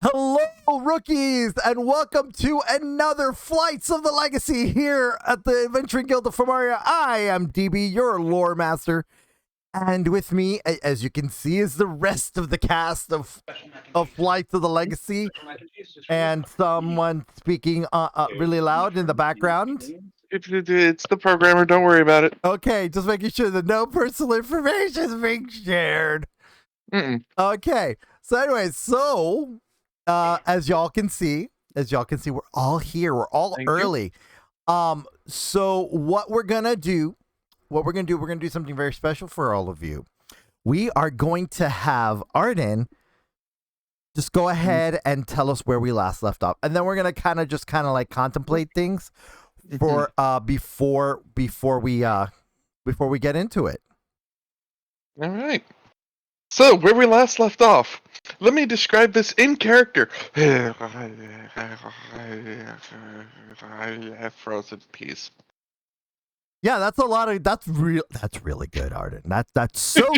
Hello, rookies, and welcome to another Flights of the Legacy here at the Adventuring Guild of Formaria. I am DB, your lore master, and with me, as you can see, is the rest of the cast of Flights of the Legacy, and someone speaking really loud in the background. It's the programmer, don't worry about it. Okay, just making sure that no personal information is being shared. Okay, so anyways, as y'all can see, we're all here. We're all early. So what we're gonna do, we're gonna do something very special for all of you. We are going to have Arden just go ahead and tell us where we last left off, and then we're gonna kind of like contemplate things for before we get into it. All right. So, where we last left off, let me describe this in character. Frozen peas. Yeah, that's a lot of that's really good, Arden. That's so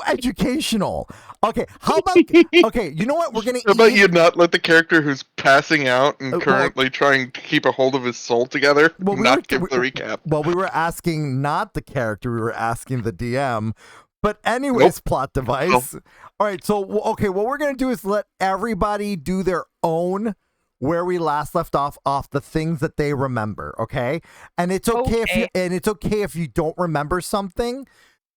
educational. Okay, how about you know what? We're gonna How about you not let the character who's passing out and currently trying to keep a hold of his soul together give the recap? Well, we were asking not the character, we were asking the DM. But anyways, plot device. All right, so what we're gonna do is let everybody do their own where we last left off the things that they remember, okay? And it's okay if you don't remember something.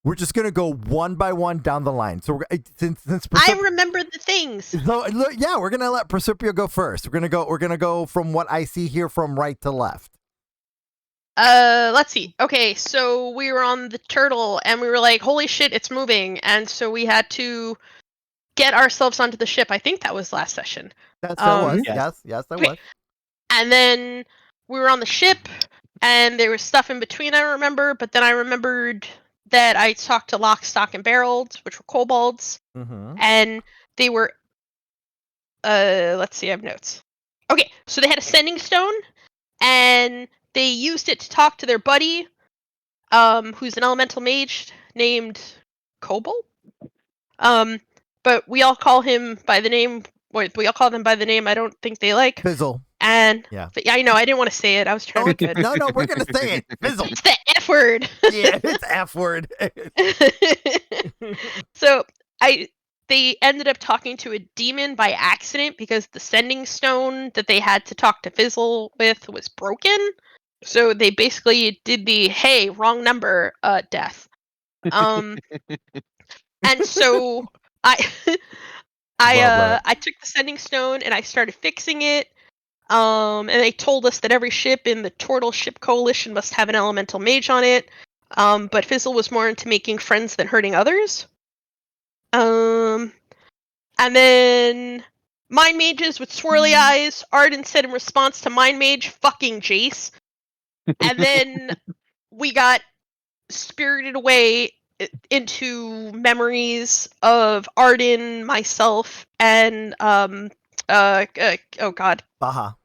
We're just gonna go one by one down the line. So since I remember the things. So yeah, we're gonna let Proserpia go first. We're gonna go from what I see here from right to left. Let's see. Okay, so we were on the turtle and we were like, holy shit, it's moving. And so we had to get ourselves onto the ship. I think that was last session. That was. Yes, that was. And then we were on the ship and there was stuff in between, I remember, but then I remembered that I talked to Lock, Stock, and Barreled, which were kobolds. And they were let's see, I have notes. Okay, so they had a sending stone and they used it to talk to their buddy, who's an elemental mage named Kobold. But we all call him by the name. We all call them by the name I don't think they like. Fizzle. And yeah, I know I didn't want to say it. I was trying to be good. No, we're gonna say it. Fizzle. It's the F word. Yeah, it's F word. So they ended up talking to a demon by accident because the sending stone that they had to talk to Fizzle with was broken. So they basically did the hey, wrong number death. And so I took the sending stone and I started fixing it. And they told us that every ship in the Turtle Ship Coalition must have an elemental mage on it. But Fizzle was more into making friends than hurting others. And then Mind Mages with swirly eyes. Arden said in response to Mind Mage, fucking Jace. And then we got spirited away into memories of Arden, myself, and oh god, Baha.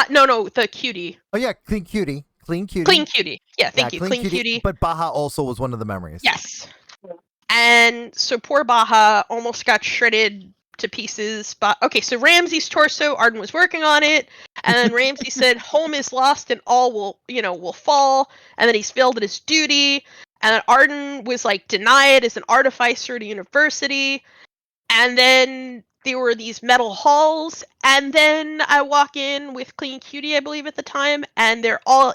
No, the cutie. Oh yeah, Clean Cutie. Yeah, thank you, Clean Cutie. But Baha also was one of the memories. Yes. And so poor Baha almost got shredded to pieces. Okay, so Ramsey's torso, Arden was working on it, and then Ramsey said, "Home is lost, and all will fall." And then he's failed at his duty. And then Arden was like denied as an artificer to university. And then there were these metal halls. And then I walk in with Clean Cutie, I believe at the time, and they're all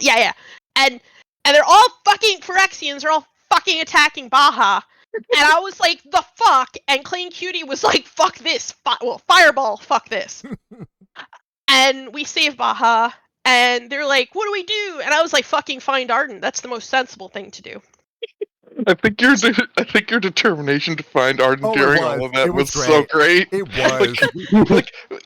and they're all fucking Phyrexians. They're all fucking attacking Baha. And I was like, the fuck? And Clean Cutie was like, fuck this. Fireball, fuck this. And we saved Baha. And they're like, what do we do? And I was like, fucking find Arden. That's the most sensible thing to do. I think your determination to find Arden during all of that was so great. It was.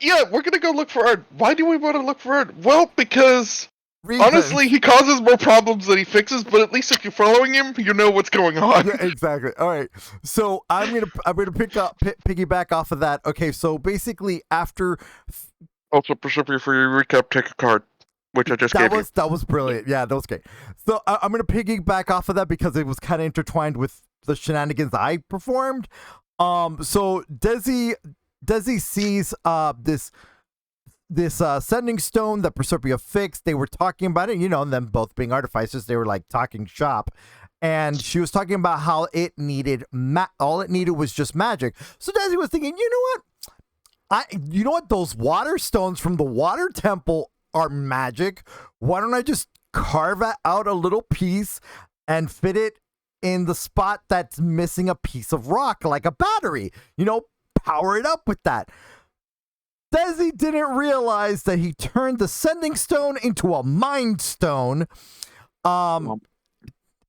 Yeah, we're gonna go look for Arden. Why do we want to look for Arden? Well, because honestly, he causes more problems than he fixes, but at least if you're following him, you know what's going on. Yeah, exactly. All right. So I'm gonna piggyback off of that. Okay, so basically after Also, Proserpia, for your recap, take a card, which I just gave you. That was brilliant. Yeah, that was great. So I'm gonna piggyback off of that because it was kind of intertwined with the shenanigans I performed. So Desi sees this sending stone that Proserpia fixed. They were talking about it, and them both being artificers, they were like talking shop. And she was talking about how it needed all it needed was just magic. So Desi was thinking, you know what? Those water stones from the water temple are magic. Why don't I just carve out a little piece and fit it in the spot that's missing a piece of rock, like a battery? Power it up with that. Desi didn't realize that he turned the sending stone into a mind stone.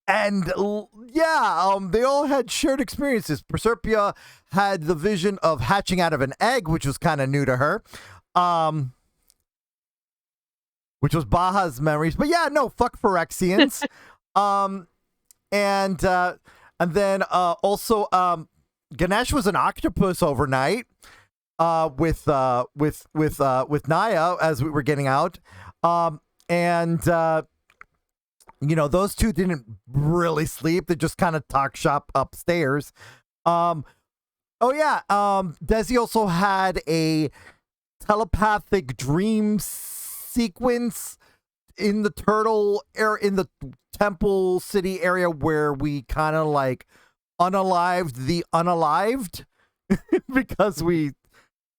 And they all had shared experiences. Proserpia had the vision of hatching out of an egg, which was kind of new to her. Which was Baja's memories. But yeah, no, fuck Phyrexians. And then also Ganesh was an octopus overnight with Naia as we were getting out. Those two didn't really sleep. They just kind of talk shop upstairs. Desi also had a telepathic dream sequence in the in the temple city area where we kind of like unalived the unalived because we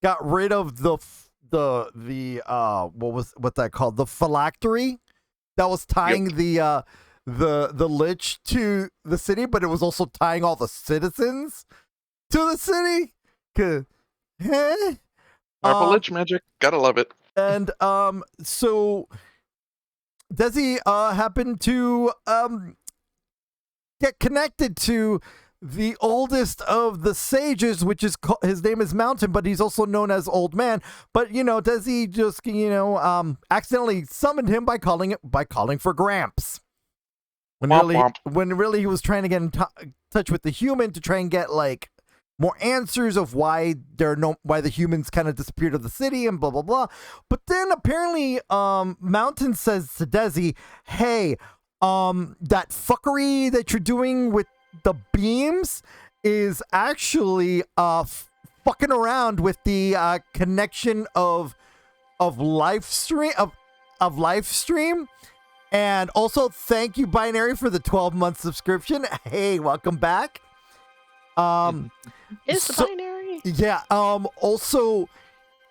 got rid of what's that called? The phylactery that was tying the lich to the city, but it was also tying all the citizens to the city. Purple lich magic, gotta love it. And so Desi happened to get connected to the oldest of the sages, which is his name is Mountain, but he's also known as Old Man. But Desi just accidentally summoned him by calling for Gramps. When really he was trying to get in touch with the human to try and get like more answers of why the humans kind of disappeared of the city and blah blah blah. But then apparently Mountain says to Desi, "Hey, that fuckery that you're doing with the beams is actually fucking around with the connection of live stream. And also thank you Binary for the 12-month subscription. Hey, welcome back. Is the Binary? Yeah. Also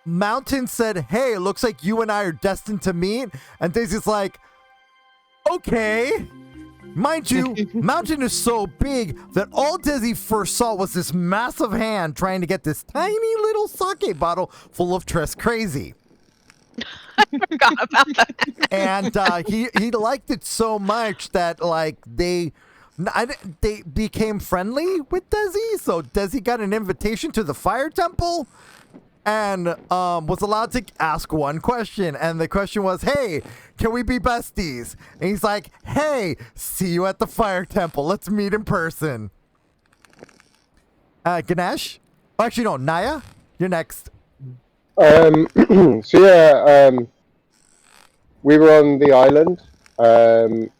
Mountain said, "Hey, it looks like you and I are destined to meet." And Daisy's like, "Okay." Mind you, Mountain is so big that all Desi first saw was this massive hand trying to get this tiny little sake bottle full of Tres Crazy. I forgot about that. And he liked it so much that like they became friendly with Desi. So Desi got an invitation to the Fire Temple and was allowed to ask one question. And the question was, "Hey, can we be besties?" And he's like, "Hey, see you at the Fire Temple. Let's meet in person." Ganesh? Oh, actually, no, Naia, you're next. We were on the island, and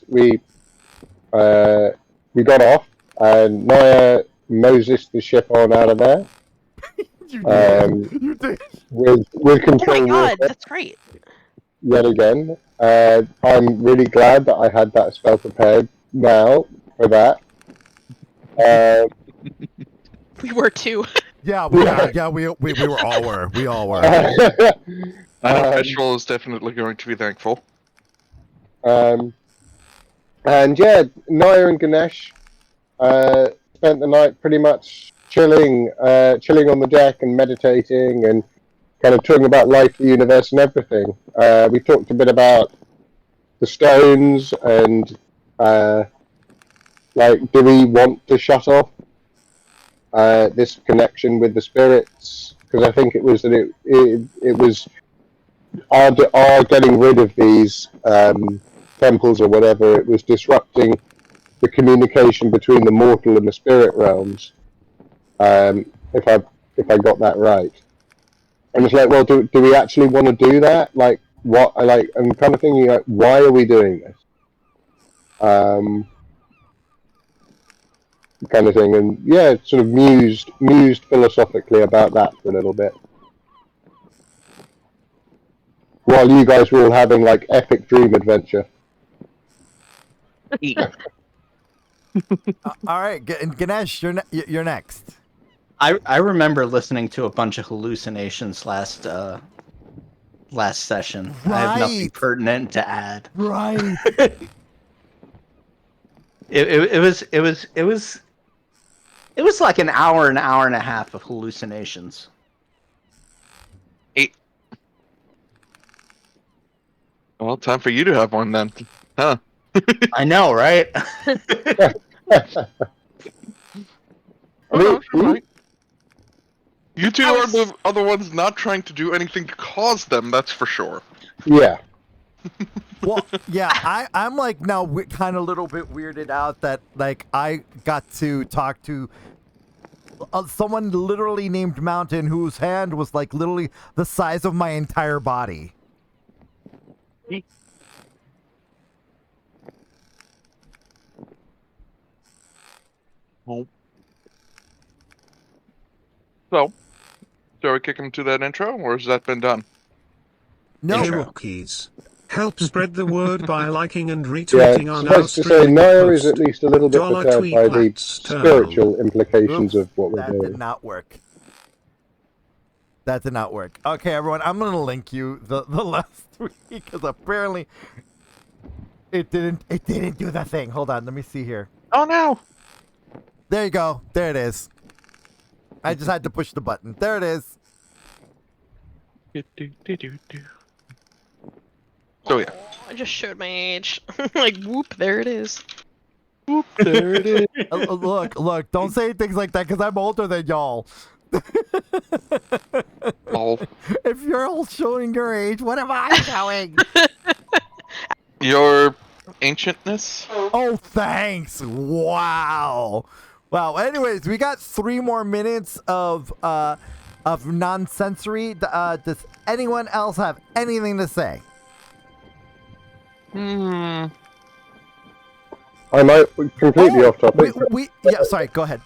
we got off, and Naia Moses the ship on out of there. You did. With control. Oh my god, water, that's great. yet again. I'm really glad that I had that spell prepared now for that. We were too. Yeah, we all were. Visual is definitely going to be thankful. And yeah, Naia and Ganesh spent the night pretty much chilling on the deck and meditating and kind of talking about life, the universe, and everything. We talked a bit about the stones and do we want to shut off this connection with the spirits? Because I think it was that it was our getting rid of these temples or whatever. It was disrupting the communication between the mortal and the spirit realms. If I got that right. And it's like, well, do we actually want to do that? Like, what? I'm kind of thinking, like, why are we doing this? kind of thing, and yeah, sort of mused philosophically about that for a little bit. While you guys were all having like epic dream adventure. All right, Ganesh, you're next. I remember listening to a bunch of hallucinations last session. Right. I have nothing pertinent to add. Right. It was like an hour and a half of hallucinations. Well, time for you to have one then, huh? I know, right? Right. You two are the other ones not trying to do anything to cause them, that's for sure. Yeah. Well, yeah, I'm like now kind of a little bit weirded out that like I got to talk to someone literally named Mountain whose hand was like literally the size of my entire body. Oh. So, shall we kick him to that intro, or has that been done? No. Hey Rockies. Help spread the word by liking and Yeah, retweeting on our supposed to say streaming Naia post. is at least a little bit Dollar perturbed tweet by the lights, spiritual implications Oops, of what we're that did doing. not work. That did not work. Okay, everyone, I'm gonna link you the last week because apparently it didn't do the thing. Hold on, let me see here. Oh no! There you go. There it is. I just had to push the button. There it is. So yeah. I just showed my age. Like, whoop, there it is. Whoop, there it is. Look, don't say things like that because I'm older than y'all. Oh. If you're all showing your age, what am I showing? Your ancientness? Oh, thanks. Wow. Wow. Anyways, we got 3 more minutes of nonsensory. Does anyone else have anything to say? I might completely off topic. Sorry, go ahead.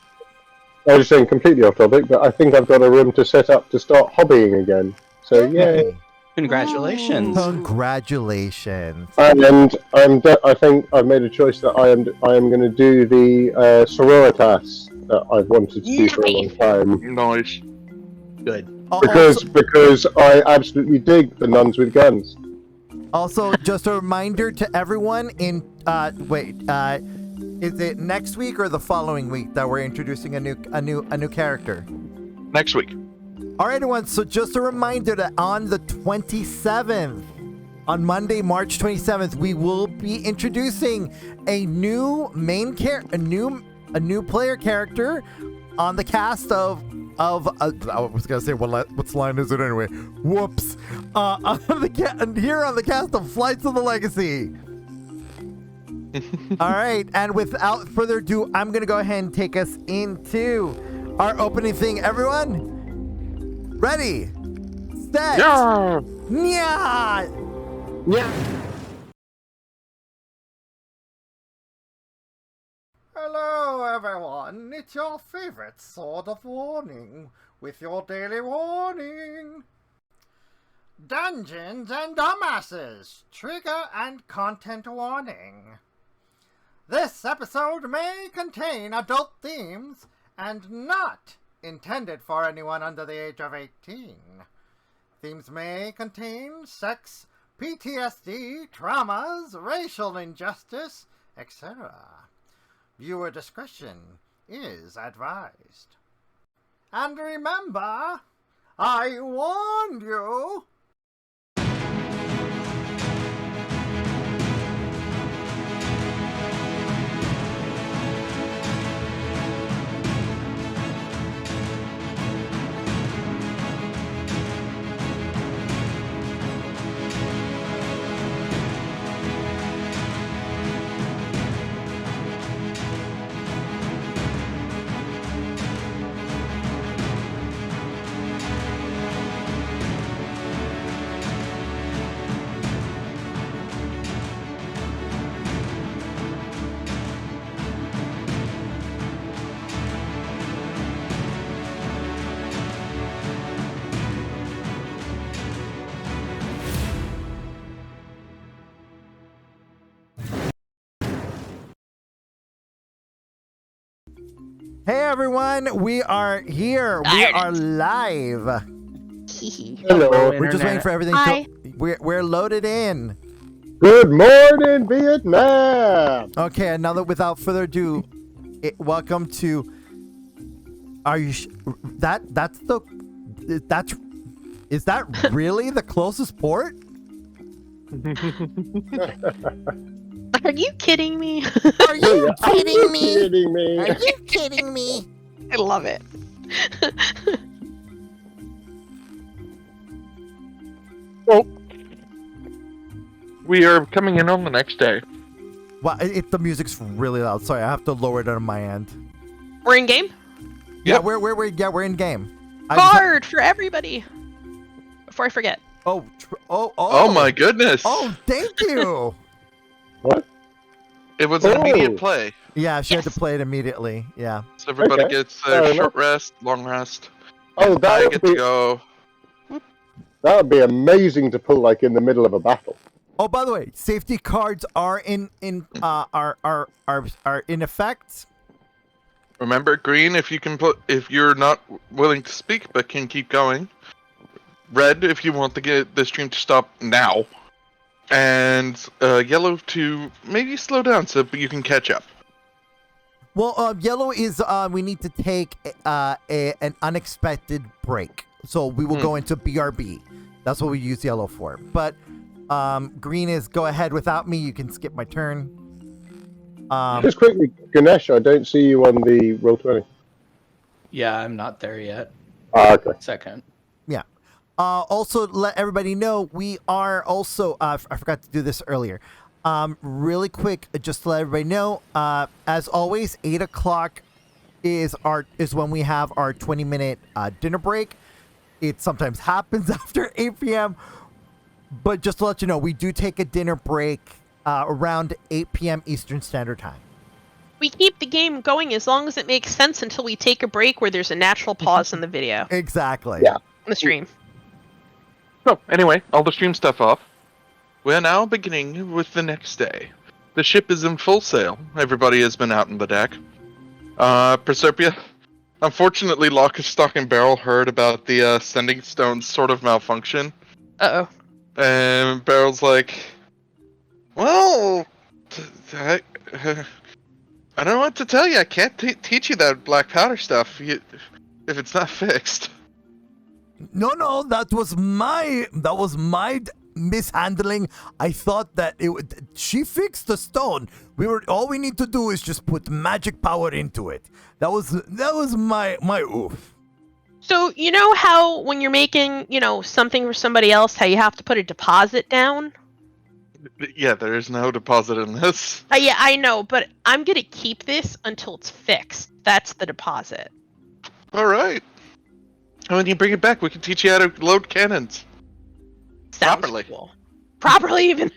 I was just saying completely off topic, but I think I've got a room to set up to start hobbying again. So yay! Congratulations. Congratulations. And I think I've made a choice that I am going to do the sororitas that I've wanted to do for a long time. Nice. Good. Because I absolutely dig the nuns with guns. Also, just a reminder to everyone in is it next week or the following week that we're introducing a new character? Next week. All right, everyone. So just a reminder that on the 27th, on Monday, March 27th, we will be introducing a new a new player character on the cast of I was gonna say what line is it anyway? Whoops! Here on the cast of Flights of the Legacy. All right, and without further ado, I'm gonna go ahead and take us into our opening thing. Everyone, ready, set, Yeah. yeah. Hello, everyone. It's your favorite Sword of Warning with your daily warning. Dungeons and Dumbasses. Trigger and content warning. This episode may contain adult themes and not intended for anyone under the age of 18. Themes may contain sex, PTSD, traumas, racial injustice, etc. Viewer discretion is advised. And remember, I warned you! Hey everyone, we are here. We are live. Hello. We're just waiting for everything Hi. to. We're loaded in. Good morning, Vietnam. Okay, and now that without further ado, welcome to. Are you? That's the. That's. Is that really the closest port? Are you kidding me? Are you kidding me? Kidding me? Are you kidding me? I love it. Well, we are coming in on the next day. Well, the music's really loud. Sorry, I have to lower it on my end. We're in game. Yeah, we're in game. Card for everybody. Before I forget. Oh my goodness! Oh, thank you. What? It was an immediate play, Yeah, she had to play it immediately. Yeah. so everybody Okay. gets Fair a enough. short rest, long rest. Oh, I that get would to be go. amazing to pull like in the middle of a battle. Oh, by the way, safety cards are in effect. Remember, green if you can put if you're not willing to speak but can keep going. Red if you want to get the stream to stop now, and yellow to maybe slow down so you can catch up. Well, yellow is we need to take an unexpected break, so we will go into BRB. That's what we use yellow for. But green is go ahead without me. You can skip my turn. Just quickly, Ganesh, I don't see you on the Roll20. Yeah, I'm not there yet. Okay. Second. Yeah. Also, let everybody know we are also. I forgot to do this earlier. Really quick, just to let everybody know. As always, 8 o'clock is when we have our 20-minute dinner break. It sometimes happens after 8 p.m. But just to let you know, we do take a dinner break around 8 p.m. Eastern Standard Time. We keep the game going as long as it makes sense until we take a break where there's a natural pause in the video. Exactly. Yeah. On the stream. So anyway, all the stream stuff off. We're now beginning with the next day. The ship is in full sail. Everybody has been out on the deck. Proserpia. Unfortunately, Lock, Stock, and Barrel heard about the sending stones sort of malfunction. Uh-oh. And Barrel's like, well, I don't know what to tell you. I can't teach you that black powder stuff if it's not fixed. No, that was my mishandling. I thought that she fixed the stone. All we need to do is just put magic power into it. That was my oof. So, you know how when you're making, something for somebody else, how you have to put a deposit down? Yeah, there is no deposit in this. Yeah, I know, but I'm going to keep this until it's fixed. That's the deposit. All right. And when you bring it back, we can teach you how to load cannons. Sounds Properly. cool. Properly, even.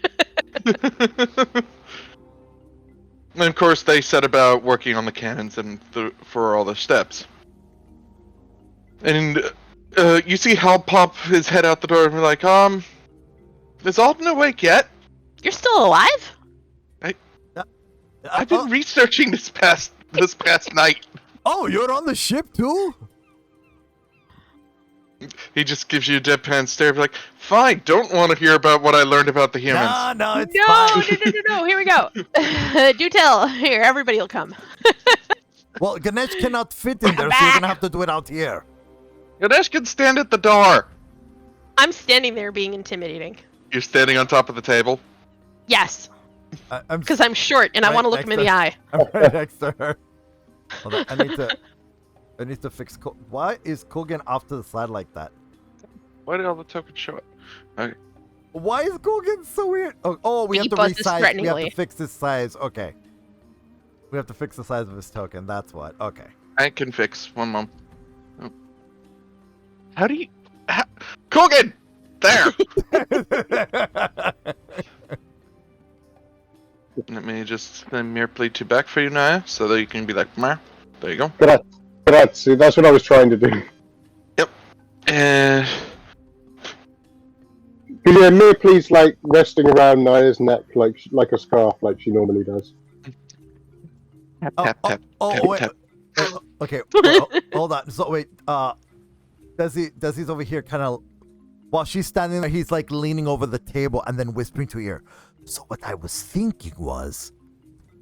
And of course, they set about working on the cannons and for all the steps. And you see Hal pop his head out the door and be like, is Alden awake yet? You're still alive? I've been researching this past night. Oh, you're on the ship too? He just gives you a deadpan stare, like, fine, don't want to hear about what I learned about the humans. No, it's fine. No, here we go. Do tell. Here, everybody will come. Well, Ganesh cannot fit in there, so you're gonna have to do it out here. Ganesh can stand at the door. I'm standing there being intimidating. You're standing on top of the table. Yes, I'm because I'm short and I Right want to look him in the eye. I'm right next to her. Hold on, I need to fix. Why is Kogan off to the side like that? Why did all the tokens show up? Okay. Why is Kogan so weird? Oh, we have He to buzzes resize. We have threateningly. to fix his size. Okay. We have to fix the size of his token. That's what. Okay. I can fix. One moment. Oh. How do you... Kogan! There! Let me just mirror plate you back for you, Naia, so that you can be like, Mar. There you go. Grazie. That's what I was trying to do. Yep. And... Could you mere please like resting around Naia's neck like a scarf like she normally does? Tap, Oh, tap, tap, oh, tap, wait. tap. Okay, well, hold on. So wait, Desi's over here, kind of. While she's standing there, he's like leaning over the table and then whispering to her ear. So what I was thinking was,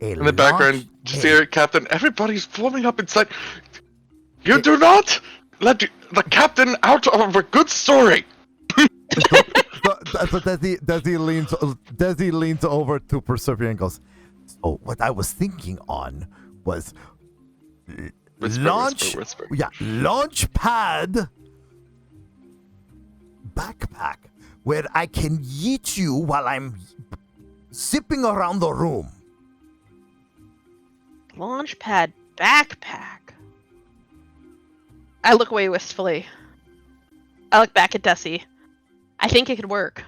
in the background, just hear it, Captain. Everybody's blowing up inside. You do not let the captain out of a good story. So Desi leans over to Proserpia and goes, so what I was thinking on was Whisper. Yeah, launch pad backpack where I can yeet you while I'm zipping around the room. Launchpad backpack. I look away wistfully. I look back at Desi. I think it could work.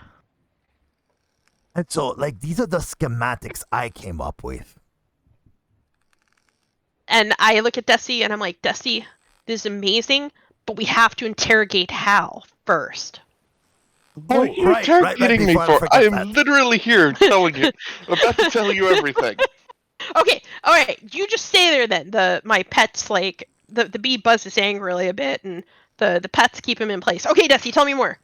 And so, like, these are the schematics I came up with. And I look at Desi and I'm like, Desi, this is amazing, but we have to interrogate Hal first. What are you interrogating me for? I am literally here telling you, about to tell you everything. Okay, all right. You just stay there then. My pet's like the bee buzzes angrily a bit, and the pets keep him in place. Okay, Desi, tell me more.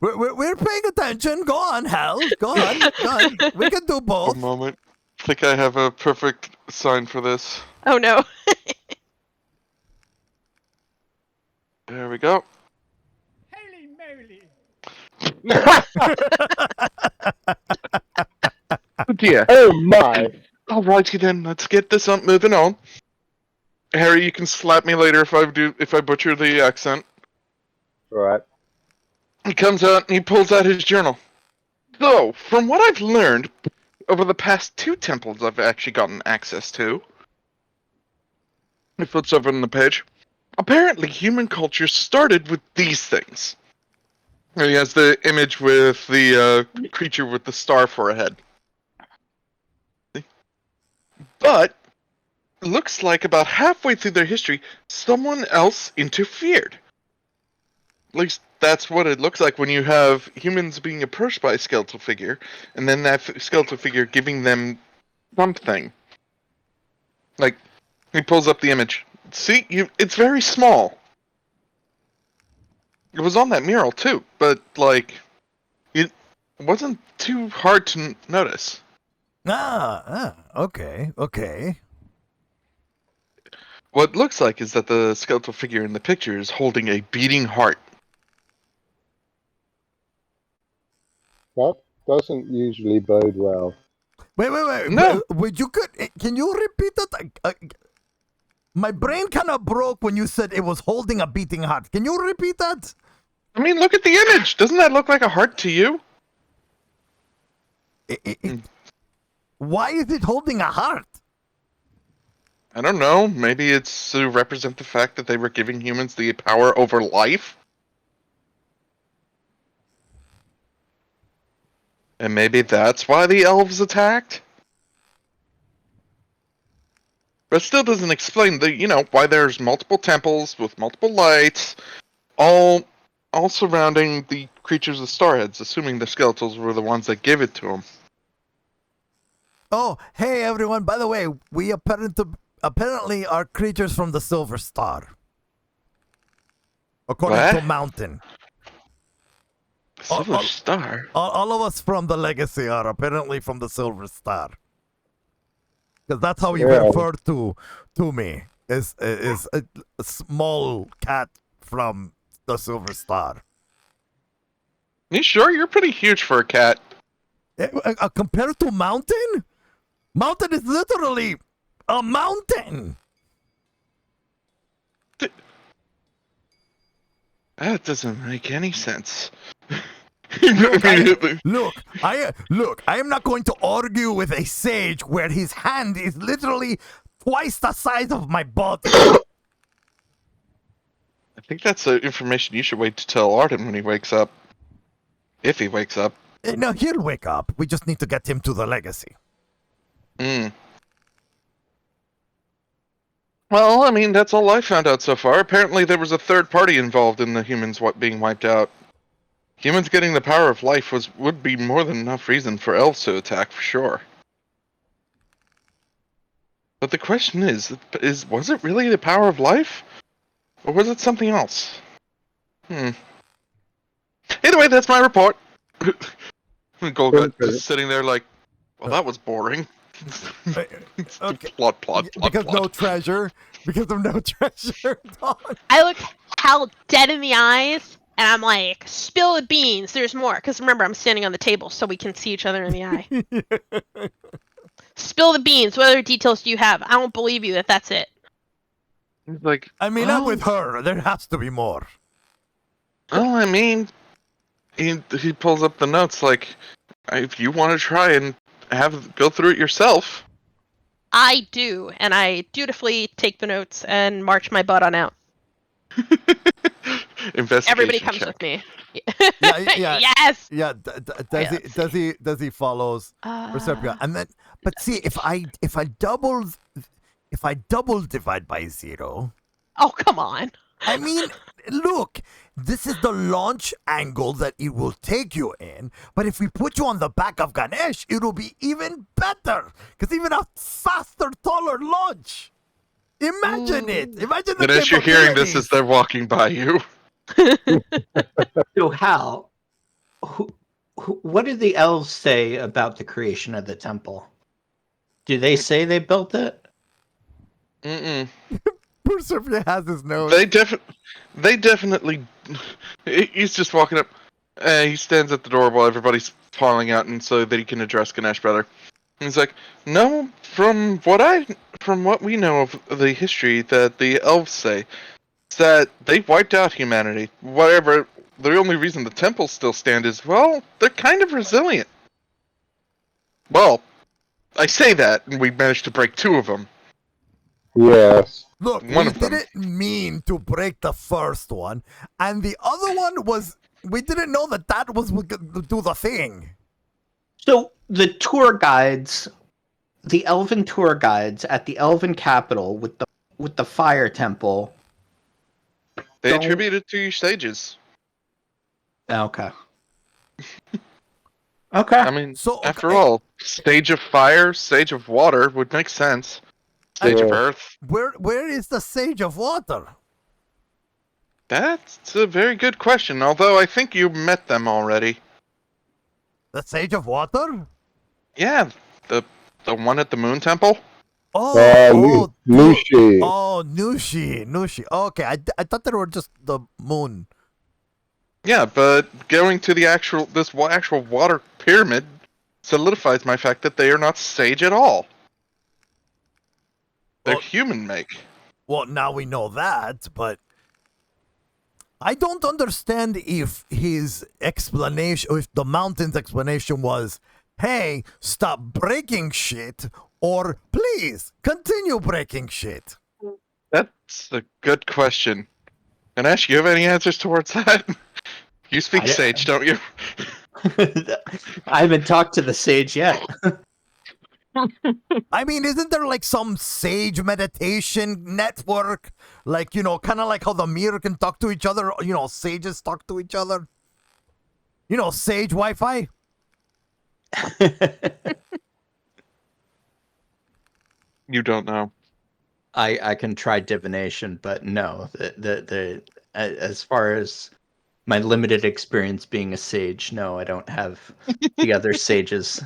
We're paying attention. Go on, Hal. Go on. We can do both. One moment. I think I have a perfect sign for this. Oh no. There we go. Oh dear. Oh my! Alrighty then, let's get this moving on. Harry, you can slap me later if I butcher the accent. Right. He comes out and he pulls out his journal. So, from what I've learned over the past 2 temples I've actually gotten access to, he flips over on the page. Apparently, human culture started with these things. He has the image with the creature with the star for a head. But, looks like about halfway through their history, someone else interfered. At least that's what it looks like when you have humans being approached by a skeletal figure, and then that skeletal figure giving them something. Like, he pulls up the image. See, it's very small. It was on that mural too, but like, it wasn't too hard to notice. Okay. What it looks like is that the skeletal figure in the picture is holding a beating heart. That doesn't usually bode well. Wait. No. Can you repeat that? My brain kind of broke when you said it was holding a beating heart. Can you repeat that? I mean, look at the image. Doesn't that look like a heart to you? Why is it holding a heart? I don't know. Maybe it's to represent the fact that they were giving humans the power over life? And maybe that's why the elves attacked? But still doesn't explain why there's multiple temples with multiple lights, all surrounding the creatures with starheads, assuming the skeletals were the ones that gave it to them. Oh, hey everyone! By the way, we apparently are creatures from the Silver Star, according to Mountain. Silver Star? All of us from the Legacy are apparently from the Silver Star. Because that's how you refer to me, is a small cat from the Silver Star. You sure? You're pretty huge for a cat. Compared to Mountain? Mountain is literally a mountain! That doesn't make any sense. Look, I am not going to argue with a sage where his hand is literally twice the size of my body. I think that's information you should wait to tell Arden when he wakes up. If he wakes up. No, he'll wake up. We just need to get him to the Legacy. Well, I mean, that's all I found out so far. Apparently there was a third party involved in the humans being wiped out. Humans getting the power of life would be more than enough reason for elves to attack, for sure. But the question is was it really the power of life? Or was it something else? Either way, that's my report. Golga just sitting there like, well, that was boring. Okay. Plot, Because plot. no treasure. Because of no treasure. I look Hal dead in the eyes, and I'm like, spill the beans. There's more. Because remember, I'm standing on the table, so we can see each other in the eye. Spill the beans. What other details do you have? I don't believe you that that's it. He's like, I mean, I'm with her. There has to be more. Well, I mean, he pulls up the notes like, if you want to try and go through it yourself. I do, and I dutifully take the notes and march my butt on out. Investigation Everybody comes check. with me. Yeah. Yes. Yeah. Desi follows Proserpia, and then, but see, if I double divide by 0. Oh, come on. I mean, look, this is the launch angle that it will take you in. But if we put you on the back of Ganesh, it'll be even better. Because even a faster, taller launch. Imagine it. Imagine the Ganesh, you're hearing this as they're walking by you. So Hal, what did the elves say about the creation of the temple? Do they say they built it? Mm-mm. Proserpia has his nose. They definitely. He's just walking up. He stands at the door while everybody's filing out, and so that he can address Ganesh better. And he's like, "No, from what we know of the history that the elves say, is that they wiped out humanity. Whatever. The only reason the temples still stand is, well, they're kind of resilient. Well, I say that, and we managed to break 2 of them. Yes. Look, we didn't mean to break the first one, and the other one was, we didn't know that was going to do the thing. So the tour guides, the elven tour guides at the elven capital with the fire temple. They attribute it to your sages. Okay. Okay. I mean, after all, stage of fire, sage of water would make sense. Sage of earth. Where is the Sage of Water? That's a very good question, although I think you met them already. The Sage of Water? Yeah, the one at the Moon Temple. Oh, Nushi. Oh, Nushi. Okay, I thought they were just the moon. Yeah, but going to this actual water pyramid solidifies my fact that they are not sage at all. They're human make. Well, now we know that, but I don't understand if his explanation, if the mountain's explanation was, hey, stop breaking shit, or please continue breaking shit. That's a good question. Ganesh, you have any answers towards that? You speak sage, don't you? I haven't talked to the sage yet. I mean, isn't there like some sage meditation network? Like, kind of like how the mirror can talk to each other, sages talk to each other? Sage Wi-Fi? You don't know. I can try divination, but no. The as far as my limited experience being a sage, no, I don't have the other sages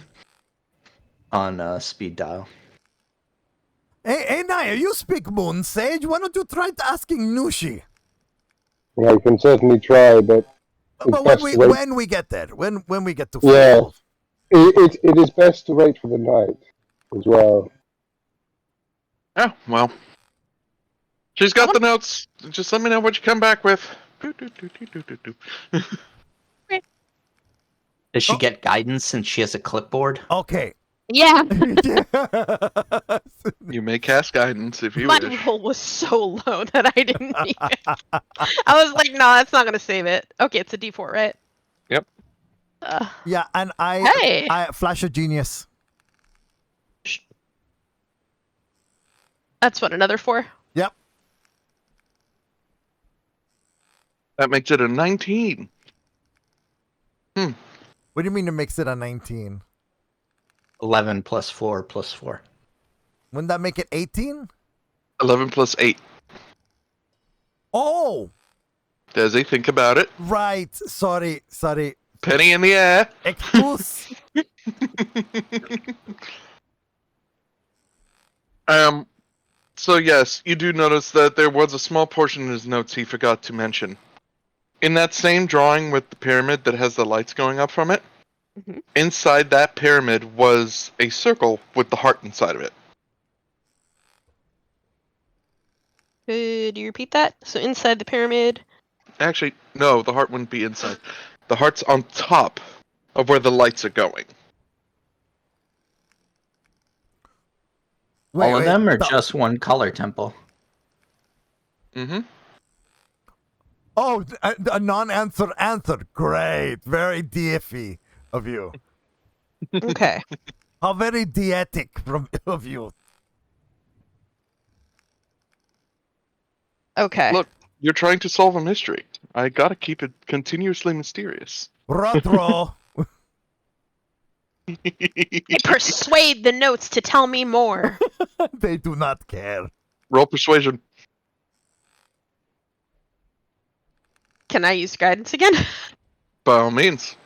on speed dial. Hey, Naia, you speak Moon Sage. Why don't you try asking Nushi? Well, I can certainly try, but when we get there, when we get to FoTL. It is best to wait for the night as well. Oh, well. She's got the notes. Just let me know what you come back with. Does she get guidance since she has a clipboard? Okay. Yeah. You may cast guidance if you My wish. roll was so low that I didn't need it. I was like, no, that's not going to save it. Okay, it's a D4, right? Yep. Yeah, and I flash a genius. That's what, another 4? Yep. That makes it a 19. What do you mean it makes it a 19? 11 plus 4 plus 4. Wouldn't that make it 18? 11 plus 8. Oh, Desi, think about it. right. Sorry. Penny in the air. Excuse. So yes, you do notice that there was a small portion in his notes he forgot to mention. In that same drawing with the pyramid that has the lights going up from it, inside that pyramid was a circle with the heart inside of it. Could you repeat that? So inside the pyramid. Actually, no, the heart wouldn't be inside. The heart's on top of where the lights are going. All of them, or just one color temple? Mm-hmm. Oh, a non-answer answer. Great. Very deify of you. Okay. How very dietic of you. Okay. Look, you're trying to solve a mystery. I gotta keep it continuously mysterious. Rotro. I persuade the notes to tell me more. They do not care. Roll persuasion. Can I use guidance again? By all means.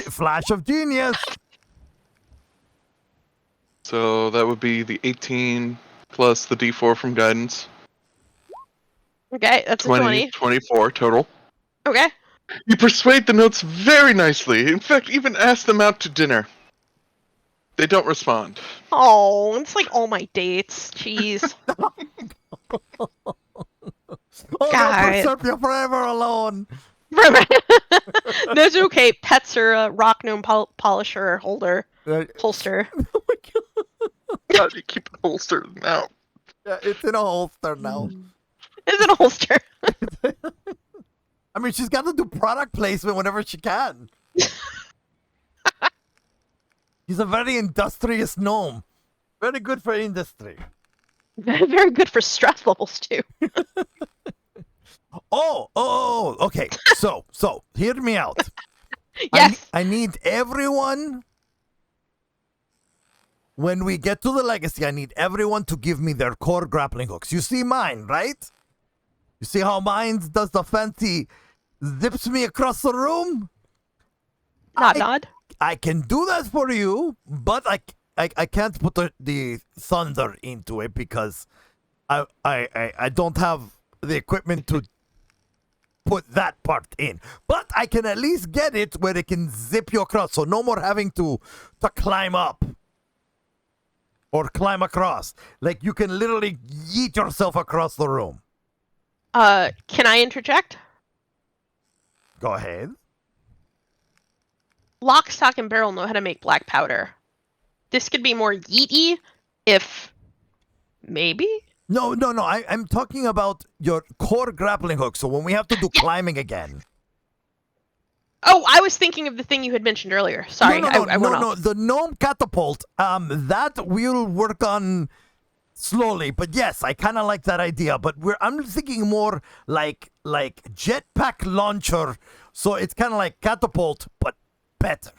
Flash of genius. So that would be the 18 plus the d4 from guidance. Okay, that's a 20. 24 total. Okay. You persuade the notes very nicely. In fact, even ask them out to dinner. They don't respond. Oh, it's like all my dates. Jeez. Oh, God. no, Proserpia forever alone. That's okay. Pets are a rock gnome polisher holder. Holster. Oh my god. God, you keep it holstered now. Yeah, it's in a holster now. Is it a holster? I mean, she's got to do product placement whenever she can. He's a very industrious gnome. Very good for industry. Very good for stress levels too. Oh, okay. So, hear me out. Yes. I need everyone. When we get to the legacy, I need everyone to give me their core grappling hooks. You see mine, right? You see how mine does the fancy zips me across the room? Nod. I can do that for you, but I can't put the thunder into it because I don't have the equipment to put that part in. But I can at least get it where it can zip you across, so no more having to climb up or climb across. Like you can literally yeet yourself across the room. Can I interject? Go ahead. Lock, Stock, and Barrel know how to make black powder. This could be more yeety if... maybe? No. I'm talking about your core grappling hook, so when we have to do climbing again. Oh, I was thinking of the thing you had mentioned earlier. Sorry, I went off. No. The gnome catapult, that we'll work on slowly. But yes, I kind of like that idea. But I'm thinking more like jetpack launcher. So it's kind of like catapult, but better.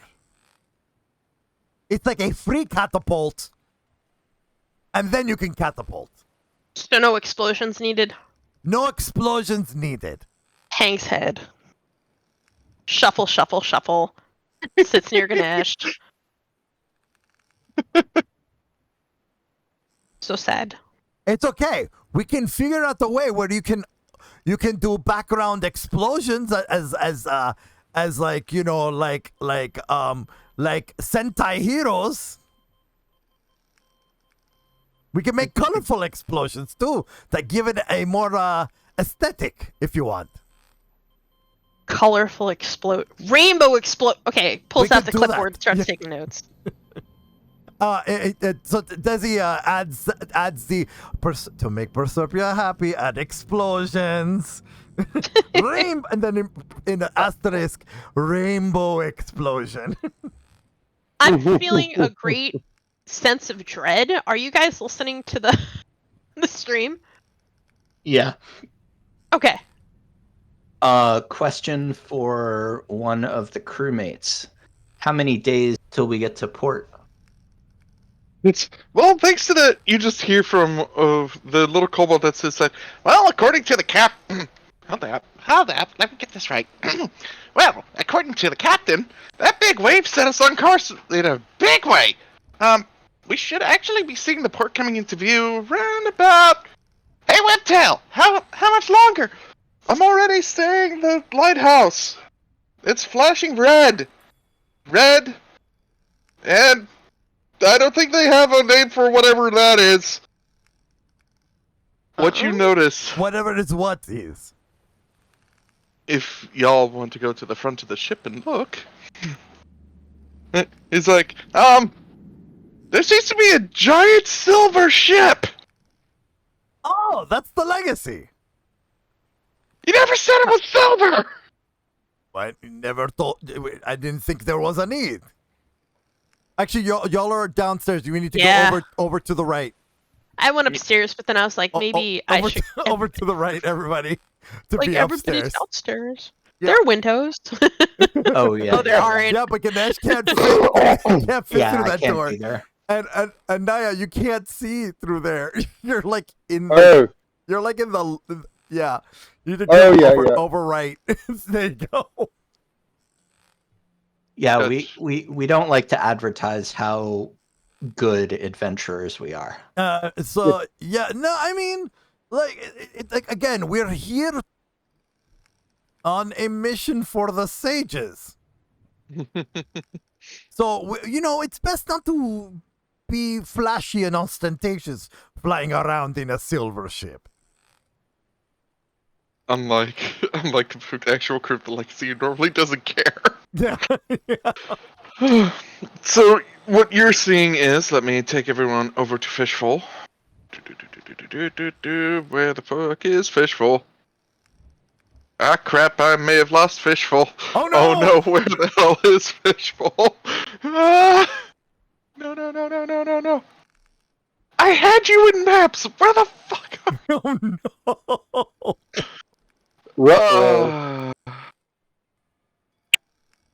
It's like a free catapult, and then you can catapult. So no explosions needed? No explosions needed. Hank's head. Shuffle, shuffle, shuffle. Sits near Ganesh. So sad. It's okay. We can figure out the way where you can do background explosions as like, you know, like Sentai heroes. We can make colorful explosions too that give it a more aesthetic, if you want. Colorful explode. Rainbow explode. Okay, pulls out the clipboard, starts taking notes. So Desi adds the to make Proserpia happy, add explosions. And then in the asterisk, rainbow explosion. I'm feeling a great sense of dread. Are you guys listening to the stream? Yeah. Okay. Question for one of the crewmates. How many days till we get to port? It's well, thanks to the you just hear from the little kobold that says that. Well, according to the hold up, let me get this right. Well, according to the captain, that big wave set us on course in a big way. We should actually be seeing the port coming into view round about. Hey, Webtail, how much longer? I'm already staying the lighthouse. It's flashing red, and I don't think they have a name for whatever that is. What you notice, Whatever it is, what is. if y'all want to go to the front of the ship and look, is like, there seems to be a giant silver ship. Oh, that's the legacy. You never said it was silver. I never thought. I didn't think there was a need. Actually, y'all are downstairs. You need to go over to the right. I went upstairs, but then I was like, maybe I should over to the right, everybody. To like be everybody's upstairs. downstairs. Yeah. There are windows. Oh yeah. Oh, there aren't. Yeah, but Ganesh can't fit through Yeah, I that can't door. be there. And Naia, you can't see through there. You're like in. You're like in the. Yeah. You need to go over right. There you go. Yeah, we don't like to advertise how good adventurers we are. So yeah, no, I mean, like again, we're here on a mission for the sages. So it's best not to be flashy and ostentatious flying around in a silver ship. Unlike the actual crew of the Legacy normally doesn't care. Yeah. So what you're seeing is, let me take everyone over to Fishful. Where the fuck is Fishful? Ah crap, I may have lost Fishful. Oh no! Oh no, where the hell is Fishful? Ah! No. I had you in maps! Where the fuck are Oh no!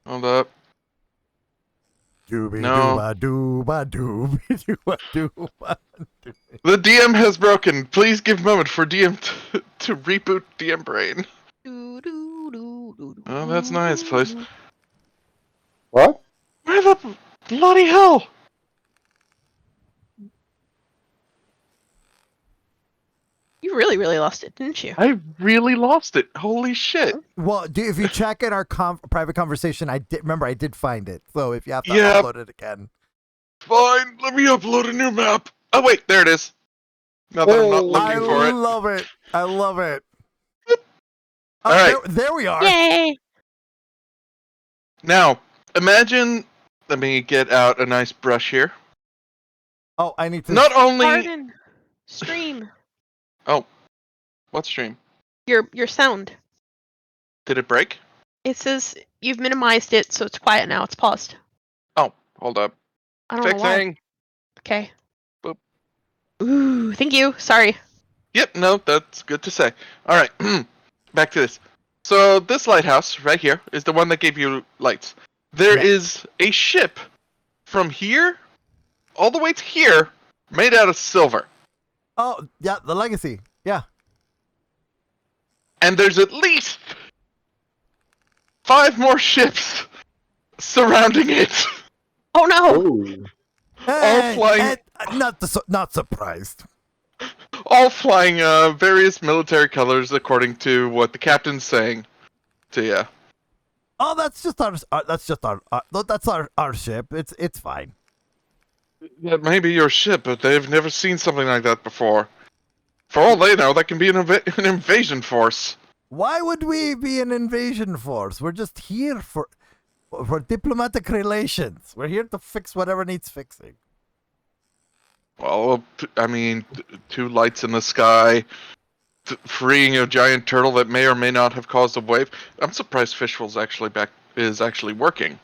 Hold up. Dooby No. dooba dooby dooba dooba. The DM has broken. Please give a moment for DM to reboot DM brain. Oh, that's nice, please. What? Where the bloody hell? You really, really lost it, didn't you? I really lost it. Holy shit. Well, if you check in our private conversation, I did find it. So if you have to upload it again. Fine, let me upload a new map. Oh wait, there it is. Now that I'm not looking for it. I love it. I love it. All right. There we are. Yay! Now, imagine, let me get out a nice brush here. Oh, I need to. Not only... Arden, stream. Oh, what stream? Your sound. Did it break? It says you've minimized it, so it's quiet now. It's paused. Oh, hold up. I don't know why. Fixing. Okay. Boop. Ooh, thank you. Sorry. Yep, no, that's good to say. Alright, back to this. So, this lighthouse right here is the one that gave you lights. There is a ship from here all the way to here made out of silver. Oh, yeah, the legacy. Yeah. And there's at least 5 more ships surrounding it. Oh no! Ooh. All flying. Not surprised. All flying various military colors according to what the captain's saying to you. Oh, that's just our ship. It's fine. That may be your ship, but they've never seen something like that before. For all they know, that can be an invasion force. Why would we be an invasion force? We're just here for diplomatic relations. We're here to fix whatever needs fixing. Well, I mean, 2 lights in the sky, freeing a giant turtle that may or may not have caused a wave. I'm surprised Fishful's is actually working.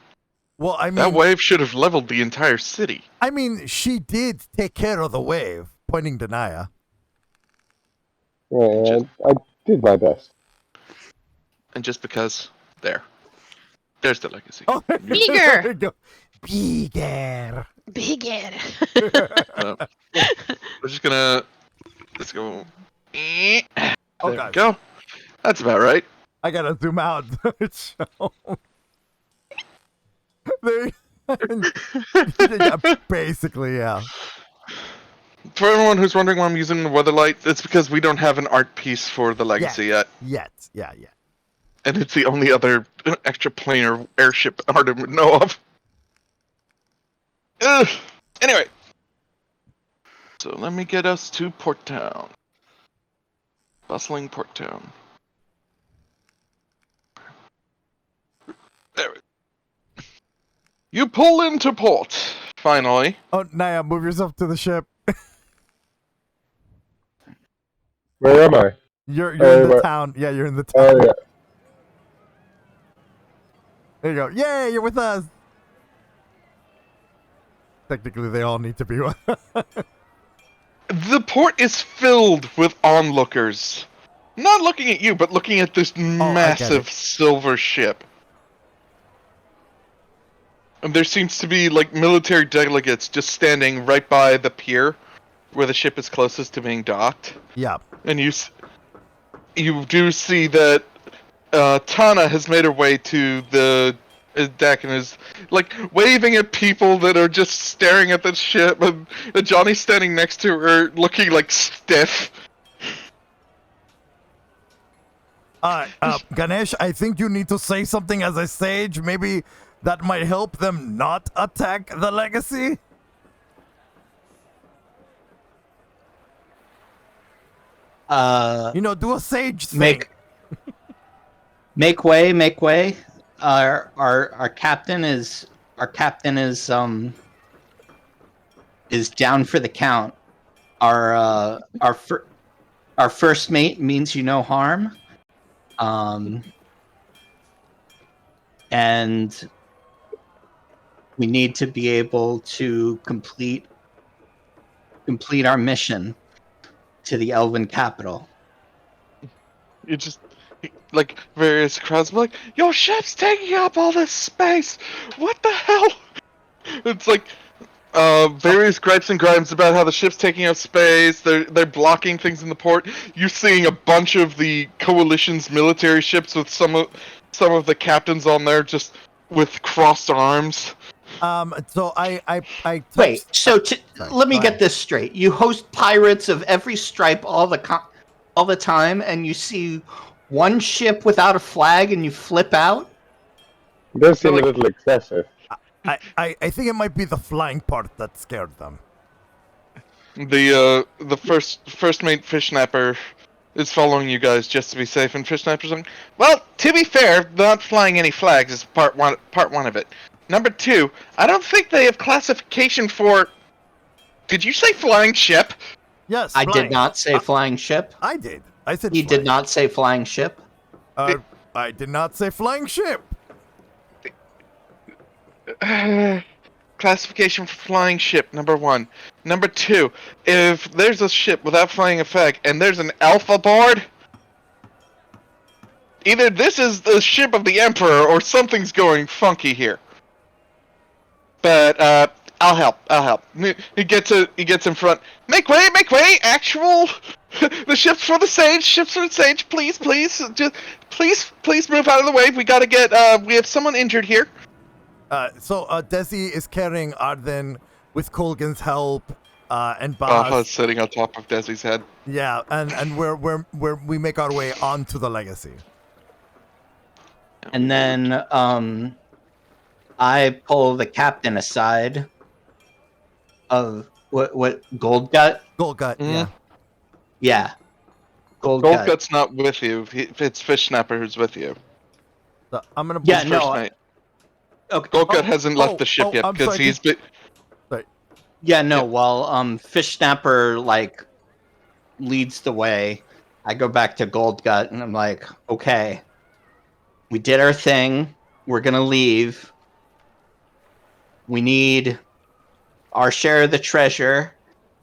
Well, I mean, that wave should have leveled the entire city. I mean, she did take care of the wave, pointing to Naia. Yeah, I did my best. And just because, there's the legacy. Oh, Bigger! Bigger. Begin. We're just gonna let's go. There we God. go. That's about right. I gotta zoom out. There- yeah, basically, yeah. For everyone who's wondering why I'm using the weatherlight, it's because we don't have an art piece for the legacy yet. Yeah. And it's the only other extra planar airship Arden would know of. Ugh. Anyway. So let me get us to Port Town. Bustling Port Town. There we go. You pull into port, finally. Oh, Naia, move yourself to the ship. Where am I? You're in the town. Yeah, you're in the town. Oh, yeah. There you go. Yay, you're with us. Technically, they all need to be with us. The port is filled with onlookers. Not looking at you, but looking at this massive silver ship. And there seems to be, like, military delegates just standing right by the pier where the ship is closest to being docked. Yeah. And you do see that Tana has made her way to the deck and is, like, waving at people that are just staring at the ship, and Johnny's standing next to her looking, like, stiff. Ganesh, I think you need to say something as a sage. Maybe that might help them not attack the legacy. Do a sage thing. Make way. Our captain is down for the count. Our first mate means you no harm. And we need to be able to complete our mission to the Elven capital. You just, like, various crowds be like, your ship's taking up all this space! What the hell? It's like, various gripes and grimes about how the ship's taking up space, they're blocking things in the port. You're seeing a bunch of the coalition's military ships with some of the captains on there just with crossed arms. So I touched... Wait. So let me get this straight. You host pirates of every stripe all the time, and you see one ship without a flag, and you flip out. It does seem a little excessive. I think it might be the flying part that scared them. The first mate fish snapper is following you guys just to be safe, and fish snapper's like, well, to be fair, not flying any flags is part one of it. Number two, I don't think they have classification for. Did you say flying ship? Yes. I did not say flying ship. I did. I said. He did not say flying ship. I did not say flying ship. Classification for flying ship, number one. Number two, if there's a ship without flying a flag and there's an alpha board, either this is the ship of the Emperor or something's going funky here. But I'll help. He gets in front. Make way! Actual, the ship's for the sage. Please, just please move out of the way. We gotta get. We have someone injured here. So Desi is carrying Arden with Colgan's help, and Baha's sitting on top of Desi's head. Yeah, and we make our way onto the legacy. And then I pull the captain aside of what Gold Gut? Gold Gut, Mm-hmm. Yeah. Gold Gut's not with you. It's Fish Snapper who's with you. So I'm gonna. Yeah, no. Okay. Gold Gut hasn't left the ship yet because he's been. Sorry. Yeah, no. Well, Fish Snapper leads the way. I go back to Gold Gut and I'm like, okay, we did our thing. We're gonna leave. We need our share of the treasure,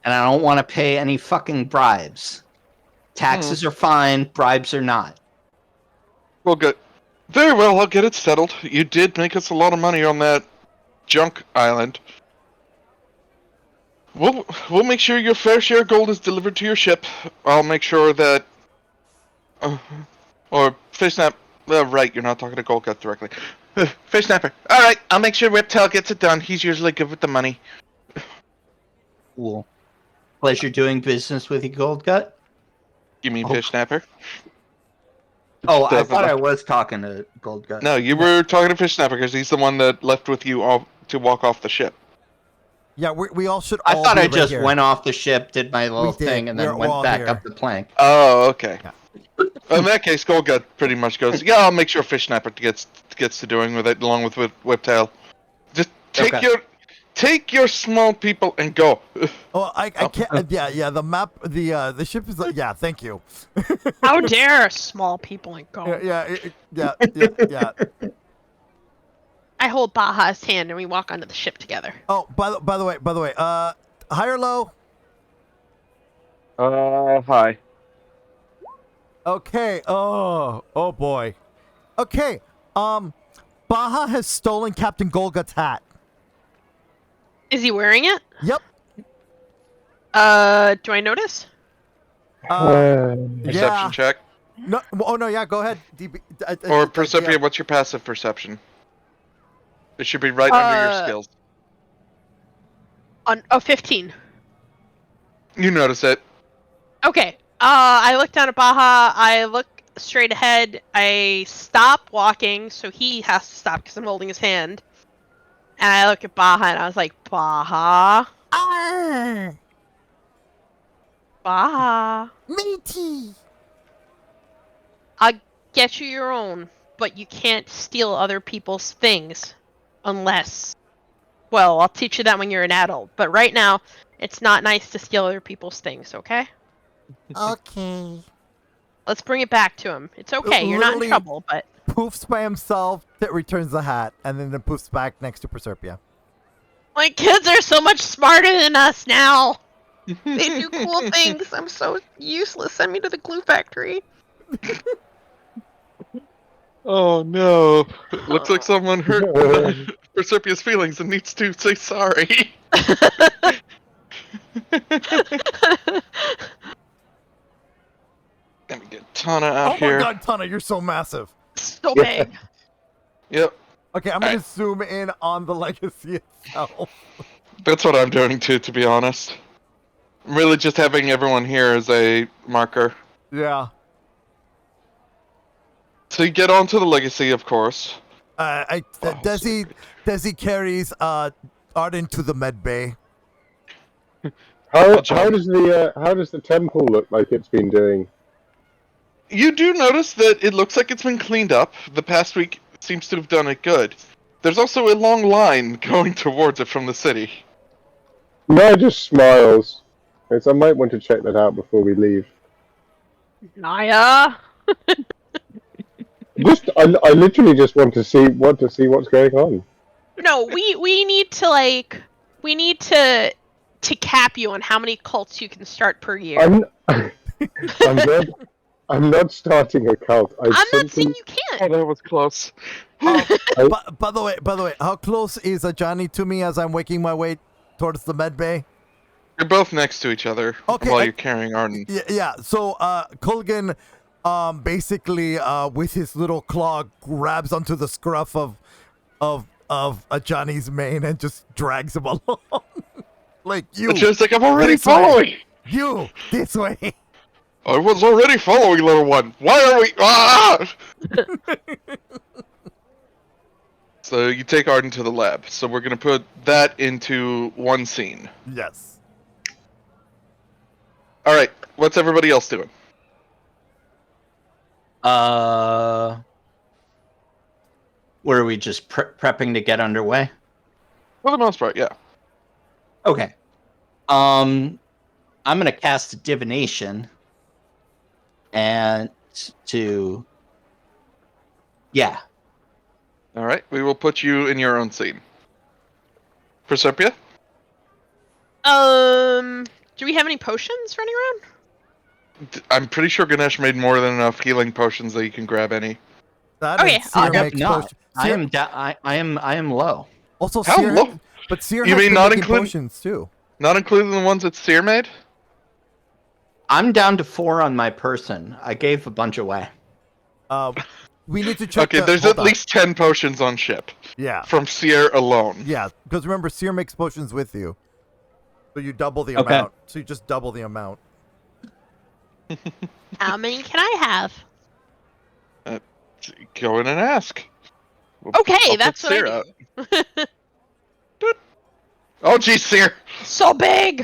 and I don't want to pay any fucking bribes. Taxes are fine, bribes are not. Well, good. Very well, I'll get it settled. You did make us a lot of money on that junk island. We'll make sure your fair share of gold is delivered to your ship. I'll make sure that... or Fish Snap... right, you're not talking to Gold Gut directly. Fish Snapper. Alright, I'll make sure Riptail gets it done. He's usually good with the money. Cool. Pleasure doing business with you, Gold Gut. You mean Fish Snapper? Oh, I thought I was talking to Gold Gut. No, you were talking to Fish Snapper because he's the one that left with you all to walk off the ship. Yeah, we all should. I all thought be I right just here. went off the ship, did my little did. thing, and then We're all went back here. up the plank. Oh, okay. Yeah. In that case, Gold Gut pretty much goes, yeah, I'll make sure Fish Snapper gets to doing with it, along with Whiptail. Just take your small people and go. Oh, I can't. Yeah. The map, the ship is. Yeah, thank you. How dare small people and go? Yeah. I hold Baja's hand and we walk onto the ship together. Oh, by the way, high or low? Hi. Okay. Oh boy. Okay. Baja has stolen Captain Golgut's hat. Is he wearing it? Yep. Do I notice? Perception Yeah. check. No. Oh no. Yeah. Go ahead. DB, Or Proserpia, what's your passive perception? It should be right under your skills. 15. You notice it. Okay. I look down at Baja. I look straight ahead. I stop walking, so he has to stop because I'm holding his hand. And I look at Baja and I was like, Baja. Baja. Matey. I'll get you your own, but you can't steal other people's things. Unless... Well, I'll teach you that when you're an adult. But right now, it's not nice to steal other people's things, okay? Okay. Let's bring it back to him. It's okay, you're not in Literally trouble, but... Poofs by himself, that returns the hat, and then it poofs back next to Proserpia. My kids are so much smarter than us now! They do cool things. I'm so useless. Send me to the glue factory. Oh no. Looks like someone hurt Proserpia's feelings and needs to say sorry. Let me get Tana out here. Oh my god, Tana, you're so massive. So big. Yep. Okay, I'm gonna zoom in on the legacy itself. That's what I'm doing too, to be honest. I'm really just having everyone here as a marker. Yeah. So you get onto the legacy, of course. Desi carries Arden to the med bay. How does the temple look like it's been doing? You do notice that it looks like it's been cleaned up. The past week seems to have done it good. There's also a long line going towards it from the city. No, just smiles. I might want to check that out before we leave. Naia. I literally just want to see what's going on. No, we need to cap you on how many cults you can start per year. I'm not starting a cult. I'm not saying you can't. Oh, that was close. By the way, how close is Johnny to me as I'm making my way towards the med bay? You're both next to each other while you're carrying Arden. Yeah. So, Kulgan, basically, with his little claw, grabs onto the scruff of Johnny's mane and just drags him along. Like you. Just like I'm already following. You this way. I was already following, little one. Why are we? Ah! So you take Arden to the lab. So we're gonna put that into one scene. Yes. All right. What's everybody else doing? What are we just prepping to get underway? For the most part, yeah. Okay. I'm gonna cast divination, and yeah. All right. We will put you in your own scene. Proserpia? Do we have any potions running around? I'm pretty sure Ganesh made more than enough healing potions that you can grab any. Okay, Seer makes not. potion- I Seer- am low. Also, How Seer, low? but Seer You has mean been not making include- potions too. Not including the ones that Seer made? I'm down to 4 on my person. I gave a bunch away. We need to check. Okay, there's hold at on. least 10 potions on ship. Yeah. From Seer alone. Yeah, because remember, Seer makes potions with you. So you double the Okay. amount. So you just double the amount. How many can I have? Go in and ask. Okay, I'll that's put what Seer I out. do. Oh, geez, Seer! So big!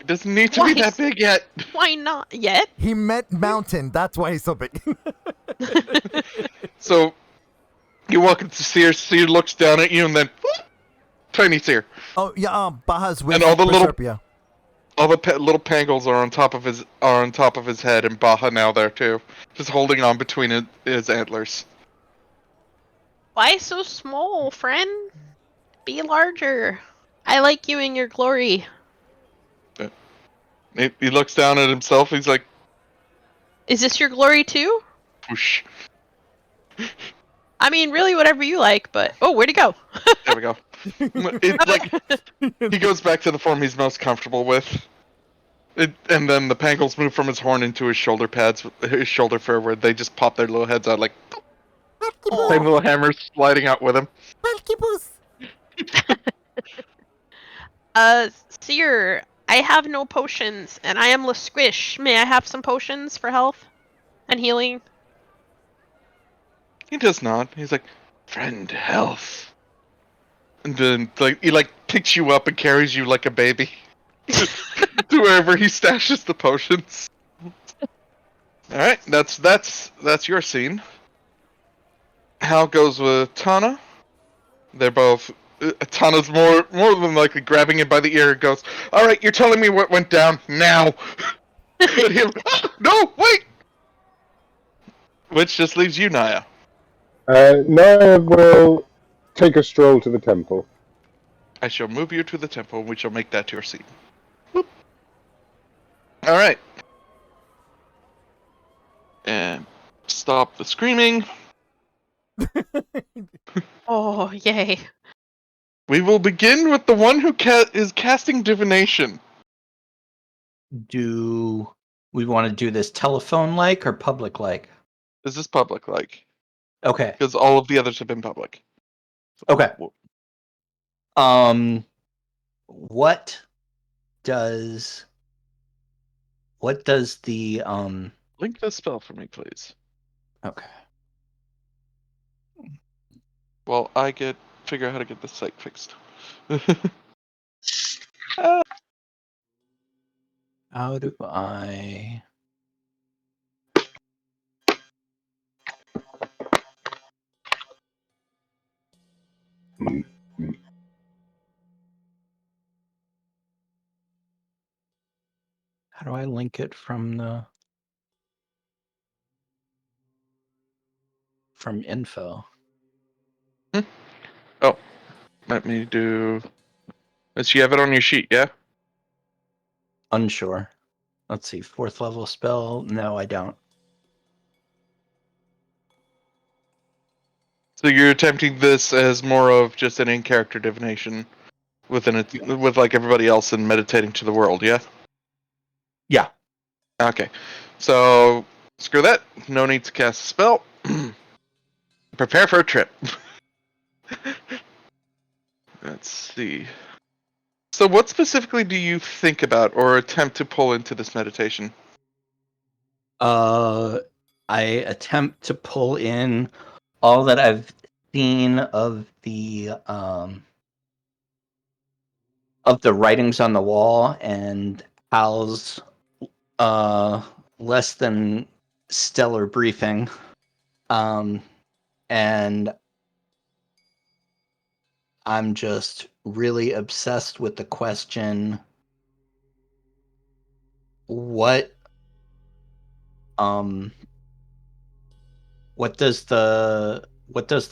It doesn't need to be that big yet. Why not yet? He meant mountain. That's why he's so big. So, you walk up to Seer, Seer looks down at you, and then... whoop, tiny Seer. Oh yeah, Baja's with And all the Proserpia. All the little pangles are on top of his head, and Baja now there too, just holding on between his antlers. Why so small, friend? Be larger. I like you in your glory. He looks down at himself. He's like, Is this your glory too? whoosh. I mean, really, whatever you like, but... Oh, where'd he go? There we go. It's like he goes back to the form he's most comfortable with. And then the pangles move from his horn into his shoulder pads, his shoulder fur, where they just pop their little heads out like same little hammers sliding out with him. Seer, I have no potions, and I am Squish. May I have some potions for health and healing? He does not. He's like, friend, health. And then he picks you up and carries you like a baby to wherever he stashes the potions. All right, that's your scene. How goes with Tana? They're both. Tana's more than likely grabbing him by the ear and goes, "All right, you're telling me what went down now." And him, no, wait. Which just leaves you, Naia. Naia will take a stroll to the temple. I shall move you to the temple, and we shall make that your scene. Whoop. All right. And stop the screaming. Oh, yay. We will begin with the one who is casting divination. Do we want to do this telephone-like or public-like? This is public-like. Okay. Because all of the others have been public. Okay. What does the Link the spell for me, please. Okay. Well, I figure out how to get the site fixed. How do I link it from info? Oh, let me do. Does you have it on your sheet? Yeah. Unsure. Let's see. 4th level spell. No, I don't. So you're attempting this as more of just an in-character divination with like everybody else and meditating to the world, yeah? Yeah. Okay. So screw that. No need to cast a spell. Prepare for a trip. Let's see. So what specifically do you think about or attempt to pull into this meditation? I attempt to pull in all that I've seen of the writings on the wall and Hal's less than stellar briefing. And I'm just really obsessed with the question, what does the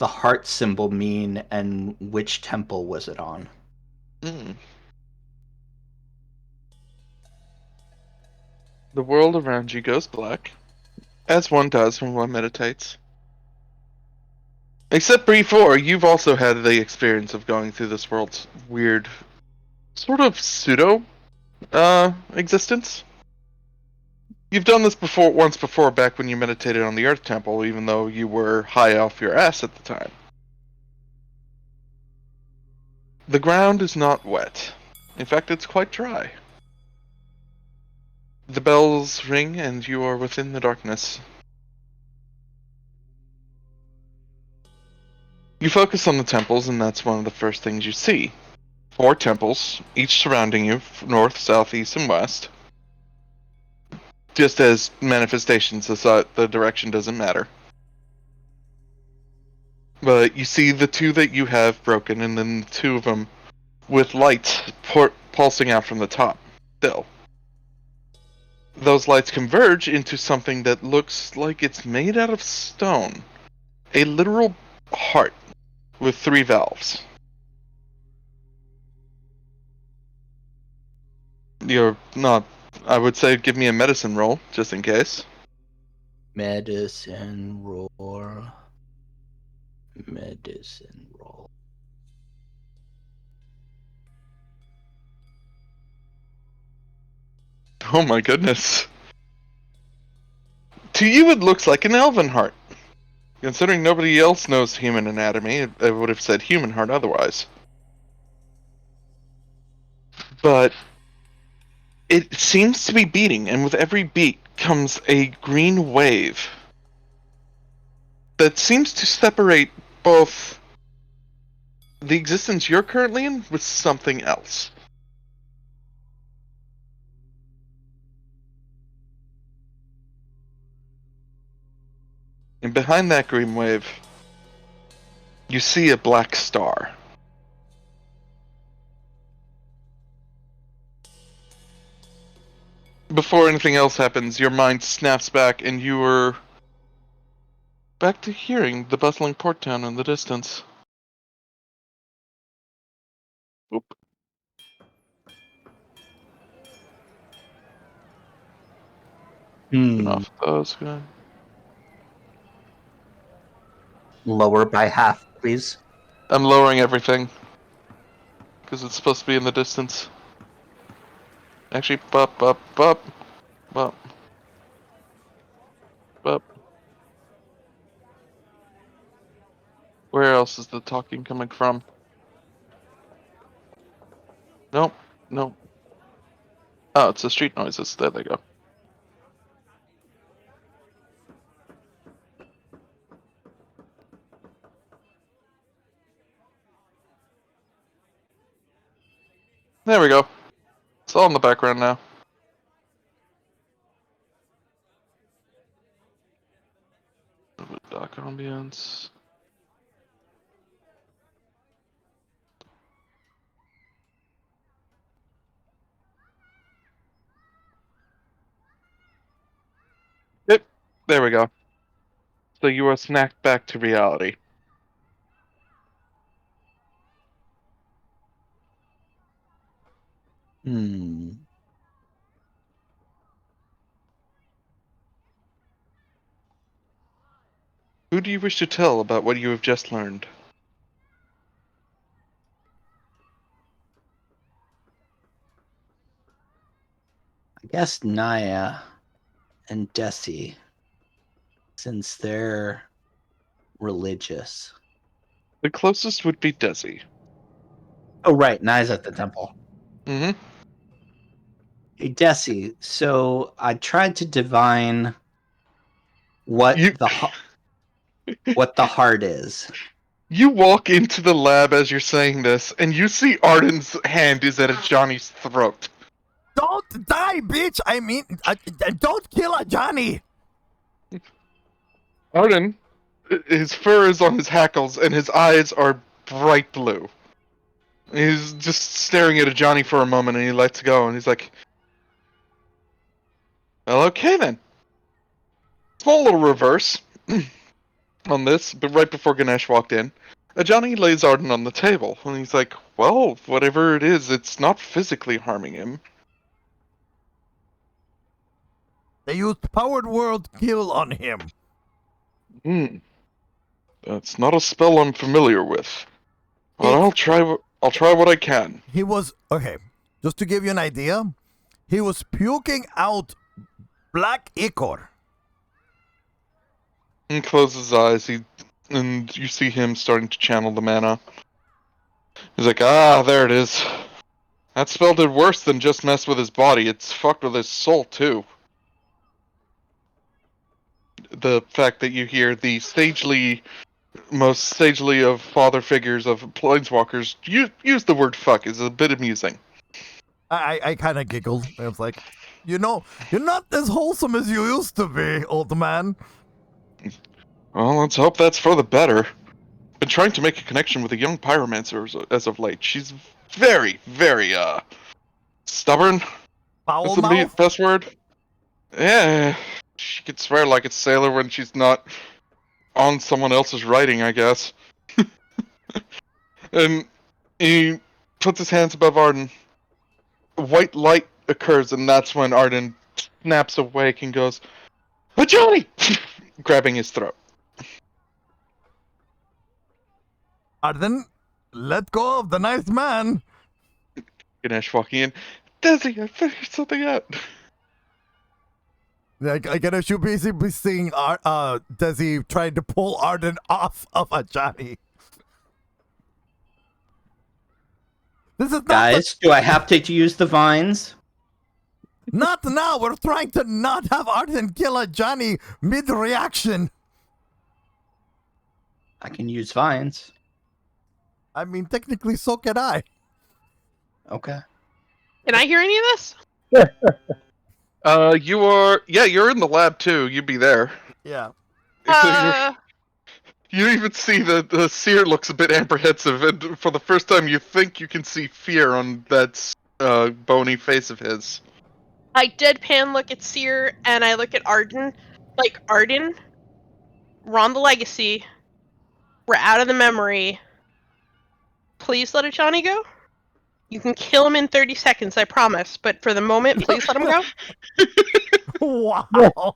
heart symbol mean, and which temple was it on? The world around you goes black, as one does when one meditates. Except before, you've also had the experience of going through this world's weird, sort of pseudo Existence? You've done this once before, back when you meditated on the Earth Temple, even though you were high off your ass at the time. The ground is not wet. In fact, it's quite dry. The bells ring, and you are within the darkness. You focus on the temples, and that's one of the first things you see. 4 temples, each surrounding you, north, south, east, and west. Just as manifestations, the direction doesn't matter. But you see the 2 that you have broken, and then 2 of them with lights pulsing out from the top. Still. Those lights converge into something that looks like it's made out of stone. A literal heart with 3 valves. You're not... I would say give me a medicine roll, just in case. Medicine roll. Medicine roll. Oh my goodness. To you it looks like an elven heart. Considering nobody else knows human anatomy, I would have said human heart otherwise. But it seems to be beating, and with every beat comes a green wave that seems to separate both the existence you're currently in with something else. And behind that green wave, you see a black star. Before anything else happens, your mind snaps back and you are back to hearing the bustling port town in the distance. Oop. Turn off those guys. Lower by half, please. I'm lowering everything. Because it's supposed to be in the distance. Actually, bup. Where else is the talking coming from? Nope. Oh, it's the street noises. There they go. There we go. It's all in the background now. Dark ambience. Yep, there we go. So you are snapped back to reality. Who do you wish to tell about what you have just learned? I guess Naia and Desi, since they're religious. The closest would be Desi. Oh, right. Naia's at the temple. Mm-hmm. Hey, Desi, so I tried to divine what the heart is. You walk into the lab as you're saying this, and you see Arden's hand is at Johnny's throat. Don't die, bitch! I mean, don't kill a Johnny! Arden, his fur is on his hackles, and his eyes are bright blue. He's just staring at Johnny for a moment, and he lets go, and he's like, well, okay then. Small little reverse on this, but right before Ganesh walked in, Johnny lays Arden on the table, and he's like, well, whatever it is, it's not physically harming him. They used Powered World Kill on him. That's not a spell I'm familiar with. But I'll try what I can. He was... Okay, just to give you an idea, He was puking out black ichor. He closes his eyes, and you see him starting to channel the mana. He's like, there it is. That spell did worse than just mess with his body. It's fucked with his soul, too. The fact that you hear the most sagely of father figures of planeswalkers use the word fuck is a bit amusing. I kind of giggled. I was like, you're not as wholesome as you used to be, old man. Well, let's hope that's for the better. Been trying to make a connection with a young pyromancer as of late. She's very, very, stubborn. Foul That's mouth? the best word. Yeah, she could swear like a sailor when she's not on someone else's writing, I guess. And he puts his hands above Arden. White light occurs, and that's when Arden snaps awake and goes, "Oh, Johnny!" grabbing his throat. Arden, let go of the nice man. Ganesh walking in. Desi, I figured something out. I guess you're busy seeing Desi trying to pull Arden off of a Johnny. This is not Guys, do I have to use the vines? not now. We're trying to not have Arden kill a Johnny mid-reaction. I can use vines. I mean, technically, so can I. Okay. Can I hear any of this? You're in the lab too. You'd be there. Yeah. You even see the seer looks a bit apprehensive, and for the first time you think you can see fear on that bony face of his. I deadpan look at Seer, and I look at Arden. Like, Arden, we're on the legacy. We're out of the memory. Please let a Johnny go. You can kill him in 30 seconds, I promise. But for the moment, please let him go. Wow.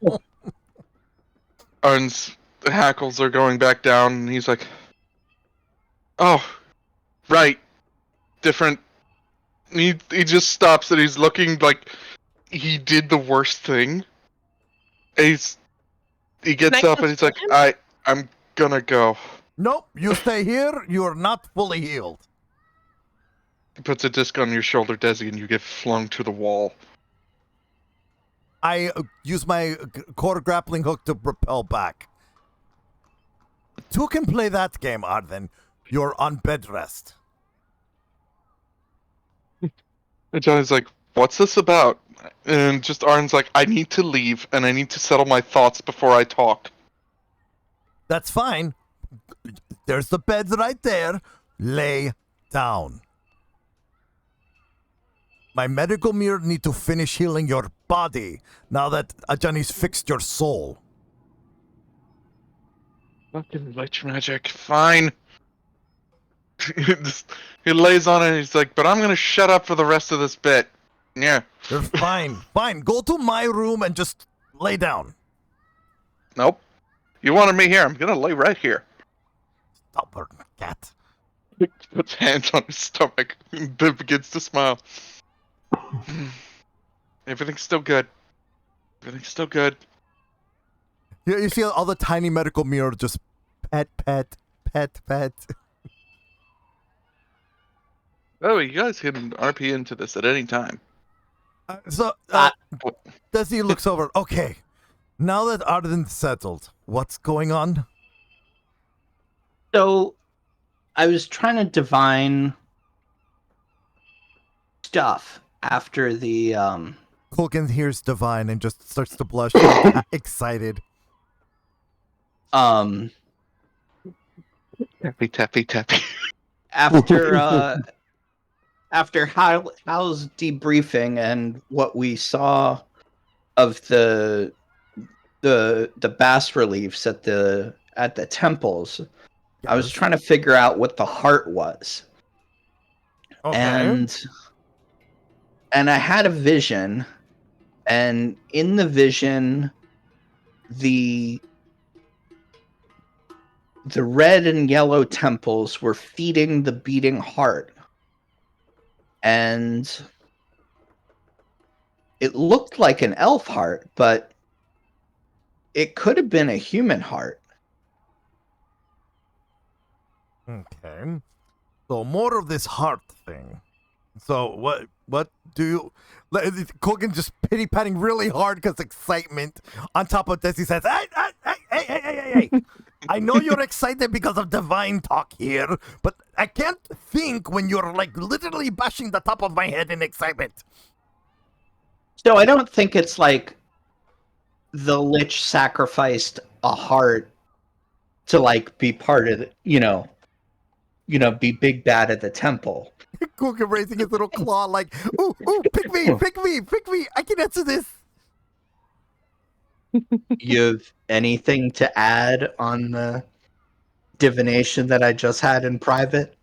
Arden's hackles are going back down, and he's like, "Oh, right, different." He just stops, and he's looking like he did the worst thing. And he gets up, and he's like, "I'm gonna go." Nope, you stay here. You're not fully healed. He puts a disc on your shoulder, Desi, and you get flung to the wall. I use my core grappling hook to propel back. Two can play that game, Arden. You're on bed rest. And Johnny's like, "What's this about?" And just Arden's like, "I need to leave, and I need to settle my thoughts before I talk." That's fine. There's the bed right there. Lay down. My medical mirror need to finish healing your body now that Ajani's fixed your soul. Fucking witch magic. Fine. He lays on it and he's like, "But I'm gonna shut up for the rest of this bit." Yeah. You're fine. Fine. Go to my room and just lay down. Nope. You wanted me here. I'm gonna lay right here. Stubborn cat. He puts hands on his stomach and begins to smile. Everything's still good. Everything's still good. You see all the tiny medical mirror just pet, pet, pet, pet. Oh, you guys can RP into this at any time. Desi looks over. Okay, now that Arden's settled, what's going on? So, I was trying to divine stuff after the Culkin hears Divine and just starts to blush, excited. Tappy, tappy, tappy. After Hal's debriefing and what we saw of the bas reliefs at the temples, yes. I was trying to figure out what the heart was. Okay. And I had a vision, and in the vision, the red and yellow temples were feeding the beating heart. And it looked like an elf heart, but it could have been a human heart. Okay. So more of this heart thing. So what do you... Kogan just pity-patting really hard because excitement on top of this. He says, hey. I know you're excited because of divine talk here, but I can't think when you're like literally bashing the top of my head in excitement. So I don't think it's like the Lich sacrificed a heart to like be part of the, be big bad at the temple. Kogan raising his little claw like, ooh, pick me, I can answer this. You have anything to add on the divination that I just had in private?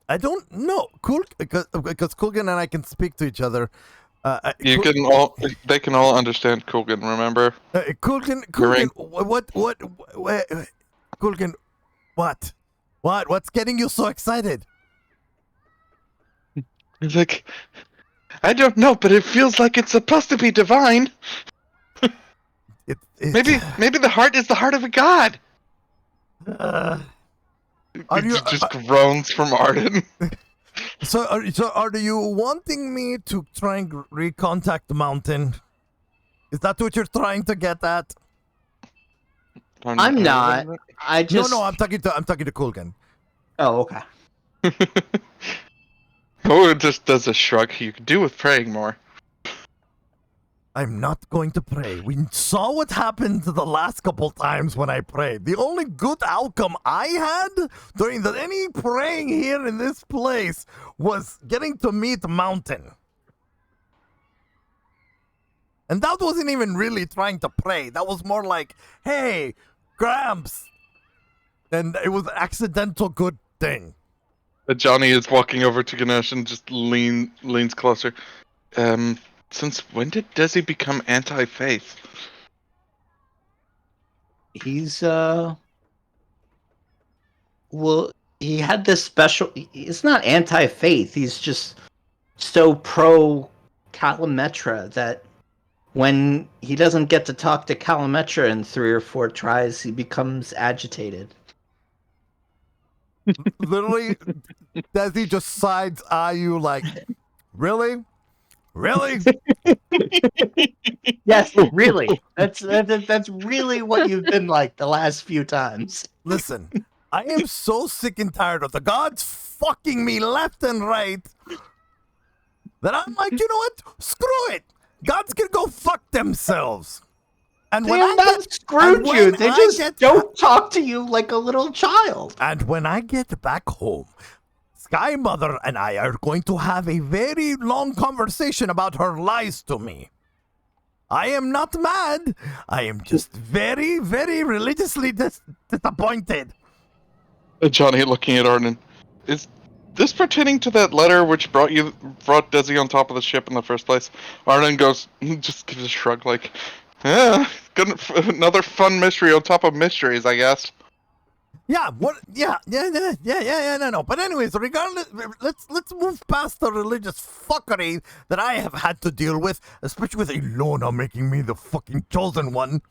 I don't know. Cool, because Kogan and I can speak to each other. They can all understand Kogan, remember? Kogan, what? Kogan, what's getting you so excited? He's like, I don't know, but it feels like it's supposed to be divine. Maybe the heart is the heart of a god. Just groans from Arden. So are you wanting me to try and recontact the mountain? Is that what you're trying to get at? I'm not. I just no. I'm talking to Kulgan. Oh, okay. Oh, it just does a shrug. You could do with praying more. I'm not going to pray. We saw what happened the last couple times when I prayed. The only good outcome I had during any praying here in this place was getting to meet Mountain. And that wasn't even really trying to pray. That was more like, hey, Gramps. And it was an accidental good thing. Johnny is walking over to Ganesh and just leans closer. Since when did Desi become anti-faith? He's well, he had this special. It's not anti-faith. He's just so pro Calametra that when he doesn't get to talk to Calametra in 3 or 4 tries, he becomes agitated. Literally, Desi just sides eye you like, really? Really? Yes, really. That's really what you've been like the last few times. Listen, I am so sick and tired of the gods fucking me left and right that I'm like, you know what? Screw it. Gods can go fuck themselves. And when screwed you. They just don't talk to you like a little child. And when I get back home, Sky Mother and I are going to have a very long conversation about her lies to me. I am not mad. I am just very, very religiously disappointed. Johnny looking at Arden. Is this pertaining to that letter which brought Desi on top of the ship in the first place? Arden just gives a shrug like, yeah, another fun mystery on top of mysteries, I guess. Yeah, what? Yeah, no. But anyways, regardless, let's move past the religious fuckery that I have had to deal with, especially with Ilona making me the fucking chosen one.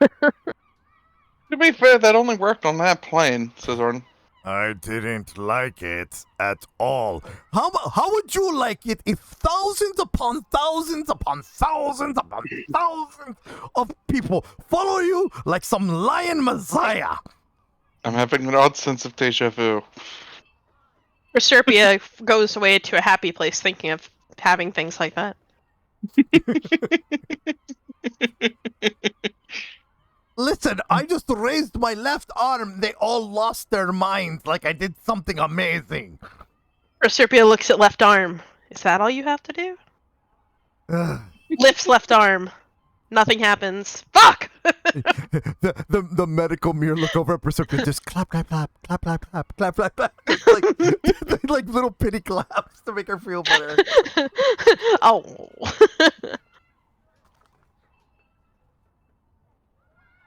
To be fair, that only worked on that plane, says Arden. I didn't like it at all. How would you like it if thousands upon thousands upon thousands upon thousands of people follow you like some lion messiah? I'm having an odd sense of deja vu. Proserpia goes away to a happy place thinking of having things like that. Listen, I just raised my left arm. They all lost their minds like I did something amazing. Proserpia looks at left arm. Is that all you have to do? Lifts left arm. Nothing happens. Fuck! the medical mirror look over at Proserpia, just clap. like little pity claps to make her feel better. Oh.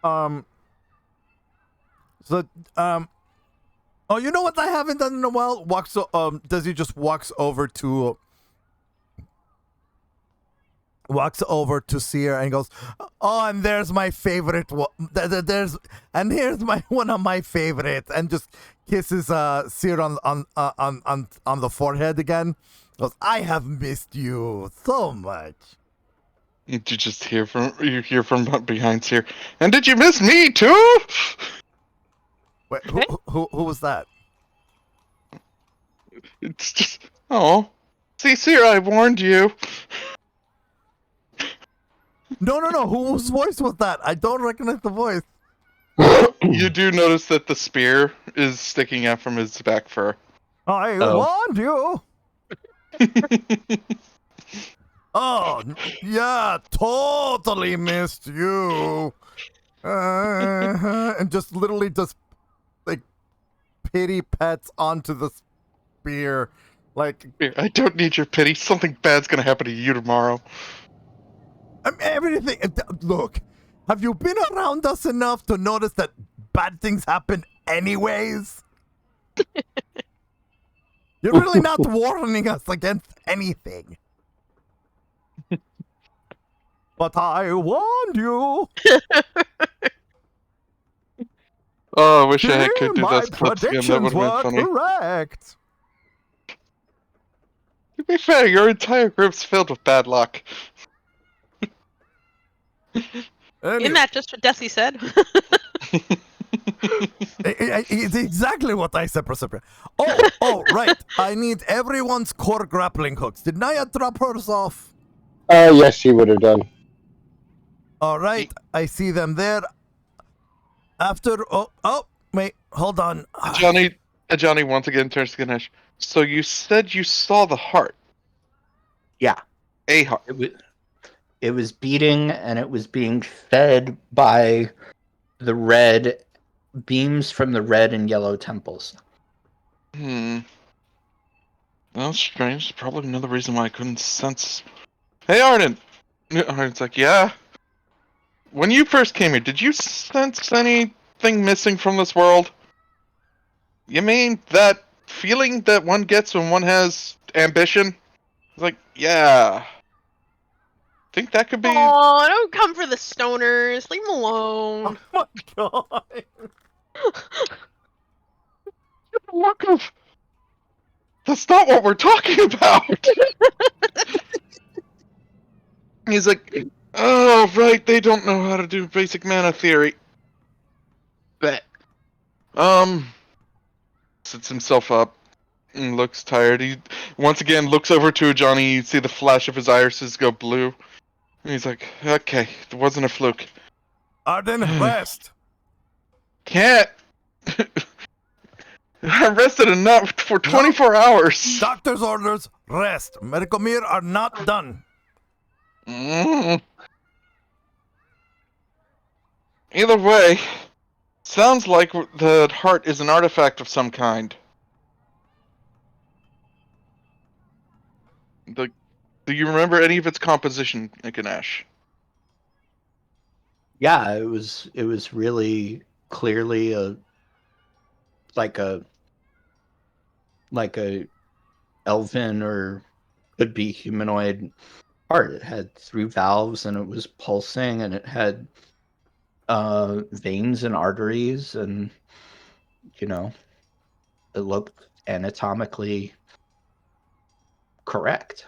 Oh, you know what I haven't done in a while? Desi just walks over to walks over to Seer and goes, "Oh, and there's my favorite. And here's one of my favorites," and just kisses Seer on the forehead again. Goes, "I have missed you so much." You just hear from behind here. And did you miss me too? Wait, who was that? It's just oh, see, Seer, I warned you. No. Whose voice was that? I don't recognize the voice. You do notice that the spear is sticking out from his back fur. I warned you. Oh, yeah, totally missed you. And just literally just like pity pets onto the spear. Like, I don't need your pity. Something bad's gonna happen to you tomorrow. Everything. Look, have you been around us enough to notice that bad things happen anyways? You're really not warning us against anything. But I warned you. Oh, I wish I could do my that clips again. That would have been funny. correct. To be fair, your entire group's filled with bad luck. Isn't that just what Desi said? It's exactly what I said, Proserpia. Oh, right. I need everyone's core grappling hooks. Did Naia drop hers off? Yes, she would have done. All right. I see them there. After... Oh, wait. Hold on. Johnny once again turns to Ganesh. So you said you saw the heart? Yeah. A heart. It was beating, and it was being fed by the red beams from the red and yellow temples. That's strange. Probably another reason why I couldn't sense. Hey, Arden! Arden's like, yeah? When you first came here, did you sense anything missing from this world? You mean that feeling that one gets when one has ambition? It's like, yeah. Think that could be... Oh, don't come for the stoners. Leave them alone. Oh, my God. Look of... That's not what we're talking about! He's like, oh, right, they don't know how to do basic mana theory. Bet. Sits himself up and looks tired. He once again looks over to Johnny. You see the flash of his irises go blue. And he's like, okay, it wasn't a fluke. Arden, rest. Can't. I rested enough for 24 hours. Doctor's orders, rest. Medical Mir are not done. Either way, sounds like the heart is an artifact of some kind. Do you remember any of its composition, Ganesh? Yeah, it was really clearly like a elven or could be humanoid heart. It had 3 valves and it was pulsing, and it had veins and arteries, and it looked anatomically correct.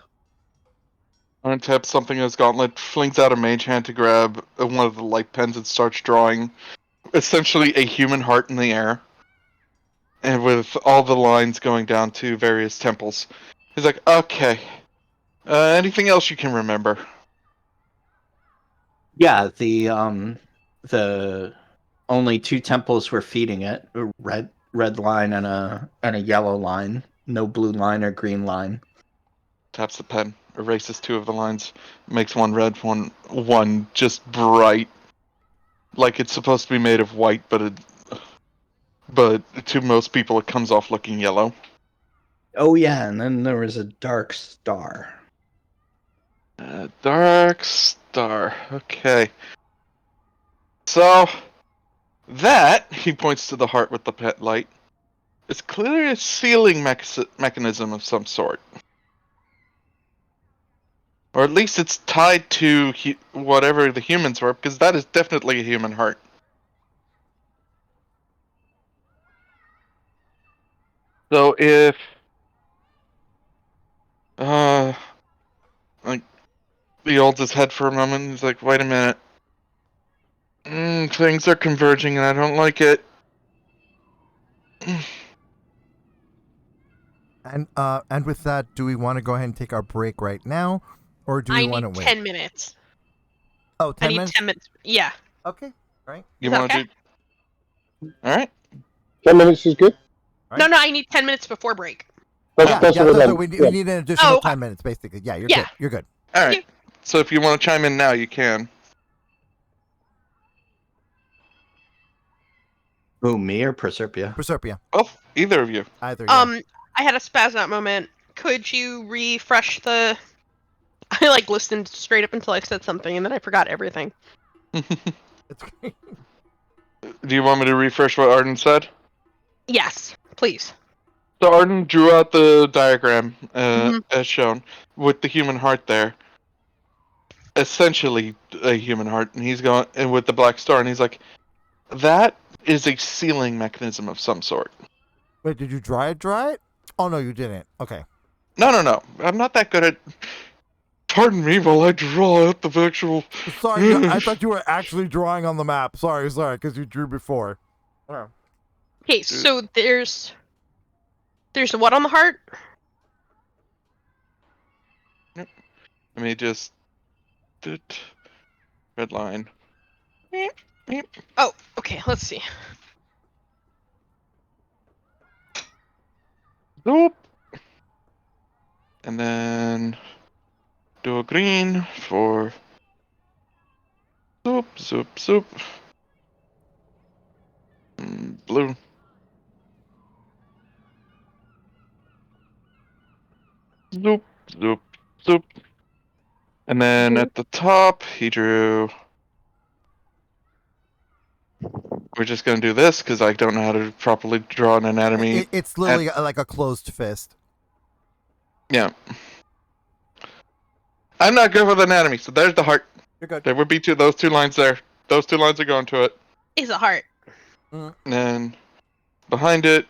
Untaps something in his gauntlet, flings out a mage hand to grab one of the light pens and starts drawing essentially a human heart in the air. And with all the lines going down to various temples. He's like, okay. Anything else you can remember? Yeah, the only 2 temples were feeding it, a red line and a yellow line. No blue line or green line. Taps the pen, erases 2 of the lines, makes one red, one just bright. Like it's supposed to be made of white, but to most people it comes off looking yellow. Oh yeah, and then there was a dark star. Dark star. Okay. So that, he points to the heart with the pet light, is clearly a sealing mechanism of some sort. Or at least it's tied to whatever the humans were, because that is definitely a human heart. So if like he holds his head for a moment, he's like, "Wait a minute, things are converging, and I don't like it." And with that, do we want to go ahead and take our break right now, or do we I want to need wait? 10 minutes. Oh, 10 I need minutes? 10 minutes. Yeah. Okay, right. You Is that want to okay? do? All right. 10 minutes is good. Right. No, I need 10 minutes before break. That's what so we're we need an additional okay. 10 minutes, basically. Yeah, you're Yeah. good. You're good. All right. So if you want to chime in now, you can. Who, me or Proserpia? Proserpia. Oh, either of you. Either. Yeah. I had a spaz out moment. Could you refresh the? I like listened straight up until I said something, and then I forgot everything. It's great. Do you want me to refresh what Arden said? Yes, please. So Arden drew out the diagram Mhm. as shown with the human heart there. Essentially a human heart, and he's going and with the black star, and he's like, that is a sealing mechanism of some sort. Wait, did you dry it? Oh, no, you didn't. Okay. No. I'm not that good at. Pardon me while I draw out the actual. Sorry, I thought you were actually drawing on the map. Sorry, because you drew before. Oh. Okay, so there's what on the heart? Let me just. Red line. Oh, okay. Let's see. Zoop. And then do a green for zoop. Blue. Zoop. And then at the top, he drew. We're just gonna do this because I don't know how to properly draw an anatomy. It's literally like a closed fist. Yeah. I'm not good with anatomy, so there's the heart. You're good. There would be those two lines there. Those two lines are going to it. Is a heart. And then behind it.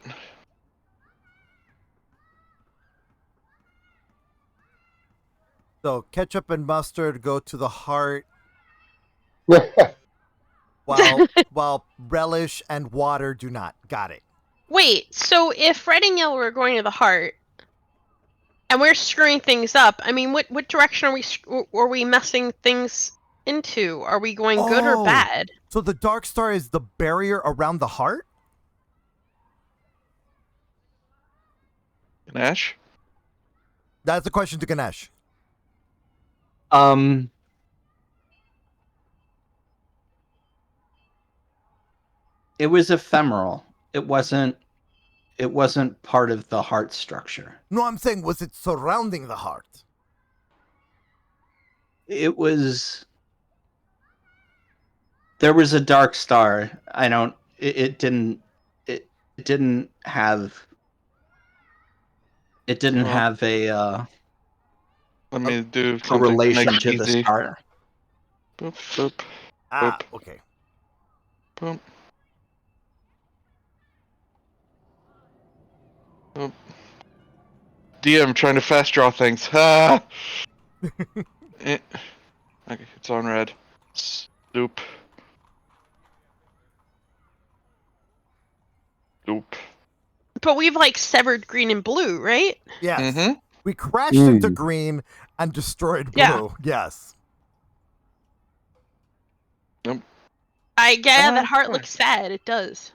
So ketchup and mustard go to the heart, done. while relish and water do not. Got it. Wait, so if red and yellow are going to the heart, and we're screwing things up, I mean, what direction are we messing things into? Are we going good or bad? So the dark star is the barrier around the heart? Ganesh? That's a question to Ganesh. It was ephemeral. It wasn't part of the heart structure. No, I'm saying, was it surrounding the heart? It was. There was a dark star. It didn't have a Let me do a something relation to make to it the easy. star. Boop. Okay. Boop. Boop. DM trying to fast draw things. Ah! Okay, it's on red. Stoop. But we've like severed green and blue, right? Yes. Mm-hmm. We crashed into green and destroyed blue. Yeah. Yes. Nope. That heart looks sad. It does.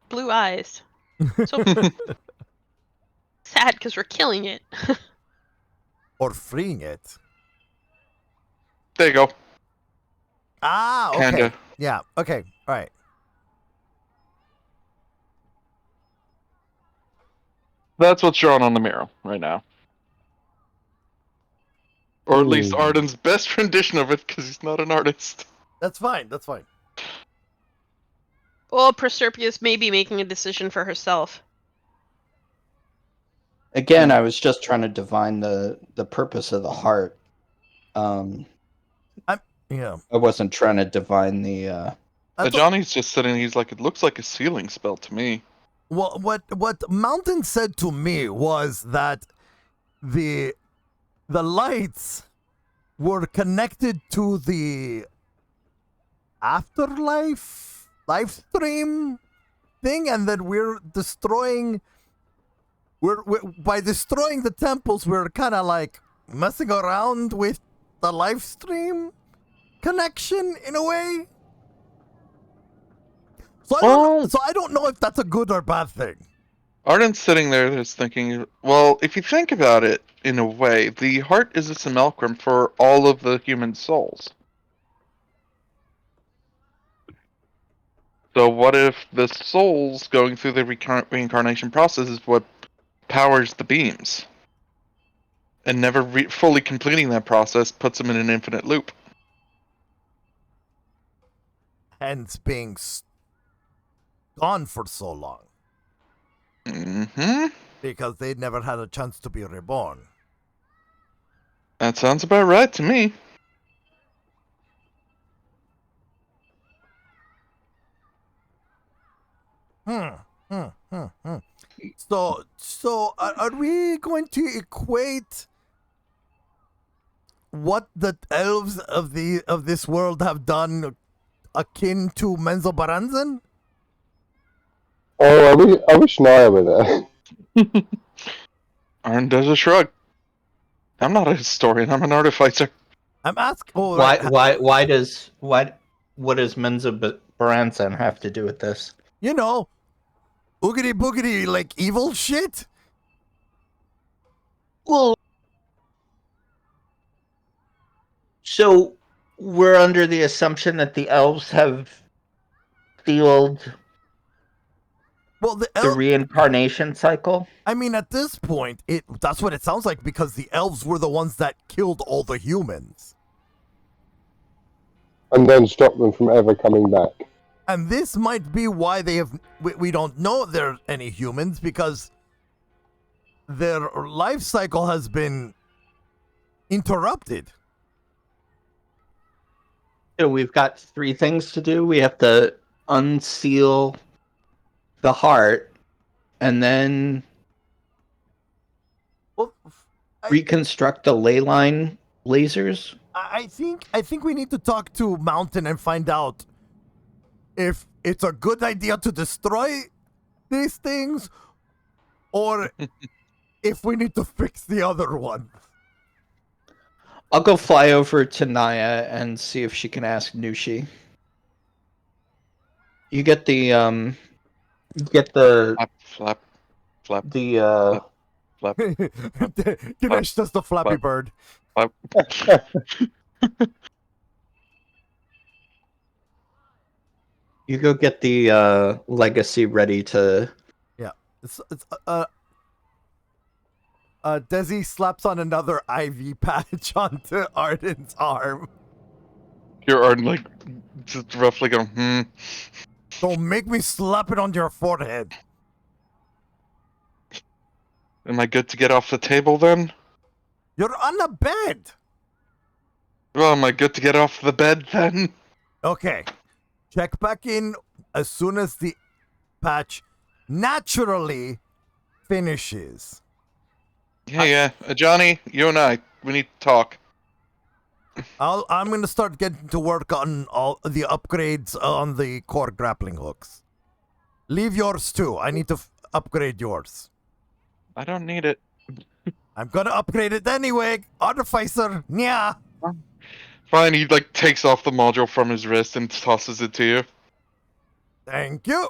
Blue eyes. So sad because we're killing it. Or freeing it. There you go. Okay. Kinda. Yeah. Okay. All right. That's what's drawn on the mural right now. Or at least Arden's best rendition of it, because he's not an artist. That's fine. Well, Proserpia's maybe making a decision for herself. Again, I was just trying to divine the purpose of the heart. Yeah. I wasn't trying to divine the. Johnny's just sitting. He's like, it looks like a sealing spell to me. Well, what Mountain said to me was that the lights were connected to the afterlife live stream thing, and that we're by destroying the temples, we're kind of like messing around with the live stream connection in a way. So I don't know if that's a good or bad thing. Arden's sitting there just thinking, well, if you think about it in a way, the heart is a simulacrum for all of the human souls. So what if the souls going through the reincarnation process is what powers the beams? And never fully completing that process puts them in an infinite loop. Hence being gone for so long. Mm-hmm. Because they never had a chance to be reborn. That sounds about right to me. So are we going to equate what the elves of this world have done akin to Menzoberranzan? Oh, I wish Naia were there. Arden does a shrug. I'm not a historian. I'm an artificer. I'm asking. Oh, Why? right. What does Menzo Baranzan have to do with this? You know, oogity boogity, like evil shit. Well, so we're under the assumption that the elves have sealed the reincarnation cycle. I mean, at this point, that's what it sounds like, because the elves were the ones that killed all the humans. And then stop them from ever coming back. And this might be why they have... We don't know there are any humans, because their life cycle has been interrupted. So we've got 3 things to do. We have to unseal the heart, and then reconstruct the ley line lasers. I think we need to talk to Mountain and find out if it's a good idea to destroy these things, or if we need to fix the other one. I'll go fly over to Naia and see if she can ask Nushi. You get the flap, the flap. Ganesh does the Flappy Bird. Flap. You go get the legacy ready to. Yeah, it's Desi slaps on another IV patch onto Arden's arm. Your Arden, like, just roughly going, Don't make me slap it on your forehead. Am I good to get off the table then? You're on the bed. Well, am I good to get off the bed then? Okay. Check back in as soon as the patch naturally finishes. Yeah. Johnny, you and I, we need to talk. I'm going to start getting to work on all the upgrades on the core grappling hooks. Leave yours too. I need to upgrade yours. I don't need it. I'm going to upgrade it anyway. Artificer. Yeah. Fine, he like takes off the module from his wrist and tosses it to you. Thank you.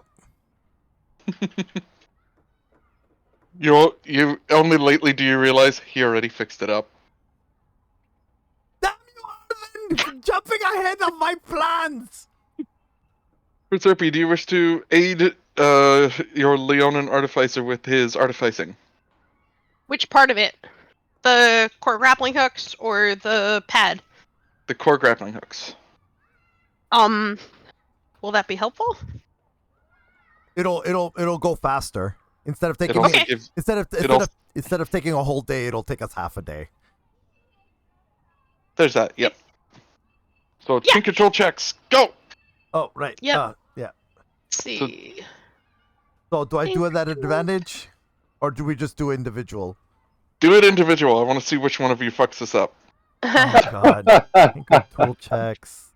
You only lately do you realize he already fixed it up. Damn you, Arden! Jumping ahead of my plans! Proserpia, do you wish to aid your Leonin artificer with his artificing? Which part of it? The core grappling hooks or the pad? The core grappling hooks. Will that be helpful? It'll go faster. Instead of taking instead of taking a whole day, it'll take us half a day. There's that. Yep. So team control checks. Go. Oh, right. Yep. Yeah. Let's see. So do I do it at advantage? Or do we just do individual? Do it individual. I want to see which one of you fucks this up. Oh, God. Control checks.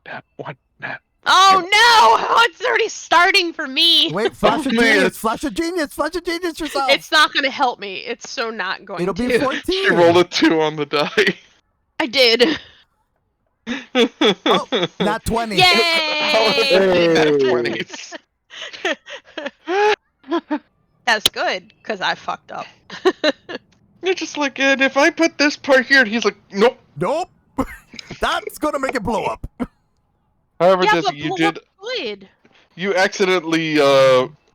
Nat 1, Nat. Oh no! Oh, it's already starting for me. Wait, flash of Oh, man. genius! Flash of genius! Flash of genius yourself! It's not going to help me. It's so not going It'll to. be 14! She rolled a 2 on the die. I did. Oh, not 20. Yay! Hey. That's good, because I fucked up. You're just like, and if I put this part here, and he's like, nope. Nope! That's gonna make it blow up. However, Yeah, Desi, but you blow did. up good. You accidentally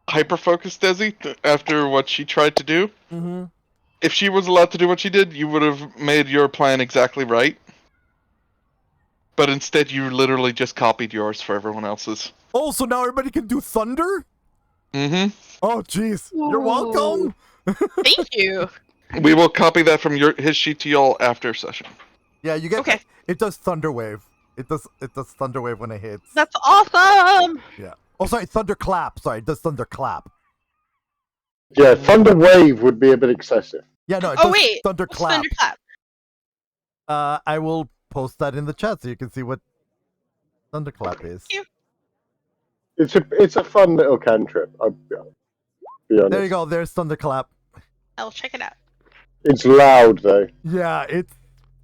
hyper-focused Desi after what she tried to do. Mm-hmm. If she was allowed to do what she did, you would have made your plan exactly right. But instead, you literally just copied yours for everyone else's. Oh, so now everybody can do thunder? Mm-hmm. Oh, jeez. You're welcome. Thank you. We will copy that from his sheet to y'all after session. Yeah, you get. Okay. It does thunder wave. It does thunder wave when it hits. That's awesome. Yeah. Oh, sorry, thunder clap. Sorry, it does thunder clap. Yeah, thunder wave would be a bit excessive. Yeah, no. It Oh does wait, thunder what's clap. thunderclap? I will post that in the chat so you can see what thunderclap is. Thank It's a fun little cantrip. I'll be honest. There you go. There's thunderclap. I'll check it out. It's loud though. Yeah, it's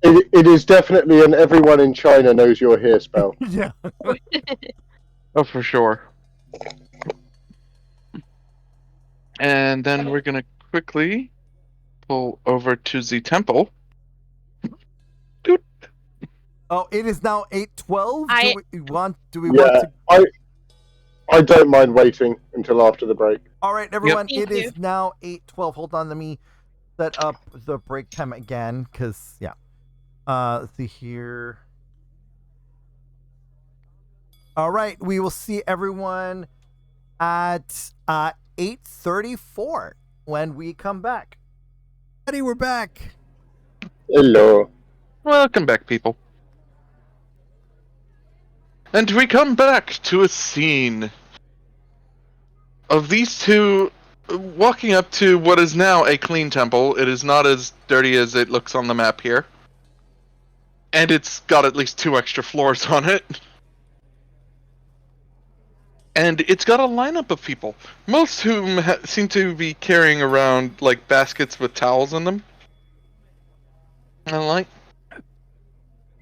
It is definitely an everyone in China knows you're here spell. yeah. Oh, for sure. And then we're gonna quickly pull over to the temple. Doot. Oh, it is now 8:12. I- Do we want Yeah, to? I don't mind waiting until after the break. All right, everyone. Thank It is you. now 8:12. Hold on, let me set up the break time again, cause yeah. Let's see here. All right, we will see everyone at 8:34 when we come back. Buddy, we're back. Hello. Welcome back, people. And we come back to a scene of these two walking up to what is now a clean temple. It is not as dirty as it looks on the map here. And it's got at least 2 extra floors on it. And it's got a lineup of people, most whom seem to be carrying around like baskets with towels in them. And like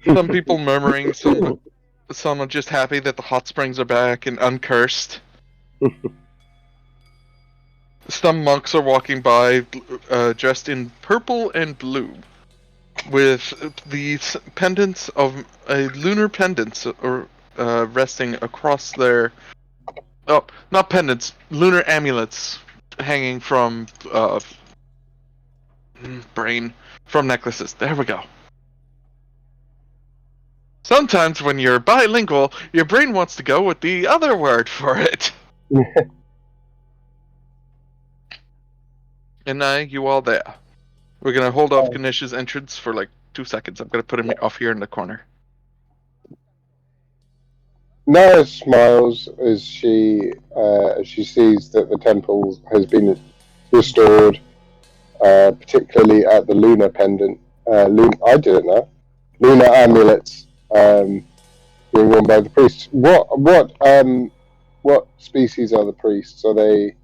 some people murmuring, some are just happy that the hot springs are back and uncursed. Some monks are walking by, dressed in purple and blue, with these pendants of lunar pendants, resting across their. Oh, not pendants, lunar amulets hanging from from necklaces. There we go. Sometimes when you're bilingual, your brain wants to go with the other word for it. And you all there. We're gonna hold off Ganesh's entrance for like 2 seconds. I'm gonna put him off here in the corner. Naia smiles as she sees that the temple has been restored, particularly at the lunar pendant. I didn't know. Lunar amulets being worn by the priests. What species are the priests? Are they?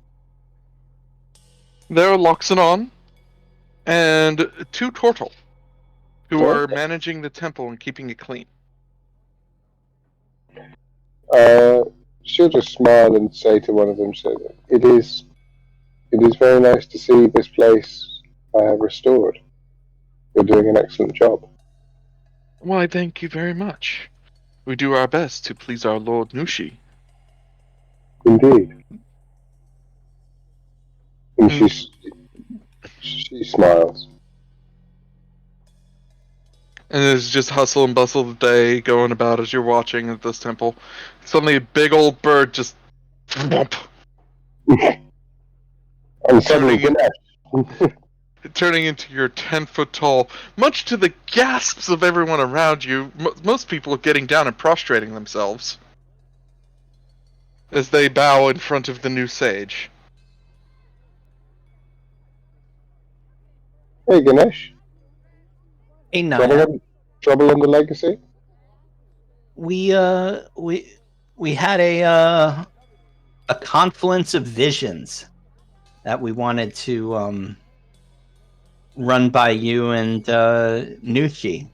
There are Loxodon and 2 Tortle, who are Okay. managing the temple and keeping it clean. She'll just smile and say to one of them, "So it is very nice to see this place restored. You're doing an excellent job." Why, thank you very much. We do our best to please our Lord Nushi. Indeed. And she smiles. And there's just hustle and bustle of the day going about as you're watching at this temple. Suddenly a big old bird just thwomp. And suddenly, Turning Ganesh. turning into your 10-foot tall, much to the gasps of everyone around you. Most people are getting down and prostrating themselves as they bow in front of the new sage. Hey, Ganesh. Hey, Naia. Trouble in the legacy? We had a confluence of visions that we wanted to run by you and Nushi.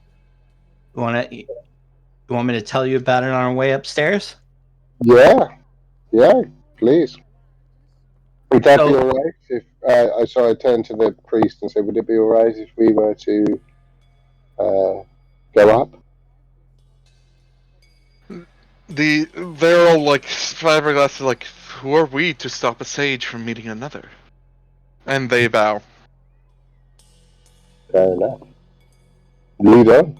You want me to tell you about it on our way upstairs? Yeah, please. Would that be alright if I turned to the priest and said, would it be alright if we were to go up? They're all like flabbergasted, like, who are we to stop a sage from meeting another? And they bow. Fair enough. Lead on.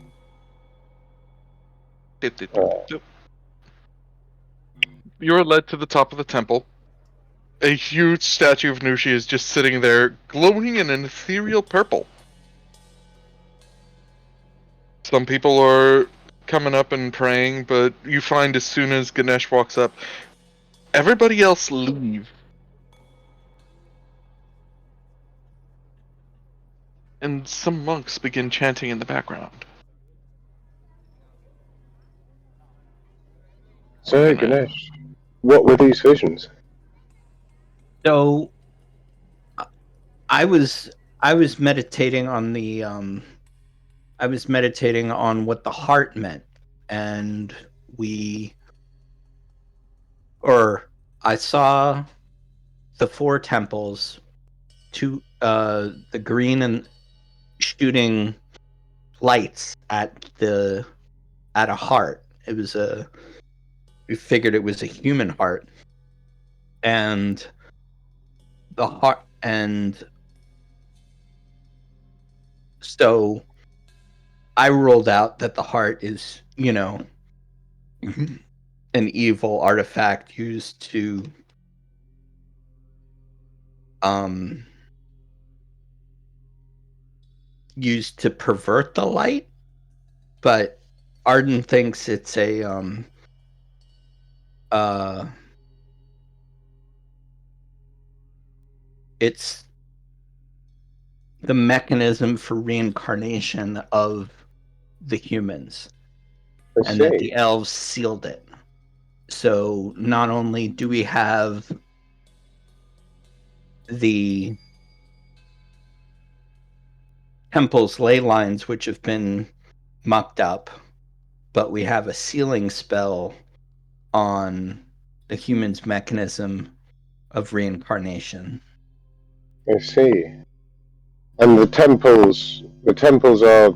You're led to the top of the temple. A huge statue of Nushi is just sitting there, glowing in an ethereal purple. Some people are coming up and praying, but you find as soon as Ganesh walks up, everybody else leave. And some monks begin chanting in the background. So, Ganesh, what were these visions? So, I was meditating on the I was meditating on what the heart meant, and I saw the 4 temples, the green and shooting lights at a heart. We figured it was a human heart, and the heart, and so I ruled out that the heart is, an evil artifact used to pervert the light, but Arden thinks it's it's the mechanism for reincarnation of the humans, and that the elves sealed it. So not only do we have the temple's ley lines, which have been mucked up, but we have a sealing spell on the human's mechanism of reincarnation. I see. And the temples are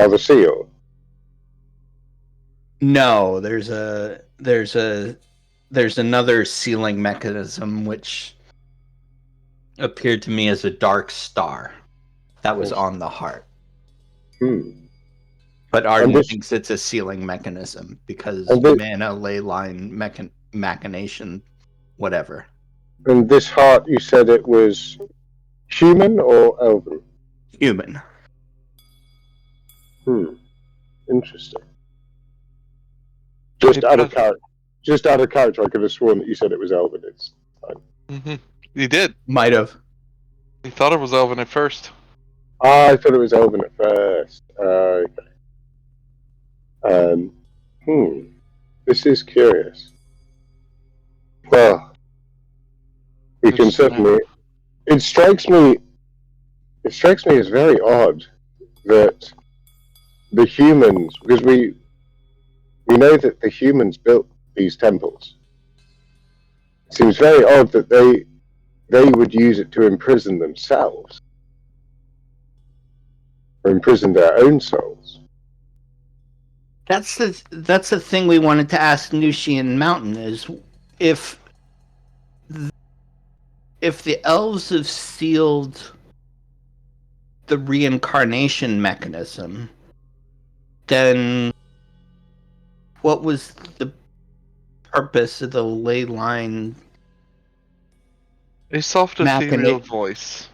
the seal? No, there's another sealing mechanism which appeared to me as a dark star that was on the heart. But Arden thinks it's a sealing mechanism because mana, ley line, machination, whatever. And this heart, you said it was human or elven? Human. Interesting. Just out of character, I could have sworn that you said it was elven. It's fine. You did. Might have. You thought it was elven at first. I thought it was elven at first. Okay. This is curious. Well, we can certainly. It strikes me as very odd that the humans, because we know that the humans built these temples. It seems very odd that they would use it to imprison themselves, or imprison their own souls. That's the thing we wanted to ask Nushi and Mountain is if the elves have sealed the reincarnation mechanism, then what was the purpose of the ley line? A soft ethereal voice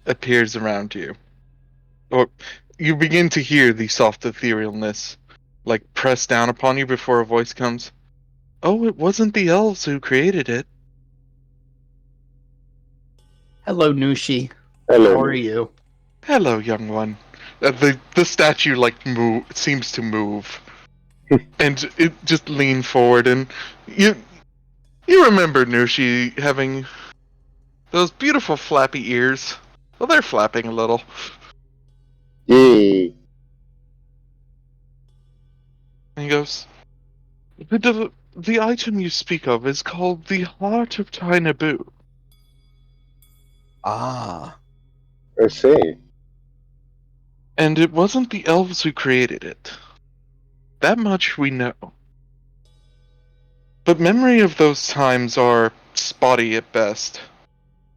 appears around you. Or you begin to hear the soft etherealness, like press down upon you before a voice comes. Oh, it wasn't the elves who created it. Hello, Nushi. Hello. How are you? Hello, young one. The statue seems to move, and it just lean forward, and you remember Nushi having those beautiful flappy ears. Well, they're flapping a little. Yee. And he goes, the item you speak of is called the Heart of Thai-Naboo. Ah. I see. And it wasn't the elves who created it. That much we know. But memory of those times are spotty at best.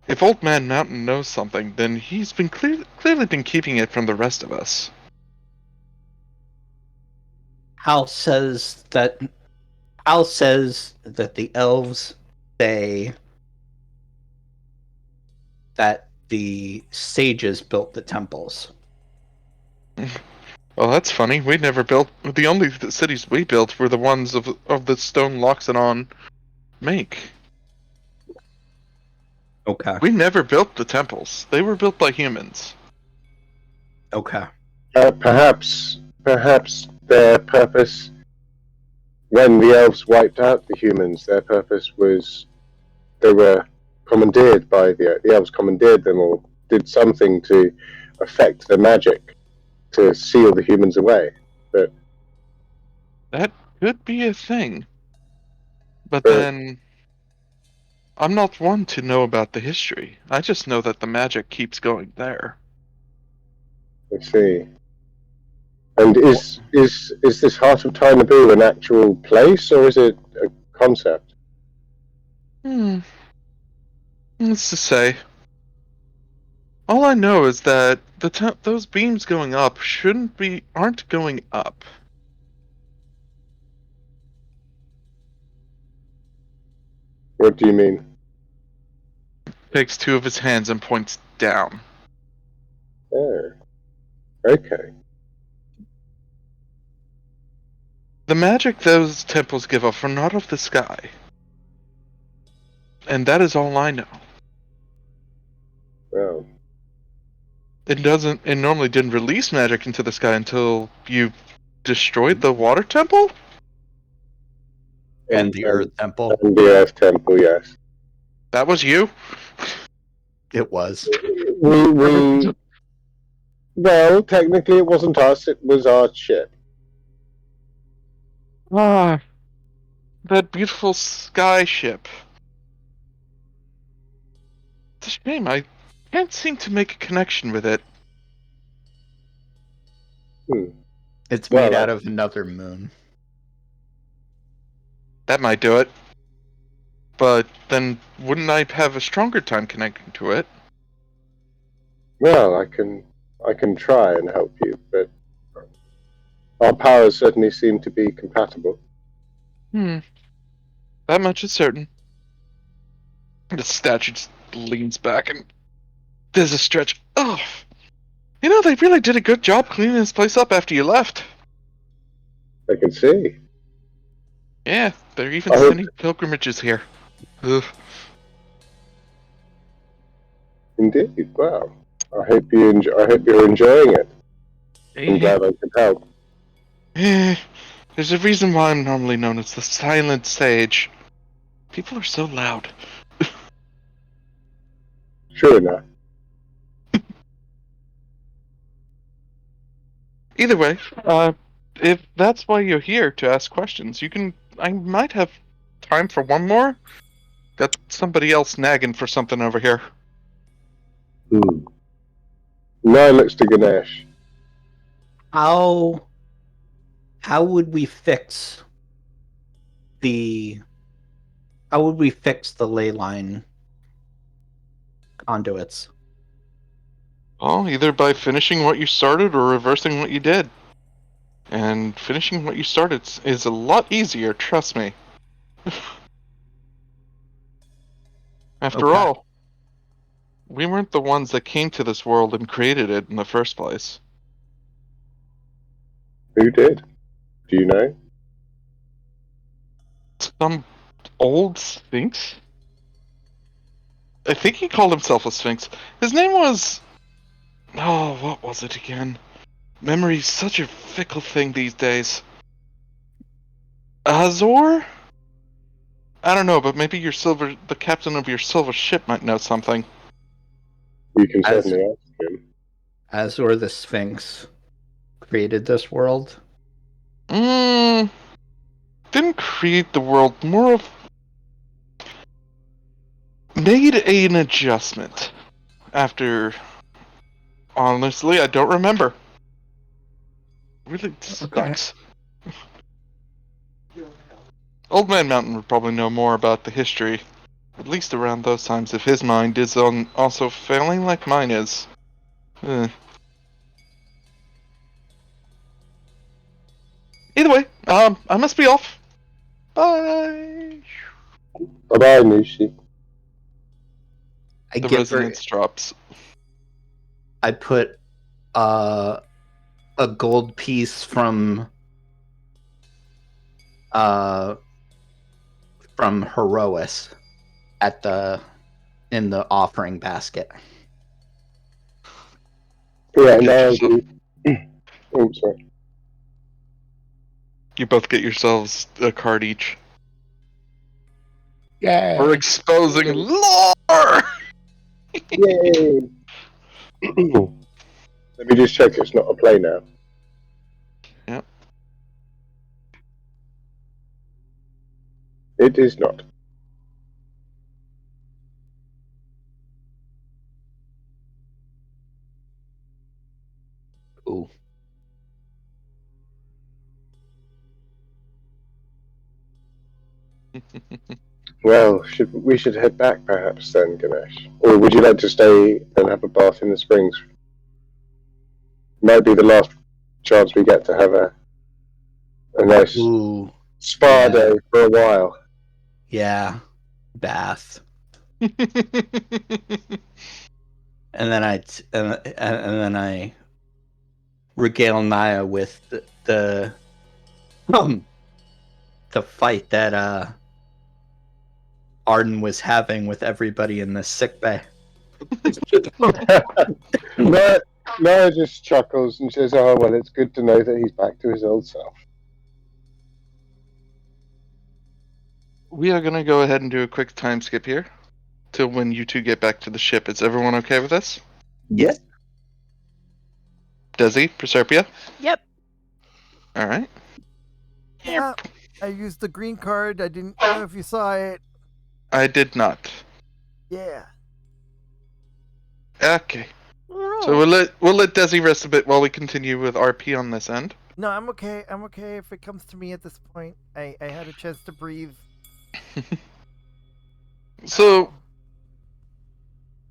If Old Man Mountain knows something, then he's been clearly been keeping it from the rest of us. Hal says that the elves say that the sages built the temples. Well, that's funny. We never built. The only cities we built were the ones of the stone Loxodon make. Okay. We never built the temples. They were built by humans. Okay. Perhaps their purpose, when the elves wiped out the humans, their purpose was they were commandeered by the elves, commandeered them or did something to affect the magic to seal the humans away. But That could be a thing. But then, I'm not one to know about the history. I just know that the magic keeps going there. I see. And is this Heart of Thai-Naboo an actual place, or is it a concept? What's to say? All I know is that those beams going up aren't going up. What do you mean? Takes two of his hands and points down. Oh, okay. The magic those temples give off are not of the sky. And that is all I know. Well, It normally didn't release magic into the sky until you destroyed the water temple? And the Earth Temple. And the Earth Temple, yes. That was you? It was. Well, technically it wasn't us, it was our ship. Ah, that beautiful sky ship. It's a shame, I can't seem to make a connection with it. It's made out of another moon. That might do it. But then wouldn't I have a stronger time connecting to it? Well, I can try and help you, but our powers certainly seem to be compatible. That much is certain. The statue just leans back and there's a stretch. Oh, you know, they really did a good job cleaning this place up after you left. I can see. Yeah, they're even sending pilgrimages here. Ugh. Indeed. Wow. I hope you're enjoying it. I'm glad I could help. There's a reason why I'm normally known as the Silent Sage. People are so loud. Sure enough. Either way, if that's why you're here to ask questions, I might have time for one more. Got somebody else nagging for something over here. Now looks to Ganesh. How would we fix the ley line conduits? Well, either by finishing what you started or reversing what you did. And finishing what you started is a lot easier, trust me. After all, We weren't the ones that came to this world and created it in the first place. Who did? Do you know? Some old sphinx? I think he called himself a sphinx. His name was... Oh, what was it again? Memory's such a fickle thing these days. Azor? I don't know, but maybe the captain of your silver ship might know something. You can certainly ask him. Azor the Sphinx created this world. Didn't create the world, more of... made an adjustment. After... Honestly, I don't remember. Really sucks. Old Man Mountain would probably know more about the history, at least around those times, if his mind is also failing like mine is. Either way, I must be off. Bye. Bye-bye, Nushi. The resonance drops. I put a gold piece from Herois in the offering basket. Yeah, no. Oh, sorry. You both get yourselves a card each. Yeah. We're exposing lore! Yay! Let me just check it's not a play now. Yep. It is not. Ooh. Well, we should head back perhaps then, Ganesh? Or would you like to stay and have a bath in the springs? Might be the last chance we get to have a nice spa day for a while. Yeah, bath. And then I regale Naia with the fight that Arden was having with everybody in the sickbay. Naia just chuckles and says, "Oh well, it's good to know that he's back to his old self." We are gonna go ahead and do a quick time skip here till when you two get back to the ship. Is everyone okay with this? Yes. Desi, Proserpia? Yep. Alright. Yeah, I used the green card. I didn't know if you saw it. I did not. Yeah. Okay. So we'll let Desi rest a bit while we continue with RP on this end. No, I'm okay. I'm okay if it comes to me at this point. I had a chance to breathe. So...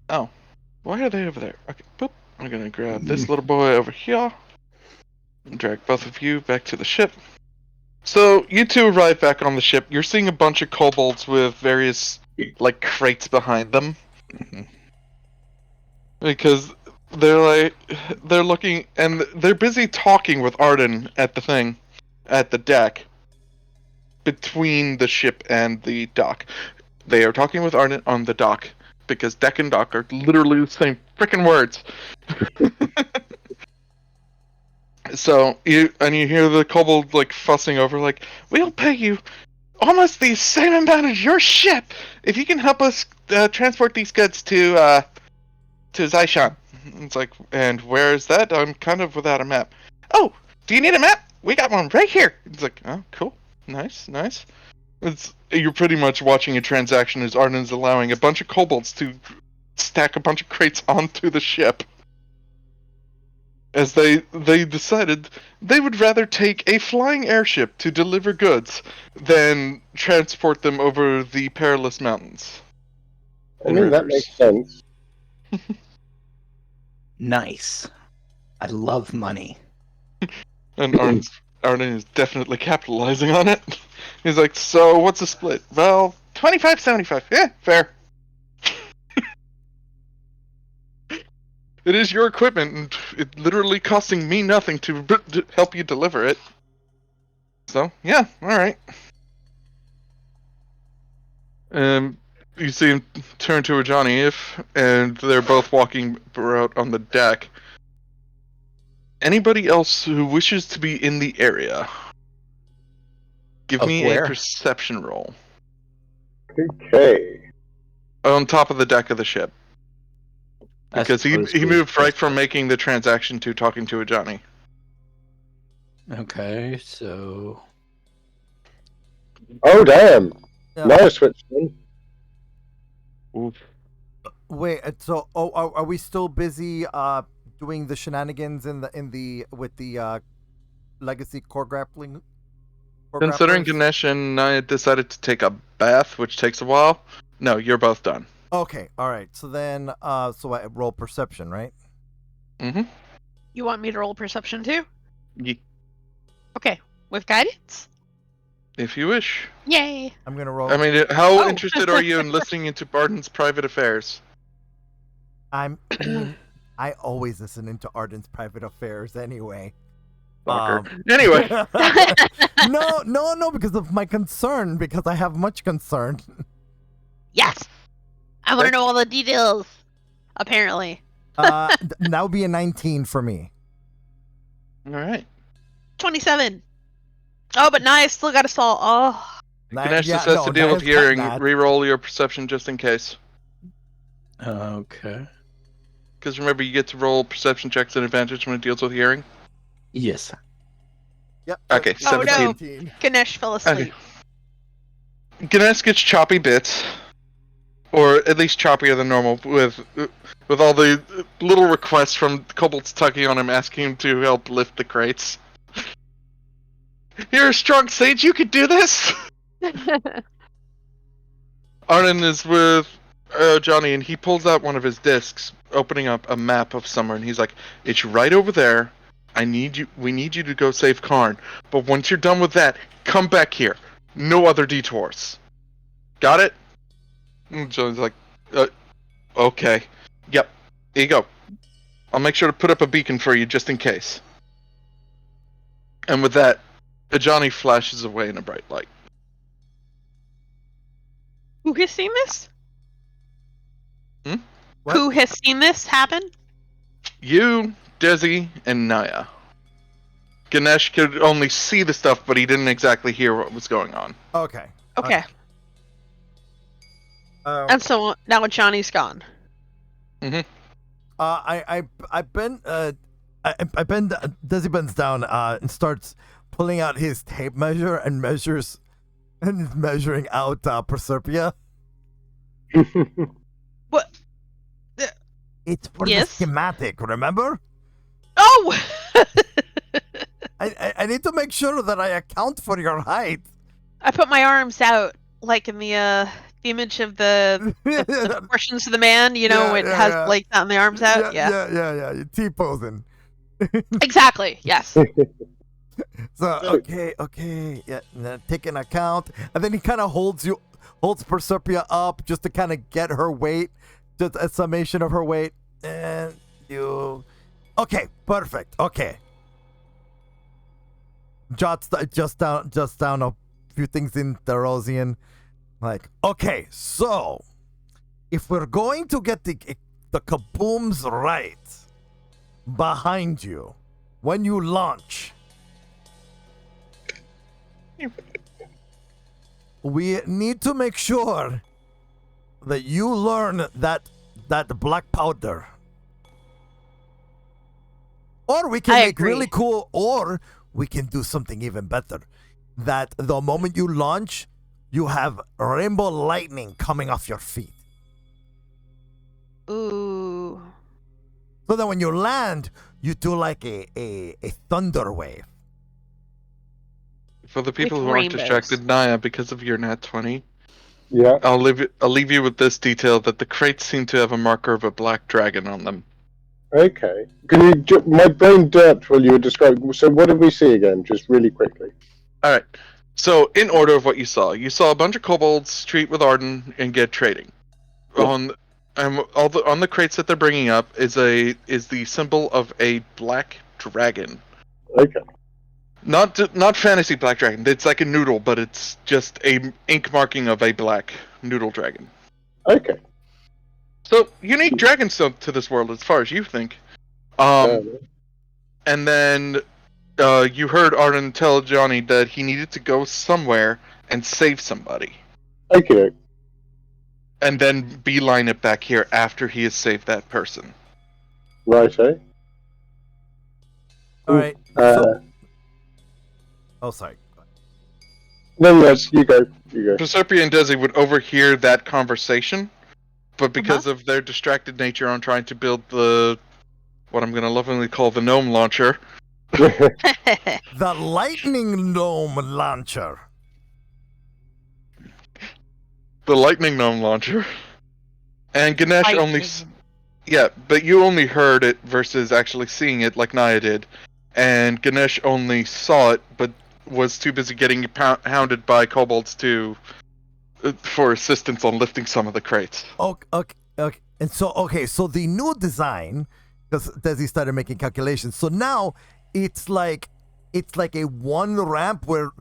Oh. Why are they over there? Okay, boop. I'm gonna grab this little boy over here. And drag both of you back to the ship. So, you two arrive back on the ship. You're seeing a bunch of kobolds with various, like, crates behind them. Because they're looking, and they're busy talking with Arden at the deck, between the ship and the dock. They are talking with Arden on the dock, because deck and dock are literally the same freaking words. So, you hear the kobold, like, fussing over, like, we'll pay you almost the same amount as your ship if you can help us transport these goods to Zyshan. It's like, and where is that? I'm kind of without a map. Oh, do you need a map? We got one right here. It's like, oh, cool. Nice. You're pretty much watching a transaction as Arden's allowing a bunch of kobolds to stack a bunch of crates onto the ship. As they decided they would rather take a flying airship to deliver goods than transport them over the perilous mountains. I mean, that makes sense. Nice. I love money. And Arden is definitely capitalizing on it. He's like, so what's the split? Well, 25-75. Yeah, fair. It is your equipment, and it literally costing me nothing to help you deliver it. So, yeah, alright. You see him turn to Ajani, and they're both walking out on the deck. Anybody else who wishes to be in the area? Give Of me where? a perception roll. Okay. On top of the deck of the ship. I Because he suppose we moved right just- from making the transaction to talking to Ajani. Okay, so Oh, damn. Yeah. Nice switch. Then. Wait, so are we still busy doing the shenanigans with the legacy core grappling? Considering grapplers? Ganesh and Naia decided to take a bath, which takes a while, no, you're both done. Okay, all right. So then, so I roll perception, right? Mm-hmm. You want me to roll perception too? Ye- Okay, with guidance? If you wish. Yay! I'm gonna roll. I mean, how Oh. interested are you in listening into Barden's private affairs? I always listen into Arden's private affairs anyway. Fucker. Anyway. No, because of my concern. Because I have much concern. Yes! I want to know all the details. Apparently. That would be a 19 for me. Alright. 27. Oh, but Naia still got to solve. Oh. Ganesh just has to deal with hearing. Reroll your perception just in case. okay. Because remember, you get to roll perception checks at advantage when it deals with hearing. Yes. Yep. Okay, Oh, 17. no. Ganesh fell asleep. Okay. Ganesh gets choppy bits, or at least choppier than normal, with all the little requests from kobolds tugging on him, asking him to help lift the crates. You're a strong sage, you could do this! Arden is with Johnny, and he pulls out one of his discs, opening up a map of somewhere, and he's like, "It's right over there. We need you to go save Karn. But once you're done with that, come back here. No other detours. Got it?" And Johnny's like, okay. Yep. Here you go. I'll make sure to put up a beacon for you just in case." And with that, Johnny flashes away in a bright light. Who has seen this? What? Who has seen this happen? You, Desi, and Naia. Ganesh could only see the stuff, but he didn't exactly hear what was going on. Okay. Okay. And so now Johnny's gone. Mm-hmm. I bend Desi bends down and starts pulling out his tape measure and measures and is measuring out Proserpia. What? It's for Yes? the schematic, remember? Oh! I need to make sure that I account for your height. I put my arms out, like in the image of the proportions of the man, you know, Yeah, it yeah, has yeah. like that and the arms out. Yeah. Yeah. You're T-posing. Exactly. Yes. So okay, yeah. Taking account, and then he kind of holds Proserpia up just to kind of get her weight, just a summation of her weight, and you. Okay, perfect. Okay. Jots just down a few things in Therosian, like okay, so if we're going to get the kabooms right behind you when you launch. We need to make sure that you learn that black powder. Or we can I make agree. really cool, or we can do something even better. That the moment you launch, you have rainbow lightning coming off your feet. Ooh. So that when you land, you do like a thunder wave. For the people With who aren't rainbows. distracted, Naia, because of your nat 20, Yeah. I'll leave you with this detail that the crates seem to have a marker of a black dragon on them. Okay. Can you? My brain derped while you were describing. So what did we see again? Just really quickly. All right. So, in order of what you saw a bunch of kobolds treat with Arden and get trading. Yeah. On on the crates that they're bringing up is the symbol of a black dragon. Okay. Not fantasy black dragon. It's like a noodle, but it's just a ink marking of a black noodle dragon. Okay. So unique dragonstone to this world, as far as you think. And then you heard Arden tell Johnny that he needed to go somewhere and save somebody. Okay. And then beeline it back here after he has saved that person. Right, eh? All right. Oh, sorry. No, you go. You go. Proserpia and Desi would overhear that conversation, but because of their distracted nature on trying to build what I'm going to lovingly call the gnome launcher. The lightning gnome launcher. The lightning gnome launcher. And Ganesh but you only heard it versus actually seeing it like Naia did. And Ganesh only saw it, but was too busy getting hounded by kobolds for assistance on lifting some of the crates. Okay. And so the new design, because Desi started making calculations. So now it's like a one ramp where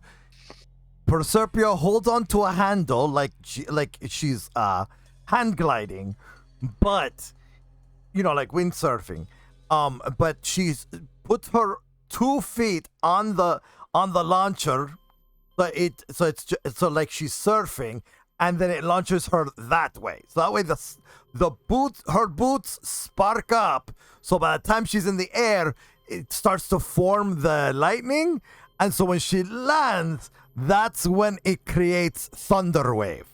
Proserpia holds onto a handle like she's hand gliding, but like windsurfing. But she's puts her 2 feet on the launcher, so like she's surfing, and then it launches her that way. So that way her boots spark up. So by the time she's in the air, it starts to form the lightning, and so when she lands, that's when it creates thunder wave.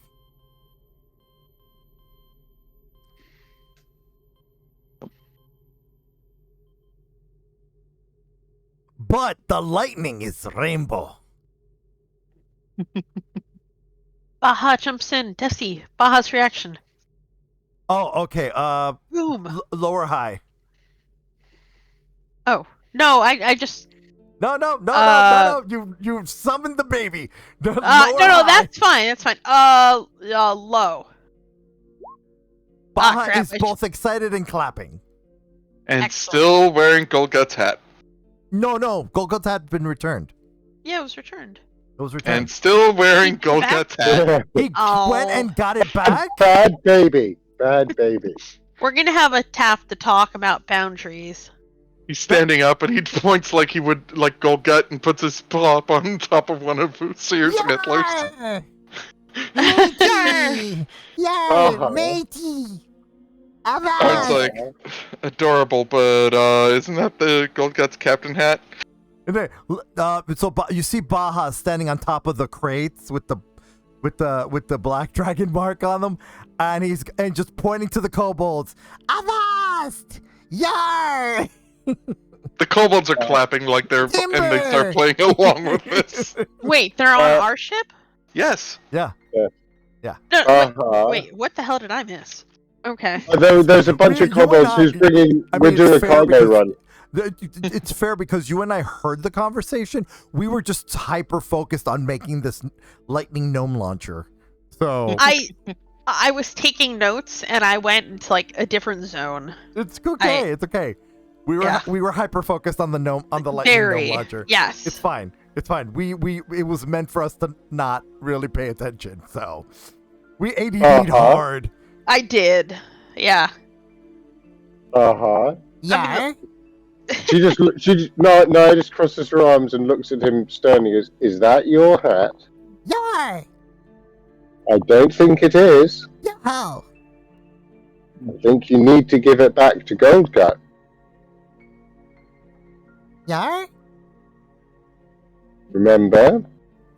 But the lightning is rainbow. Baha jumps in. Desi, Baha's reaction. Oh, okay. Boom. Lower high. Oh no, I just. No. You summoned the baby. No, that's fine. That's fine. Low. Baha is both excited and clapping. And still wearing Golgut's hat. No, Golgut's hat had been returned. Yeah, it was returned. And still wearing Golgut's hat. He went and got it back? Bad baby. We're gonna have a tap to talk about boundaries. He's standing up and he points like he would like Golgut and puts his paw up on top of one of Sear's mittlers. Matey! Matey! Sounds like adorable, but isn't that the Golgut's captain hat? So you see Baha standing on top of the crates with the black dragon mark on them, and he's just pointing to the kobolds. Avast! Yar! The kobolds are clapping like they're Timber! and they start playing along with this. Wait, they're on our ship? Yes. Yeah. No, wait, what the hell did I miss? Okay. There's a bunch of kobolds who's bringing. We're doing a cargo run. It's fair because you and I heard the conversation. We were just hyper focused on making this lightning gnome launcher. So I was taking notes and I went into like a different zone. It's okay. It's okay. We were hyper focused on the lightning gnome launcher. Yes. It's fine. It's fine. It was meant for us to not really pay attention. So we ADD'd hard. I did. Yeah. Yeah. She just crosses her arms and looks at him sternly. Is that your hat? Yeah. I don't think it is. How? I think you need to give it back to Goldgut. Yeah. Remember,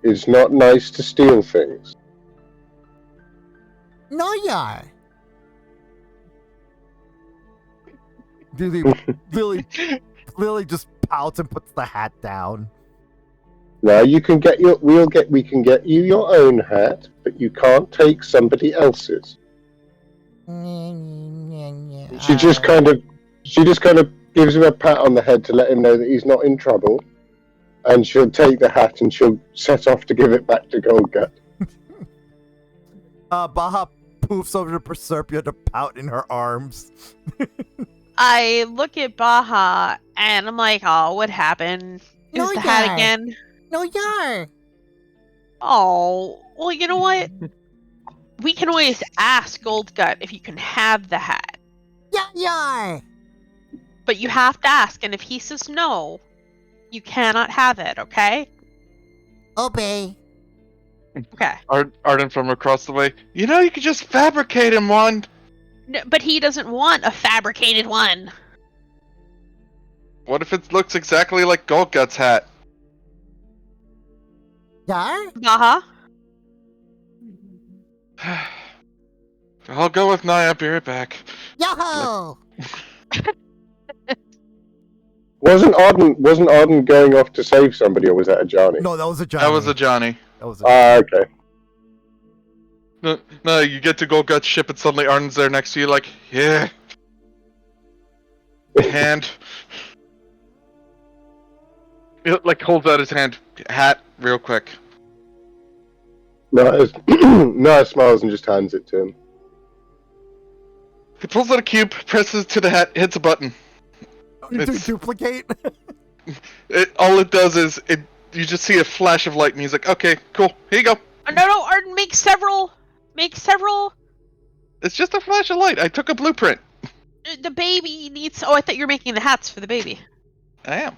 it's not nice to steal things. No, yeah. Lily just pouts and puts the hat down. Now we can get you your own hat, but you can't take somebody else's. She just kind of gives him a pat on the head to let him know that he's not in trouble, and she'll take the hat and she'll set off to give it back to Goldgut. Baha poofs over to Proserpia to pout in her arms. I look at Baha and I'm like, oh, what happened? Is the hat again? No, yar. Oh, well, you know what? We can always ask Goldgut if you can have the hat. Yar. But you have to ask, and if he says no, you cannot have it, okay? Obey. Okay. Arden from across the way. You know, you could just fabricate him one. No, but he doesn't want a fabricated one. What if it looks exactly like Goldgut's hat? Yar? Baha? I'll go with Naia. Be right back. Yo-ho! Wasn't Arden going off to save somebody, or was that a Johnny? No, that was a Johnny. That was a Johnny. Okay. No, you get to Goldgut's ship and suddenly Arden's there next to you like, yeah. Hand. He, like, holds out his hand. Hat, real quick. Naia smiles and just hands it to him. He pulls out a cube, presses to the hat, hits a button. Duplicate? All it does is, you just see a flash of light and he's like, okay, cool, here you go. Oh, no, Arden, make several. It's just a flash of light. I took a blueprint. The baby needs. Oh, I thought you were making the hats for the baby. I am.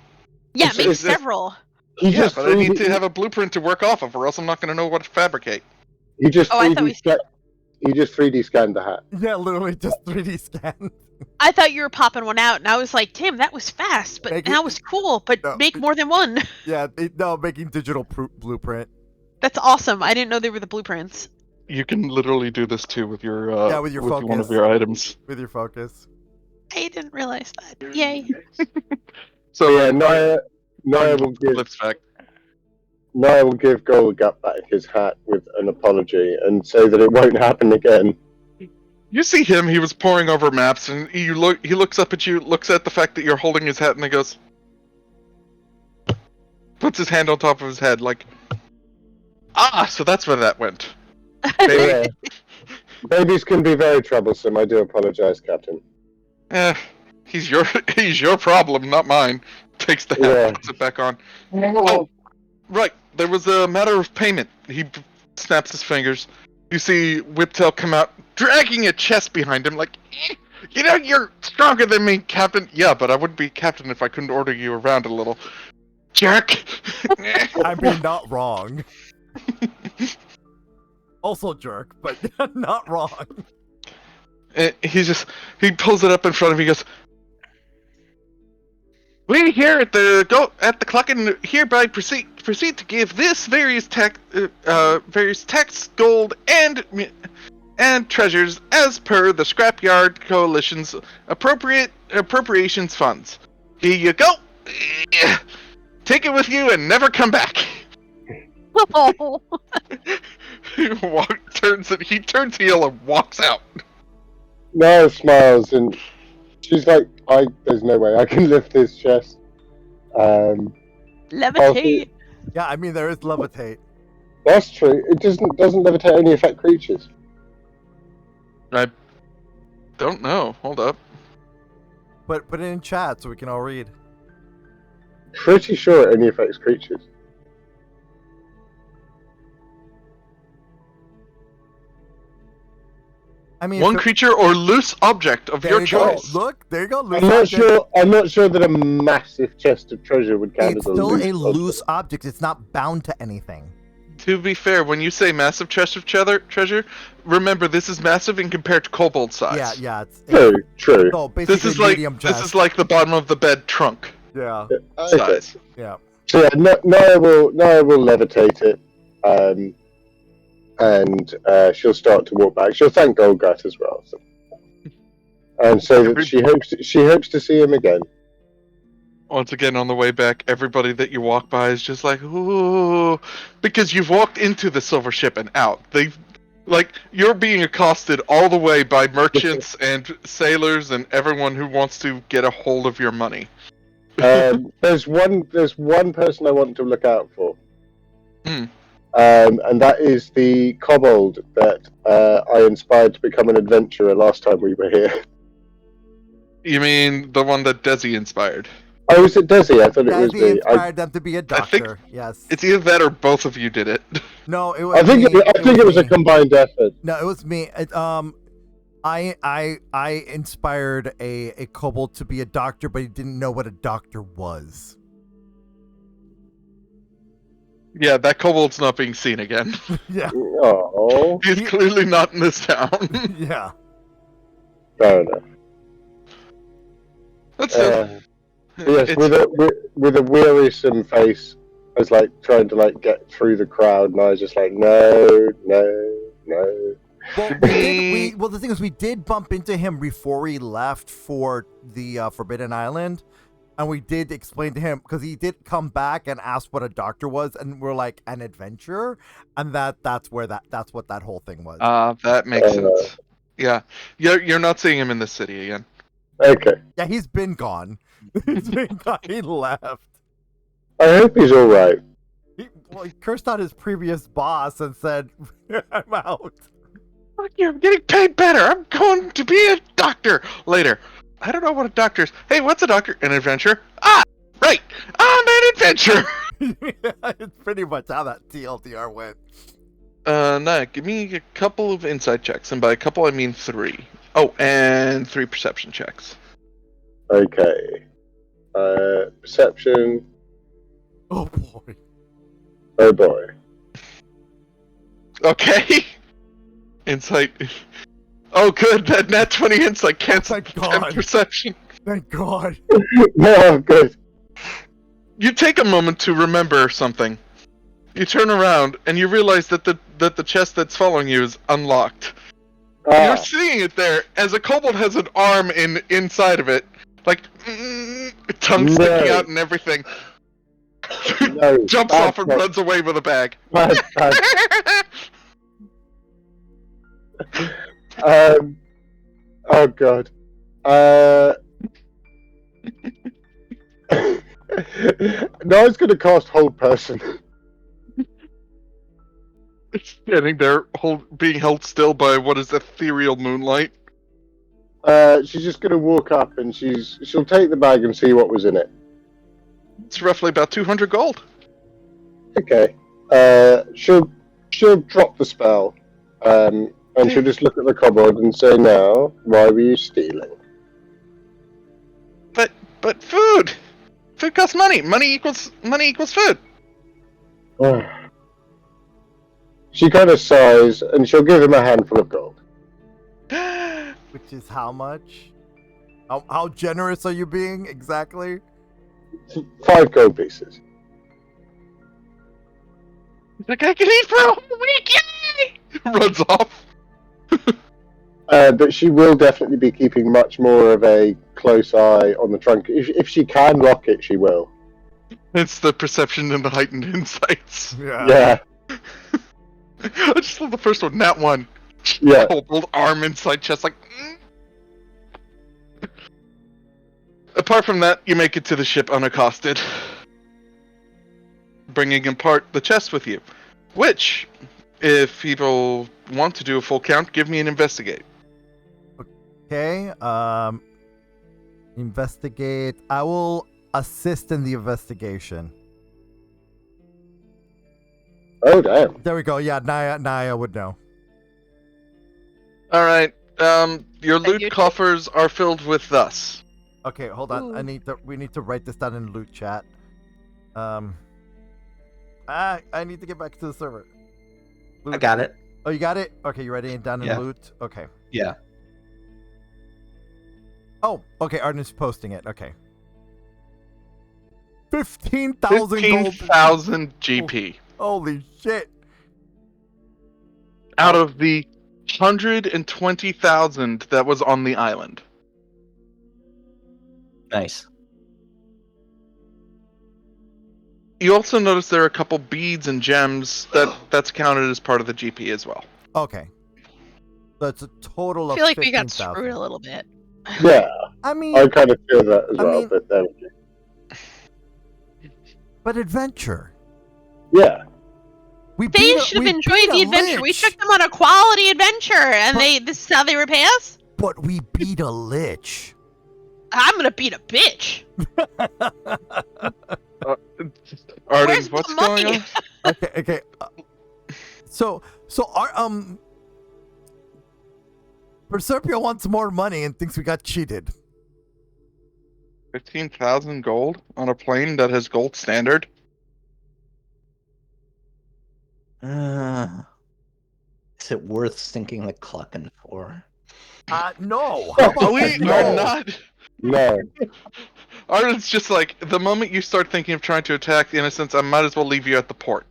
Yeah, make it's- several. Yeah, but I need to have a blueprint to work off of, or else I'm not going to know what to fabricate. He just Oh, I thought 3D scanned the hat. Yeah, literally just 3D scan. I thought you were popping one out, and I was like, Tim, that was fast, but that was cool, but No, make more than one. Yeah, making digital blueprint. That's awesome. I didn't know they were the blueprints. You can literally do this too with your with your focus. one of your items. With your focus. I didn't realize that. Yay. So Yeah, Naia will give Goldgut back his hat with an apology and say that it won't happen again. You see him, he was poring over maps, and he looks up at you, looks at the fact that you're holding his hat, and he goes... Puts his hand on top of his head, like... Ah, so that's where that went. Yeah. Babies can be very troublesome, I do apologize, Captain. He's your problem, not mine. Takes the hat, puts it back on. Oh, right, there was a matter of payment. He snaps his fingers. You see Whiptail come out, dragging a chest behind him, like, you know, you're stronger than me, Captain. Yeah, but I wouldn't be Captain if I couldn't order you around a little. Jerk! I mean, not wrong. Also jerk, but not wrong. He pulls it up in front of him, he goes, we here at the clock and hereby proceed to give this various tax, gold, and treasures as per the Scrapyard Coalition's appropriations funds. Here you go. Take it with you and never come back. Oh. He turns heel and walks out. Naia smiles and she's like, there's no way I can lift this chest. Levitate. Yeah, I mean, there is levitate. That's true. It doesn't levitate only affect creatures. I don't know. Hold up. But put it in chat so we can all read. Pretty sure it only affects creatures. I mean, one creature or loose object of your choice. Look, there you go. I'm not sure that a massive chest of treasure would count It's as still a loose loose object. It's not bound to anything. To be fair, when you say massive chest of treasure, remember this is massive in compared to kobold size. Yeah. True. No, basically This is like medium chest. this is like the bottom of the bed trunk Yeah. size. Yeah. So yeah, Naia will levitate it, and she'll start to walk back. She'll thank Goldgut as well, and say that she hopes to see him again. Once again, on the way back, everybody that you walk by is just like, ooh, because you've walked into the silver ship and out. You're being accosted all the way by merchants and sailors and everyone who wants to get a hold of your money. There's one person I want to look out for. Hmm. And that is the kobold that I inspired to become an adventurer last time we were here. You mean the one that Desi inspired? Oh, was it Desi? I thought it was Desi me. inspired them to be a I think doctor. Yes. It's either that or both of you did it. No, it was I think me. it was a me. combined effort. No, it was me. I inspired a kobold to be a doctor, but he didn't know what a doctor was. Yeah, that kobold's not being seen again. Yeah. Oh, He's clearly not in this town. Yeah. fair enough. That's it. Yes, with a wearisome face, I was like trying to like get through the crowd, and I was just like, no. Well, the thing is, we did bump into him before we left for the Forbidden Island, and we did explain to him because he did come back and ask what a doctor was, and we're like an adventurer, and that's what that whole thing was. That makes sense. Yeah, you're not seeing him in this city again. Okay. Yeah, he's been gone. He's been gone. He left. I hope he's all right. He cursed out his previous boss and said, "I'm out." Fuck you! I'm getting paid better. I'm going to be a doctor later. I don't know what a doctor is. Hey, what's a doctor? An adventurer? Ah, right. I'm an adventurer. It's pretty much how that TLDR went. Naia, give me a couple of insight checks, and by a couple I mean 3. Oh, and 3 perception checks. Okay. Perception. Oh boy. Oh boy. Okay. Insight. Oh, good. That nat 20 insight cancels perception. Thank God. No, good. You take a moment to remember something. You turn around and you realize that the chest that's following you is unlocked. You're seeing it there as a kobold has an arm inside of it, like tongue sticking out and everything. No, Jumps off and runs away with a bag. Bad. Oh god. No, it's going to cast Hold Person. Standing there, being held still by what is ethereal moonlight. She's just going to walk up and she'll take the bag and see what was in it. It's roughly about 200 gold. Okay. She'll drop the spell, and she'll just look at the kobold and say, "Now, why were you stealing?" But food. Food costs money. Money equals food. She kind of sighs, and she'll give him a handful of gold. Which is how much? How generous are you being exactly? 5 gold pieces. He's like, I can eat for a whole week, yay! Runs off. But she will definitely be keeping much more of a close eye on the trunk. If she can lock it, she will. It's the perception and the heightened insights. Yeah. I just love the first one, nat 1. Yeah. Kobold arm inside chest, like. Apart from that, you make it to the ship unaccosted, bringing in part the chest with you. Which, if people want to do a full count, give me an investigate. Okay. Investigate. I will assist in the investigation. Oh damn! There we go. Yeah, Naia would know. All right. Your loot coffers are filled with thus. Okay, hold on. Ooh. We need to write this down in loot chat. I need to get back to the server. Loot. I got it. Oh, you got it? Okay, you writing it down in loot? Okay. Yeah. Oh, okay. Arden's posting it. Okay. 15,000 gold. 15,000 GP. Holy shit. Out of the 120,000 that was on the island. Nice. You also notice there are a couple beads and gems that's counted as part of the GP as well. Okay. That's a total I of feel like we got 15,000. screwed a little bit. Yeah, I mean, I kind of feel that as well. But then, but adventure. yeah. They should have enjoyed the adventure. We took them on a quality adventure, and this is how they repay us? But we beat a lich. I'm gonna beat a bitch. Arden, Where's what's the going money? on? Okay. So our Proserpia wants more money and thinks we got cheated. 15,000 gold on a plane that has gold standard? Is it worth sinking the Cluckin' for? No. How about We no? are not. No. Arden's just like, the moment you start thinking of trying to attack the innocents, I might as well leave you at the port.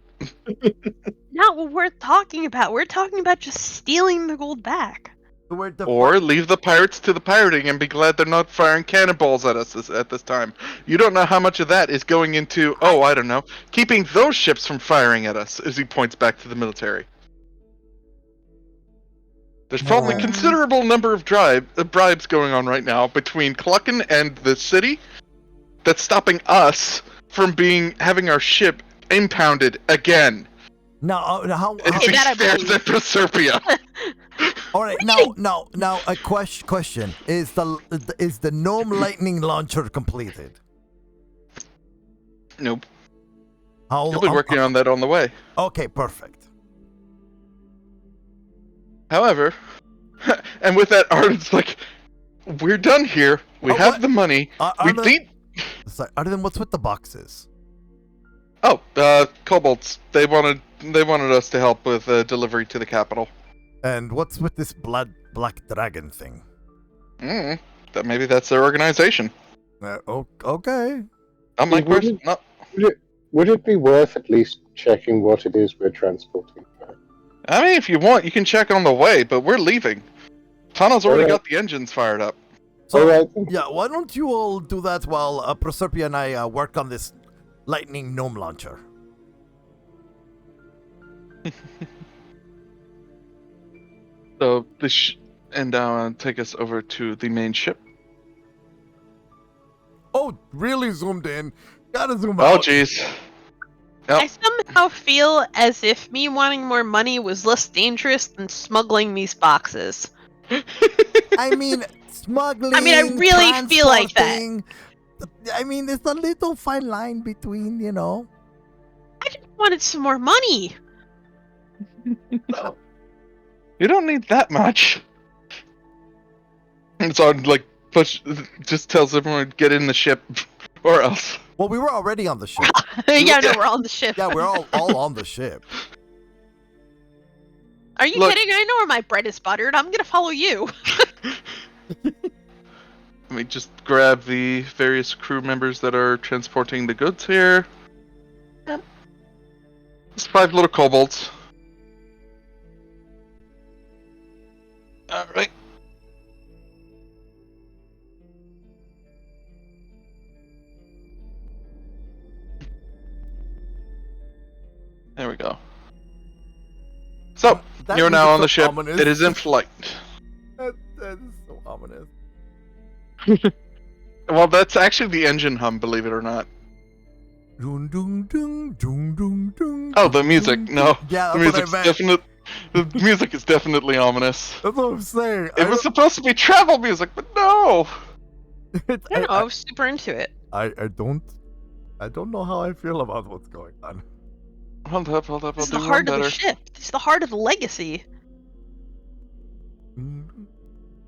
Not what we're talking about. We're talking about just stealing the gold back. Or leave the pirates to the pirating and be glad they're not firing cannonballs at us at this time. You don't know how much of that is going into, I don't know, keeping those ships from firing at us, as he points back to the military. There's probably a considerable number of bribes going on right now between Cluckin and the city that's stopping us from having our ship impounded again. Now, As he stares at Proserpia. All right, now a question: is the gnome lightning launcher completed? Nope. You'll be working on that on the way. Okay, perfect. However, and with that, Arden's like, we're done here. We have the money. Sorry, Arden, what's with the boxes? Oh, kobolds. They wanted us to help with delivery to the capital. And what's with this black dragon thing? Maybe that's their organization. Okay. Not my person. Would it be worth at least checking what it is we're transporting? I mean, if you want, you can check on the way, but we're leaving. Tunnel's already got the engines fired up. So, yeah, why don't you all do that while Proserpia and I work on this lightning gnome launcher? So, and take us over to the main ship. Oh, really zoomed in. Gotta zoom out. Oh, jeez. Yep. I somehow feel as if me wanting more money was less dangerous than smuggling these boxes. I mean, smuggling. I really feel like that. I mean, there's a little fine line between, I just wanted some more money. You don't need that much. And so, just tells everyone to get in the ship, or else. Well, we were already on the ship. We're on the ship. Yeah, we're all on the ship. Are you kidding? I know where my bread is buttered. I'm gonna follow you. Let me just grab the various crew members that are transporting the goods here. Yep. It's 5 little kobolds. Alright. There we go. So, you're now on the ship. Ominous. It is in flight. That is so ominous. Well, that's actually the engine hum, believe it or not. Dun, dun, dun, dun, dun, dun, oh, the music. No. Yeah, the music is definitely ominous. That's what I'm saying. It was supposed to be travel music, but no. I was super into it. I don't know how I feel about what's going on. Hold up. It's the heart of the ship. It's the heart of the legacy.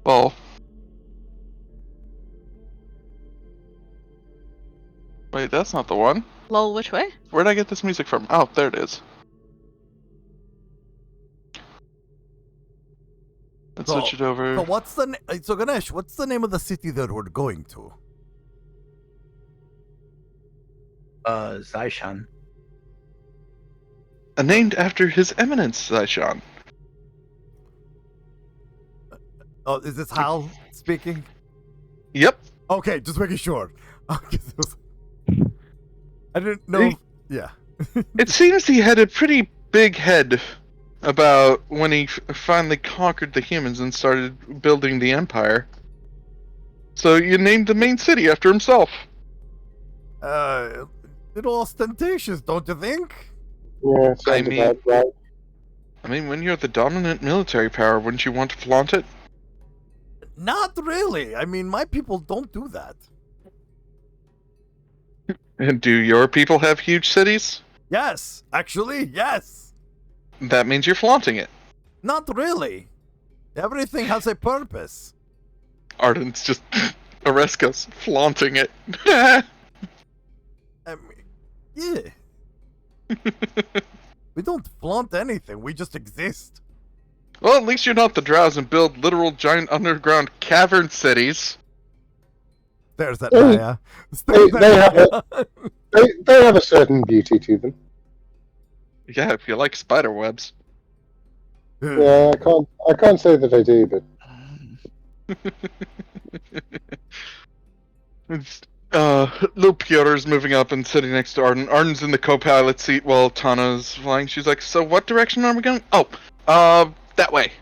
Well. Wait, that's not the one. Lol, which way? Where'd I get this music from? Oh, there it is. Let's switch it over. So Ganesh, what's the name of the city that we're going to? Zyshan. Named after His Eminence, Zyshan. Oh, is this Hal speaking? Yep. Okay, just making sure. I didn't know. Yeah. It seems he had a pretty big head about when he finally conquered the humans and started building the empire. So you named the main city after himself. Little ostentatious, don't you think? Yeah, sounds about right. I mean, when you're the dominant military power, wouldn't you want to flaunt it? Not really. I mean, my people don't do that. And do your people have huge cities? Yes, actually, yes. That means you're flaunting it. Not really. Everything has a purpose. Arden's just Oresco's flaunting it. I mean, yeah. We don't flaunt anything. We just exist. Well, at least you're not the Drows and build literal giant underground cavern cities. There's that Naia. They have a certain beauty to them. Yeah, if you like spider webs. Yeah, I can't say that I do, but Little Pyotr's moving up and sitting next to Arden. Arden's in the co-pilot seat while Tana's flying. She's like, "So what direction are we going?" "Oh, that way."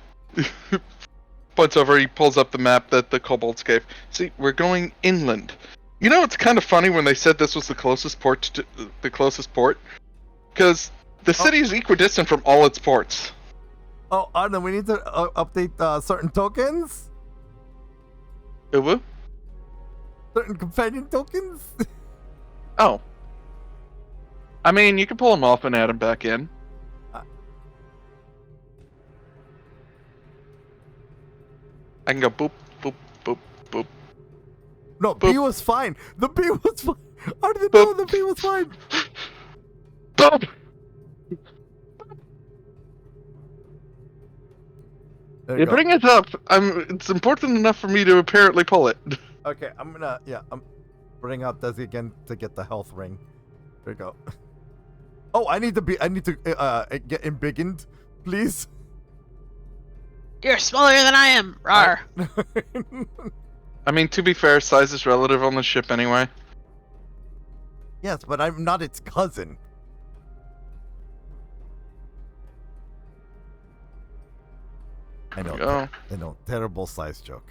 Points over. He pulls up the map that the kobolds gave. "See, we're going inland." You know, it's kind of funny when they said this was the closest port, because the city is equidistant from all its ports. Oh, Arden, we need to update certain tokens? Uwu? Certain companion tokens? Oh. I mean, you can pull them off and add them back in. I can go boop, boop, boop, boop. No, Boop. B was fine. The B was fine. Arden, no, the B was fine. Boop! There You go. bring it up. It's important enough for me to apparently pull it. Okay, I'm bring out Desi again to get the health ring. There you go. Oh, I need to get embiggened, please. You're smaller than I am. Rawr. I mean, to be fair, size is relative on the ship anyway. Yes, but I'm not its cousin. I know. Go. I know. Terrible size joke.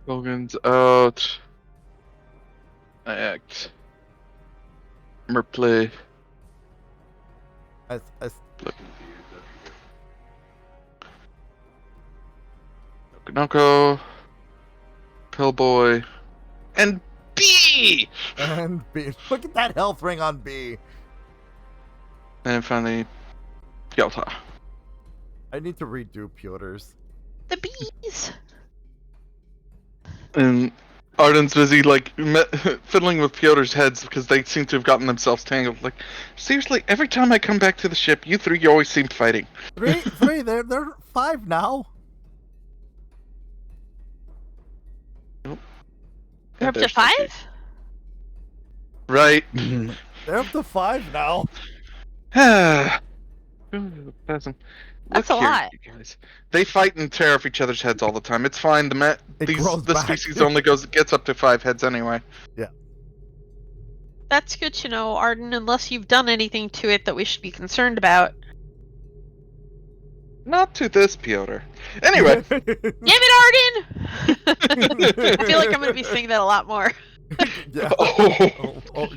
Logan's out. I act. Play. Noko, Pillboy, and B! And B. Look at that health ring on B. And finally, Yelta. I need to redo Pyotr's. The bees. And Arden's busy, fiddling with Pyotr's heads because they seem to have gotten themselves tangled. Like, seriously, every time I come back to the ship, you three always seem fighting. Three, they're 5 now. Nope. You're up to 5? Right. They're up to 5 now. That's a lot. You guys. They fight and tear off each other's heads all the time. It's fine. The species only gets up to 5 heads anyway. Yeah. That's good to know, Arden, unless you've done anything to it that we should be concerned about. Not to this, Pyotr. Anyway. Damn it, Arden! I feel like I'm going to be saying that a lot more. Yeah.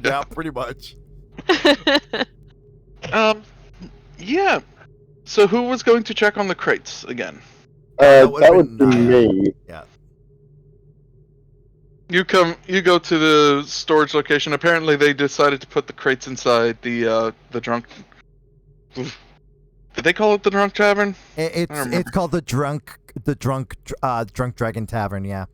Yeah, pretty much. Yeah. So who was going to check on the crates again? That would be me. Yeah. You go to the storage location. Apparently they decided to put the crates inside the drunk. Did they call it the drunk tavern? It's called the drunk dragon tavern. Yeah.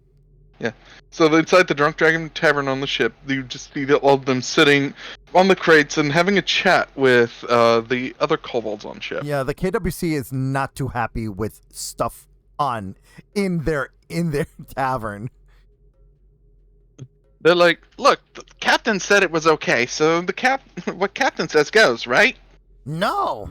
Yeah. So inside the drunk dragon tavern on the ship, you just see all of them sitting on the crates and having a chat with the other kobolds on ship. Yeah, the KWC is not too happy with stuff in their tavern. They're like, "Look, the captain said it was okay, so what captain says goes, right?" No.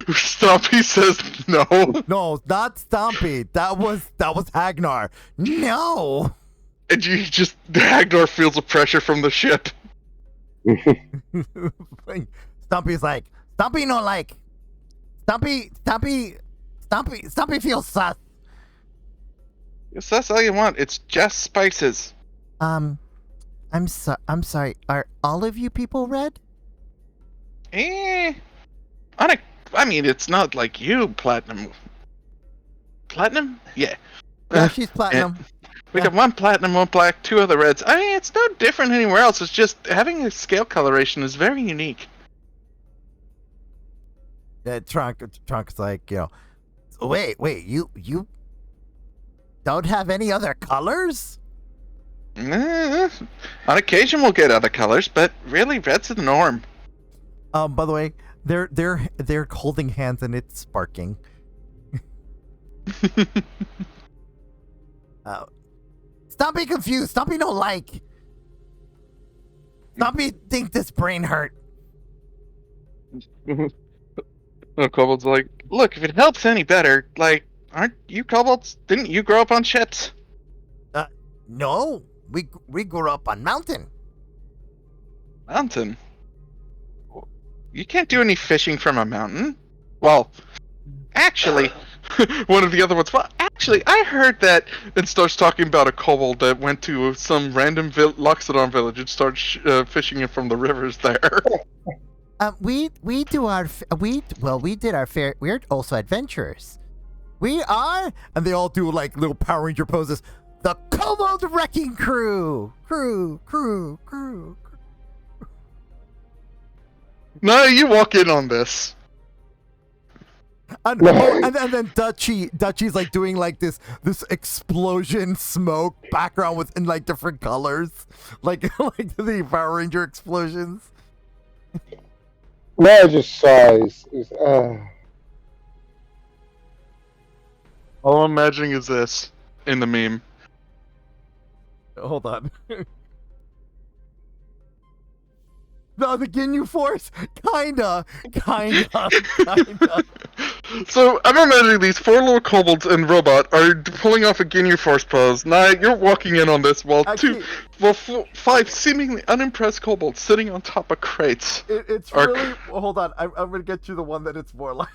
Stompy says no. No, not Stompy. That was Hagnar. No. And Hagnar feels the pressure from the ship. Stompy's like, Stompy feels sus. Yes, that's all you want. It's just spices. I'm sorry. Are all of you people red? Eh. I mean, it's not like you, Platinum. Platinum? Yeah. Yeah, she's platinum. We got one platinum, one black, two other reds. I mean, it's no different anywhere else. It's just having a scale coloration is very unique. Trunk's like, wait, you don't have any other colors? On occasion, we'll get other colors, but really, red's the norm. By the way, they're holding hands and it's sparking. Stumpy confused. Stumpy no like. Stumpy think this brain hurt. Kobold's like, look, if it helps any better, like, aren't you kobolds? Didn't you grow up on ships? No, we grew up on mountain. Mountain? You can't do any fishing from a mountain. Well, actually, one of the other ones. Well, actually, I heard that, and starts talking about a kobold that went to some random Loxodon village and started fishing it from the rivers there. We did our fair. We're also adventurers. We are, and they all do like little Power Ranger poses. The Kobold Wrecking Crew. No, you walk in on this. And then Dutchy's like doing like this explosion smoke background with in like different colors, like the Power Ranger explosions. No, just sighs. All I'm imagining is this in the meme. Hold on. No, the Ginyu Force? Kinda. So, I'm imagining these four little kobolds and robot are pulling off a Ginyu Force pose. Now, you're walking in on this while five seemingly unimpressed kobolds sitting on top of crates. It's really... Well, hold on, I'm gonna get you the one that it's more like.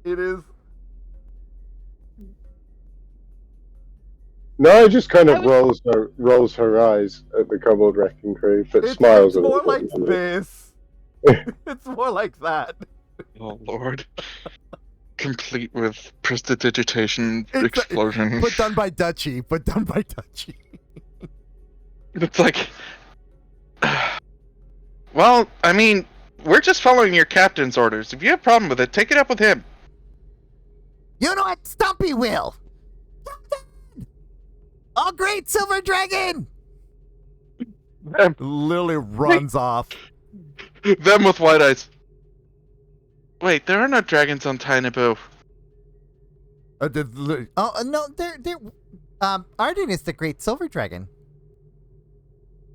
It is... No, just kind of rolls her eyes at the Kobold Wrecking Crew, but smiles. It's more like this. It's more like that. Oh lord! Complete with prestidigitation explosion. But done by Dutchy. It's like, well, I mean, we're just following your captain's orders. If you have a problem with it, take it up with him. You know what? Stumpy will. Oh, great silver dragon! Lily runs off. Them with white eyes. Wait, there are no dragons on Thai-Naboo. No, they're Arden is the great silver dragon.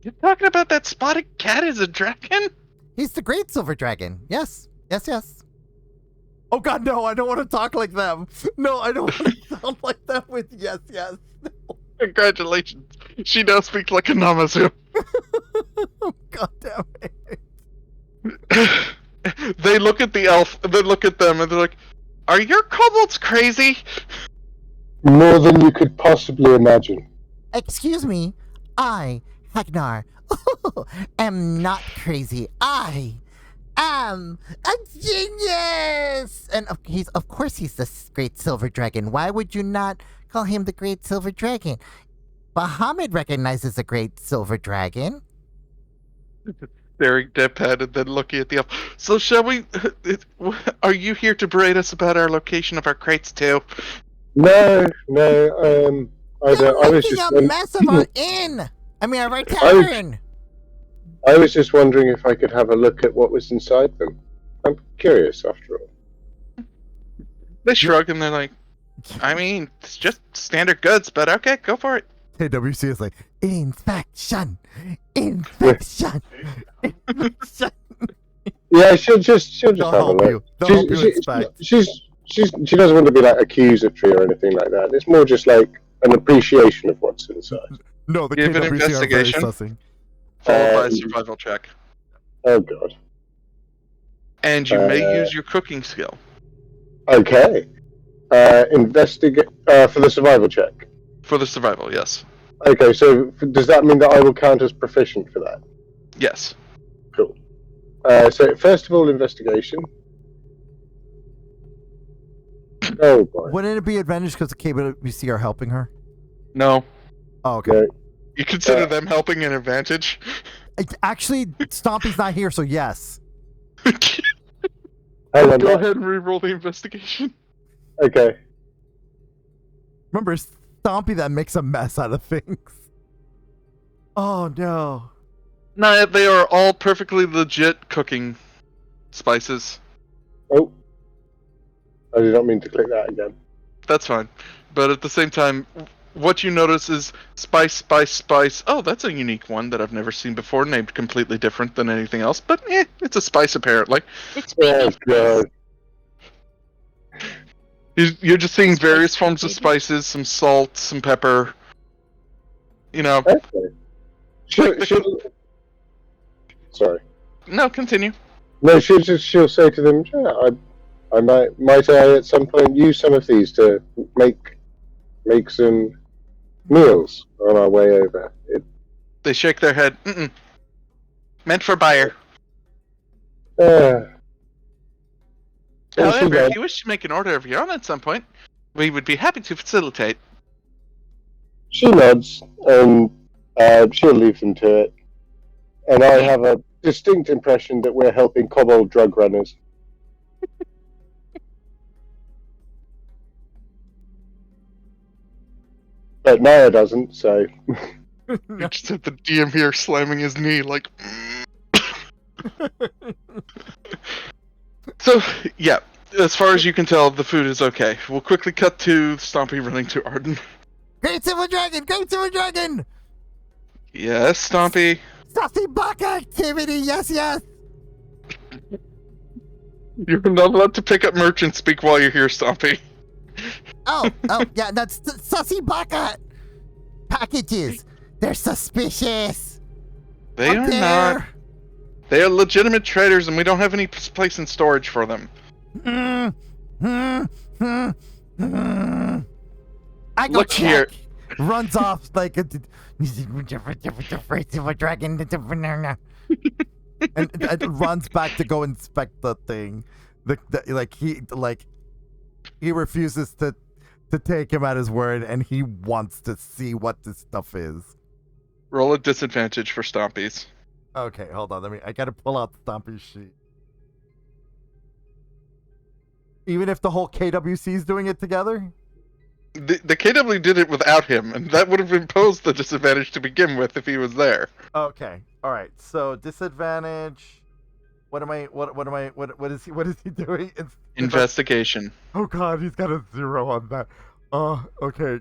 You're talking about that spotted cat as a dragon? He's the great silver dragon. Yes. Oh god, no, I don't want to talk like them. No, I don't want to sound like them with yes. No. Congratulations. She now speaks like a Namazu. God damn it. They look at the elf, they look at them, and they're like, are your kobolds crazy? More than you could possibly imagine. Excuse me, I, Hagnar, am not crazy. I am a genius! And of course he's the great silver dragon. Why would you not call him the great silver dragon? Bahamut recognizes the great silver dragon. Staring deadpan and then looking at the elf. So shall we... Are you here to berate us about our location of our crates too? No. I was just a mess of our inn. Our tavern. I was just wondering if I could have a look at what was inside them. I'm curious, after all. They shrug and they're like, I mean, it's just standard goods, but okay, go for it. KWC is like, inspection. Yeah, she'll just have a look. She doesn't want to be like accusatory or anything like that. It's more just like an appreciation of what's inside. No, the Give an KWC investigation. are very sussing. Followed by a survival check. Oh god. And you may use your cooking skill. Okay. Investigate for the survival check. For the survival, yes. Okay, so does that mean that I will count as proficient for that? Yes. Cool. So first of all, investigation. Oh boy. Wouldn't it be advantage because the KWC are helping her? No. Oh, okay. No. You consider them helping an advantage? Actually, Stompy's not here, so yes. Hang on, Go ahead and re-roll the investigation. Okay. Remember, it's Stompy that makes a mess out of things. Oh, no. No, they are all perfectly legit cooking spices. Oh. I did not mean to click that again. That's fine. But at the same time, what you notice is spice, spice, spice. Oh, that's a unique one that I've never seen before, named completely different than anything else. But it's a spice apparently. It's Oh baby. god. You're just seeing various Spice, forms of baby. spices, some salt, some pepper. You know. Okay. Sorry. No, continue. No, she'll say to them, yeah, I might I at some point use some of these to make some meals on our way over. They shake their head. Mm-mm. Meant for buyer. And she However, nods. if you wish to make an order of your own at some point, we would be happy to facilitate. She nods, and she'll leave them to it. And I have a distinct impression that we're helping kobold drug runners. But Naia doesn't, so... You just have the DM here slamming his knee like... So, yeah. As far as you can tell, the food is okay. We'll quickly cut to Stompy running to Arden. Great Silver Dragon! Great Silver Dragon! Yes, Stompy. Saucy Buck activity! Yes, yes! You're not allowed to pick up merch and speak while you're here, Stompy. Oh, yeah, that's the Sussy Bucket packages. They're suspicious. They Up are there. not. They are legitimate traders, and we don't have any place in storage for them. I go Look check. here. Runs off like a dragon. and runs back to go inspect the thing. He refuses to take him at his word, and he wants to see what this stuff is. Roll a disadvantage for Stompies. Okay, hold on. I gotta pull out Stompy's sheet. Even if the whole KWC is doing it together? The KW did it without him, and that would have imposed the disadvantage to begin with if he was there. Okay. All right. So disadvantage. What is he doing? Investigation. Oh God, he's got a 0 on that. Okay.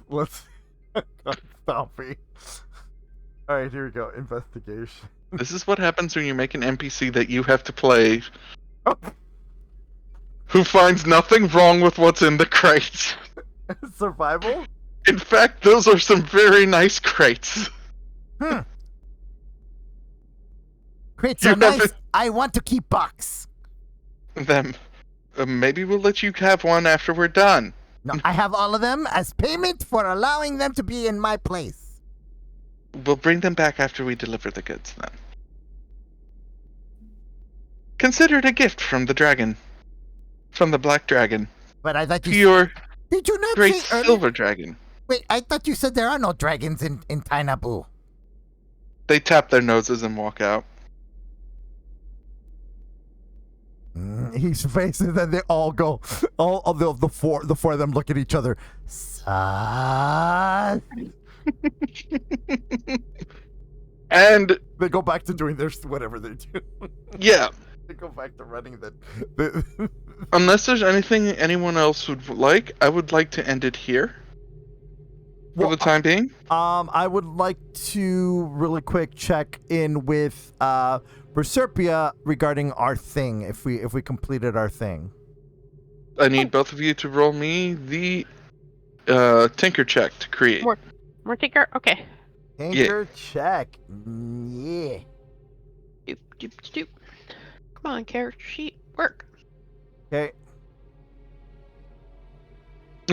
Let's Stompy. All right, here we go. Investigation. This is what happens when you make an NPC that you have to play, who finds nothing wrong with what's in the crates. Survival? In fact, those are some very nice crates. Crates You are nice. haven't- I want to keep box. Them. Maybe we'll let you have one after we're done. No, I have all of them as payment for allowing them to be in my place. We'll bring them back after we deliver the goods, then. Consider it a gift from the dragon. From the black dragon. But I thought To you your did you not great say earlier? silver dragon. Wait, I thought you said there are no dragons in Thai-Naboo. They tap their noses and walk out. He's faces and they all go. All of the four of them look at each other. Son. And They go back to doing their whatever they do. yeah, They go back to running the unless there's anything anyone else would like, I would like to end it here. For the time being. I would like to really quick check in with Proserpia regarding our thing. If we completed our thing, I need both of you to roll me the tinker check to create. More tinker? Okay. tinker check. Yeah. Doop, doop, doop. Come on, character sheet. Work. In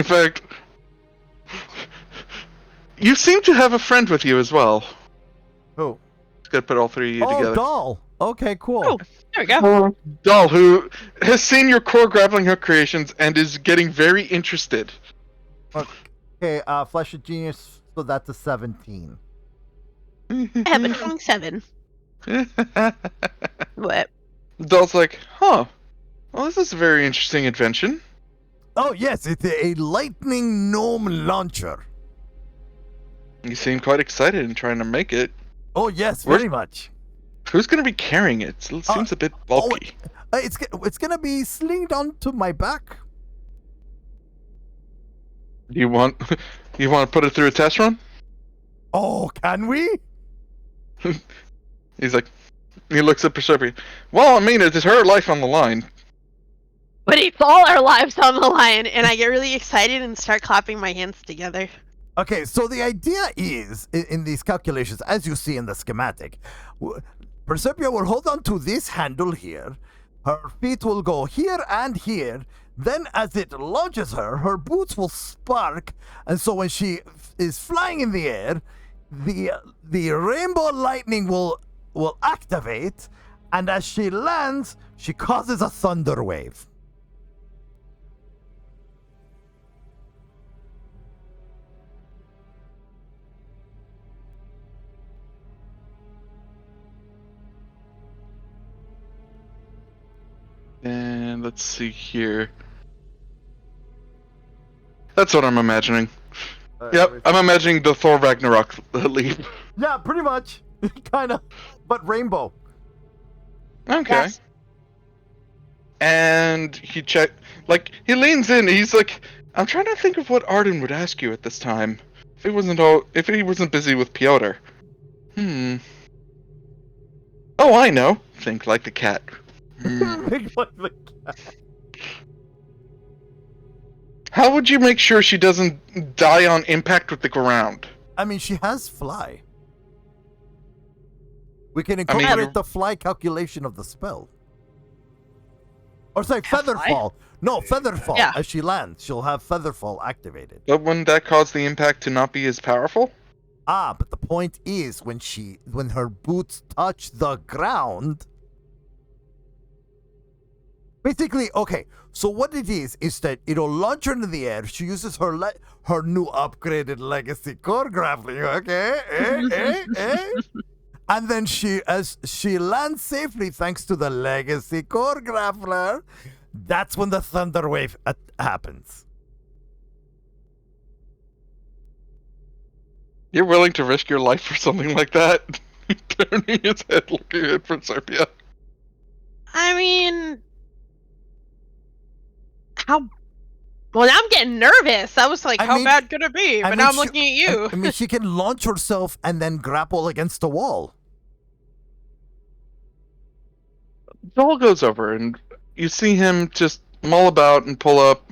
fact, You seem to have a friend with you as well. Who? Just gotta put all three of you Oh, together. doll. Okay, cool. Oh, there we go. Doll, who has seen your core grappling hook creations and is getting very interested. Okay, Flesh of Genius, so that's a 17. I have a 27. What? Doll's like, huh. Well, this is a very interesting invention. Oh, yes, it's a lightning gnome launcher. You seem quite excited in trying to make it. Oh, yes, Where's- very much. Who's going to be carrying it? It seems a bit bulky. It's gonna be slinged onto my back. You want to put it through a test run? Oh, can we? He's like, he looks at Proserpia. Well, I mean, it is her life on the line. But it's all our lives on the line, and I get really excited and start clapping my hands together. Okay, so the idea is, in these calculations, as you see in the schematic, Proserpia will hold on to this handle here, her feet will go here and here, then as it launches her, her boots will spark, and so when she is flying in the air, the rainbow lightning will activate, and as she lands, she causes a thunder wave. And let's see here. That's what I'm imagining. Yep, I'm imagining the Thor Ragnarok leap. Yeah, pretty much. Kind of. But rainbow. Okay. Yes. And he he leans in, he's like, I'm trying to think of what Arden would ask you at this time. If he wasn't busy with Piotr. Oh, I know. Think like the cat. Think like the cat. How would you make sure she doesn't die on impact with the ground? I mean, she has fly. We can incorporate the fly calculation of the spell. Or say featherfall. No, featherfall. Yeah. As she lands, she'll have featherfall activated. But wouldn't that cause the impact to not be as powerful? Ah, but the point is when her boots touch the ground. Basically, okay, so what it is that it'll launch her into the air. She uses her new upgraded legacy core grappling, okay? And then as she lands safely thanks to the legacy core grappler, that's when the thunder wave happens. You're willing to risk your life for something like that? Turning his head looking at Proserpia. I mean, well, now I'm getting nervous. I was like, how bad could it be? But now I'm looking at you. I mean, she can launch herself and then grapple against the wall. Doll goes over, and you see him just mull about and pull up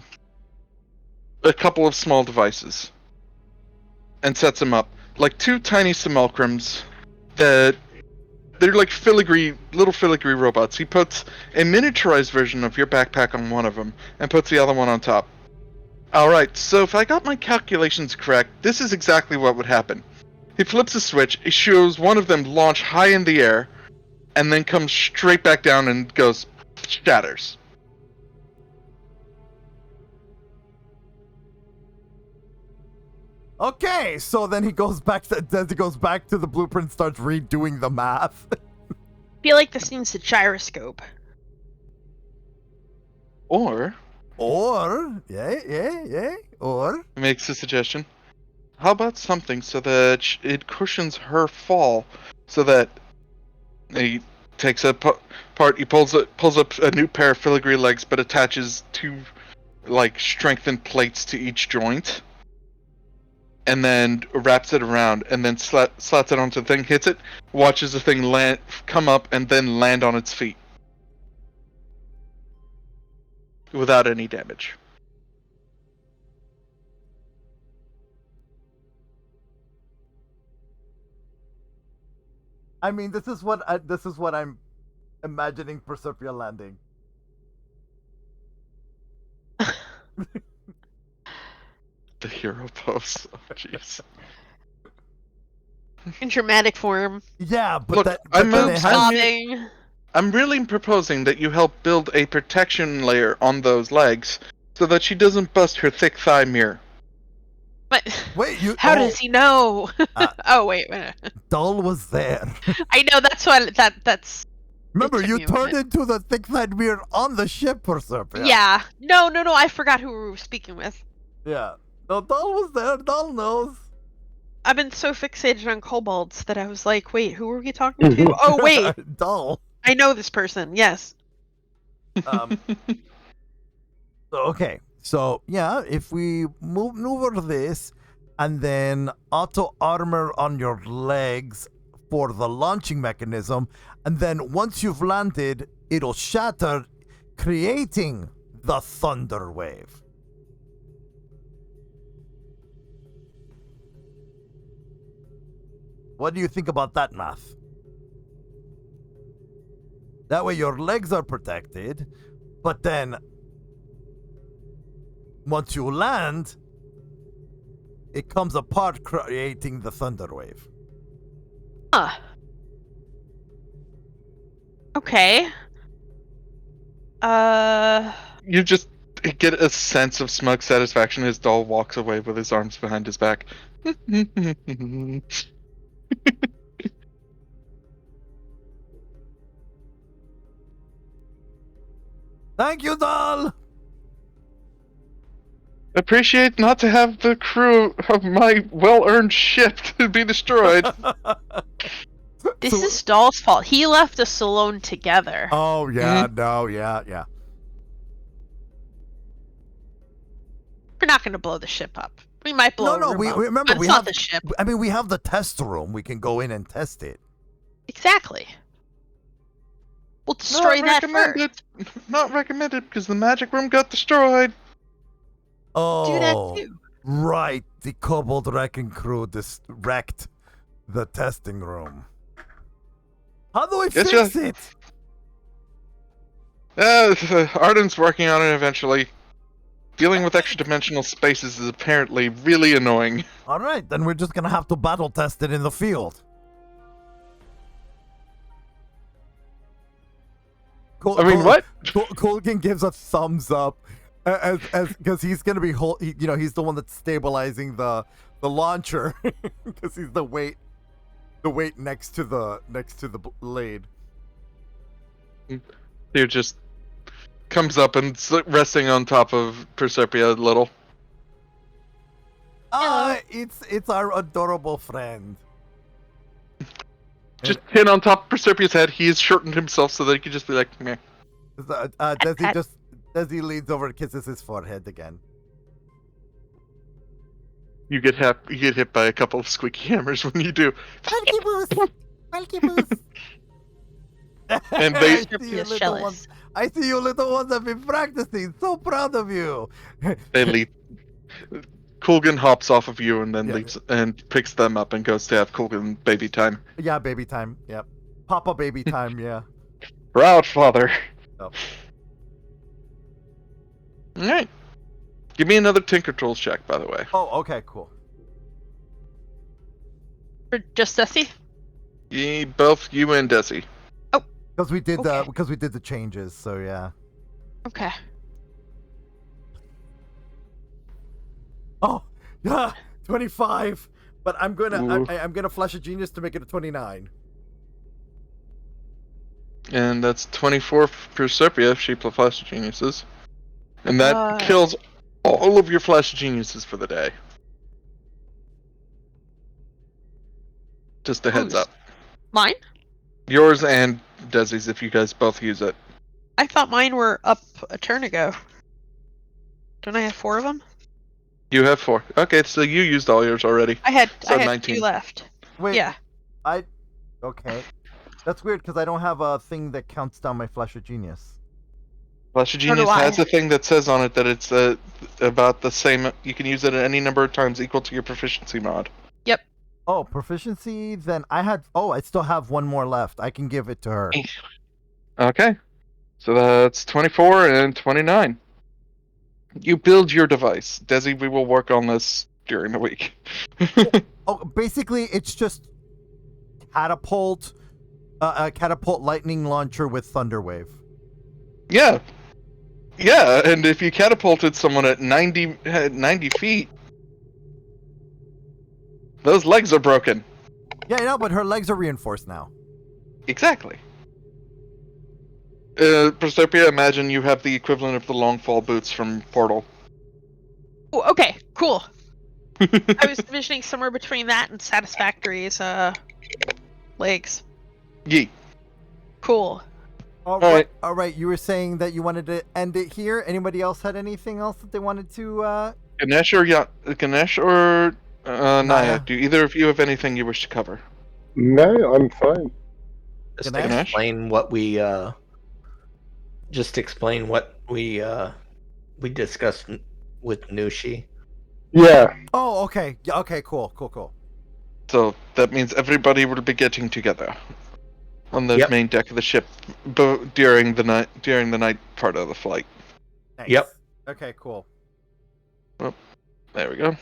a couple of small devices. And sets them up. Like two tiny simulacrums that... They're like little filigree robots. He puts a miniaturized version of your backpack on one of them, and puts the other one on top. Alright, so if I got my calculations correct, this is exactly what would happen. He flips a switch, he shows one of them launch high in the air, and then comes straight back down and shatters. Okay, so then he goes back to the blueprint and starts redoing the math. I feel like this needs a gyroscope. Or makes a suggestion. How about something so that it cushions her fall, so that he takes a part, he pulls up a new pair of filigree legs, but attaches two strengthened plates to each joint. And then wraps it around, and then slats it onto the thing, hits it, watches the thing come up, and then land on its feet. Without any damage. I mean, this is what I'm imagining Proserpia landing. The hero pose. Oh, jeez. In dramatic form. Yeah, but Look, that I'm but then it has Sobbing. I'm really proposing that you help build a protection layer on those legs so that she doesn't bust her thick thigh mirror. But Wait, you how does he know? Oh wait. Dull was there. I know that's what that's. Remember, took you me a turned minute. into the thick-thighed mirror on the ship, Proserpia. Yeah. No. I forgot who we were speaking with. Yeah. No, Dull was there. Dull knows. I've been so fixated on kobolds that I was like, wait, who are we talking to? Oh wait, Dull. I know this person. Yes. Okay. So yeah, if we maneuver this, and then auto armor on your legs for the launching mechanism, and then once you've landed, it'll shatter, creating the thunder wave. What do you think about that math? That way your legs are protected, but then once you land, it comes apart, creating the thunder wave. Huh. Okay. You just get a sense of smug satisfaction as Doll walks away with his arms behind his back. Thank you, Doll! Appreciate not to have the crew of my well-earned ship to be destroyed. This is Doll's fault. He left us alone together. Oh, yeah, no, yeah. We're not going to blow the ship up. We might blow. No, a room we up, remember but we it's have not the ship. I mean, we have the test room. We can go in and test it. Exactly. We'll destroy that first. Not recommended because the magic room got destroyed. Oh, Do that too. Right. The Kobold Wrecking Crew wrecked the testing room. How do I fix it? Arden's working on it eventually. Dealing with extra dimensional spaces is apparently really annoying. All right, then we're just gonna have to battle test it in the field. What? Colgan gives a thumbs up, as because he's gonna be he's the one that's stabilizing the launcher, because he's the weight next to the blade. He just comes up and resting on top of Proserpia a little. It's our adorable friend. Just pin on top of Proserpia's head. He has shortened himself so that he could just be like, meh. Desi leans over and kisses his forehead again. You get hit by a couple of squeaky hammers when you do. Welky boost. And they I see you little ones have been practicing. So proud of you. they leave. Colgan hops off of you and then leaves and picks them up and goes to have Colgan baby time. Yeah, baby time. Yep. Papa baby time, yeah. Proud father. Oh. Alright. Give me another Tinker Tools check, by the way. Oh, okay, cool. For just Desi? Both you and Desi. Because we did the changes, so yeah. Okay. Oh, yeah, 25. But I'm gonna flash a genius to make it a 29. And that's 24 for Proserpia if she flash geniuses. And that kills all of your flash geniuses for the day. Just a heads up. Mine? Yours and Desi's if you guys both use it. I thought mine were up a turn ago. Don't I have 4 of them? You have 4. Okay, so you used all yours already. I had 19. 2 left. Wait. Yeah. Okay. That's weird because I don't have a thing that counts down my flash of genius. Flash of Genius has a thing that says on it that it's about the same. You can use it at any number of times equal to your proficiency mod. Yep. Oh, proficiency. Then I still have 1 more left. I can give it to her. Okay. So that's 24 and 29. You build your device. Desi, we will work on this during the week. Oh, basically, it's just catapult, a catapult lightning launcher with Thunderwave. Yeah. Yeah, and if you catapulted someone at 90 feet, those legs are broken. Yeah, I know, but her legs are reinforced now. Exactly. Proserpia, imagine you have the equivalent of the long fall boots from Portal. Oh, okay, cool. I was envisioning somewhere between that and Satisfactory's legs. Yeet. Cool. All right. You were saying that you wanted to end it here. Anybody else had anything else that they wanted to? Ganesh or Naia? Naia. Do either of you have anything you wish to cover? No, I'm fine. Just Ganesh? explain what we discussed with Nushi. Yeah. Oh, okay. Yeah, okay. Cool. So that means everybody will be getting together on the Yep. main deck of the ship during the night part of the flight. Nice. Yep. Okay. Cool. There we go.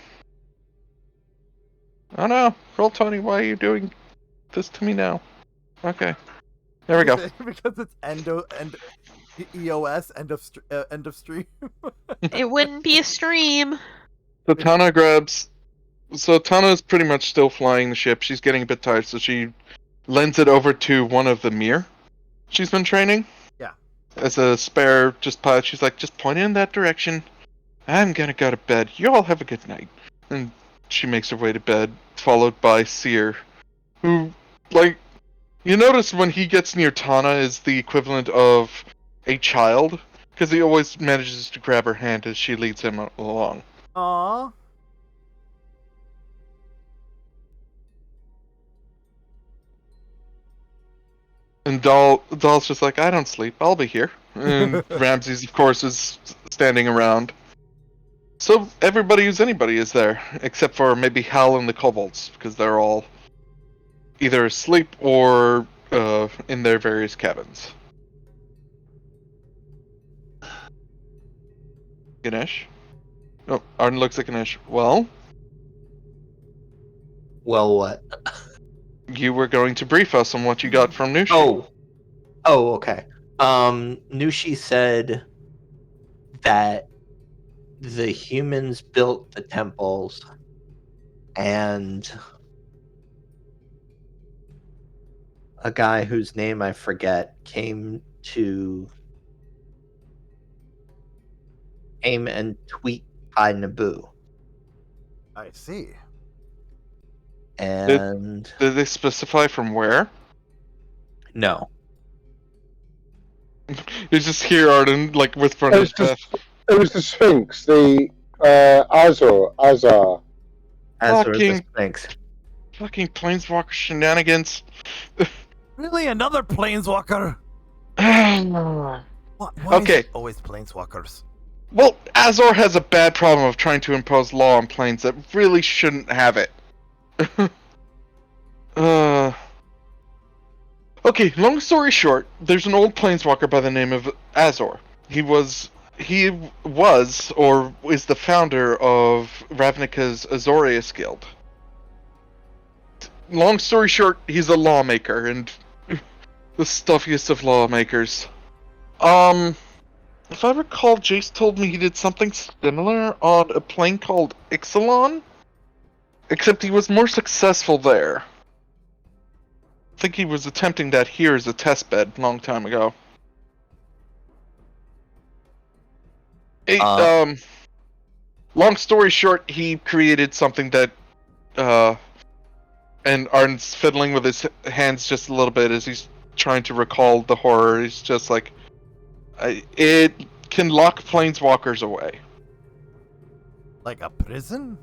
Oh no, Roll Tony, why are you doing this to me now? Okay, there we go. Because it's EOS end of stream. It wouldn't be a stream. So Tana grabs. So Tana is pretty much still flying the ship. She's getting a bit tired, so she lends it over to one of the Mir she's been training. Yeah. As a spare, just pilot. She's like, just point it in that direction. I'm gonna go to bed. You all have a good night. And she makes her way to bed, followed by Seer, who, like, you notice when he gets near Tana is the equivalent of a child, because he always manages to grab her hand as she leads him along. Aww. And Doll's just like, I don't sleep, I'll be here. And Ramses, of course, is standing around. So everybody who's anybody is there, except for maybe Hal and the kobolds, because they're all either asleep or in their various cabins. Ganesh? Oh, Arden looks at Ganesh. Well, What? you were going to brief us on what you got from Nushi. Oh, okay. Nushi said that the humans built the temples and a guy whose name I forget came to aim and tweak Thai-Naboo. I see. And Did they specify from where? no. You just hear Arden, like, whispering It his was, breath. it was the Sphinx, the Azar. Azor the Fucking- Sphinx. Fucking Planeswalker shenanigans. Really, another planeswalker? Well, Why Okay. is it always planeswalkers? Azor has a bad problem of trying to impose law on planes that really shouldn't have it. Okay, long story short, there's an old planeswalker by the name of Azor. He was, or is the founder of Ravnica's Azorius Guild. Long story short, he's a lawmaker, and the stuffiest of lawmakers. If I recall, Jace told me he did something similar on a plane called Ixalan, except he was more successful there. I think he was attempting that here as a testbed a long time ago. Long story short, he created something that, and Arden's fiddling with his hands just a little bit as he's trying to recall the horror. He's just like, it can lock planeswalkers away. Like a prison?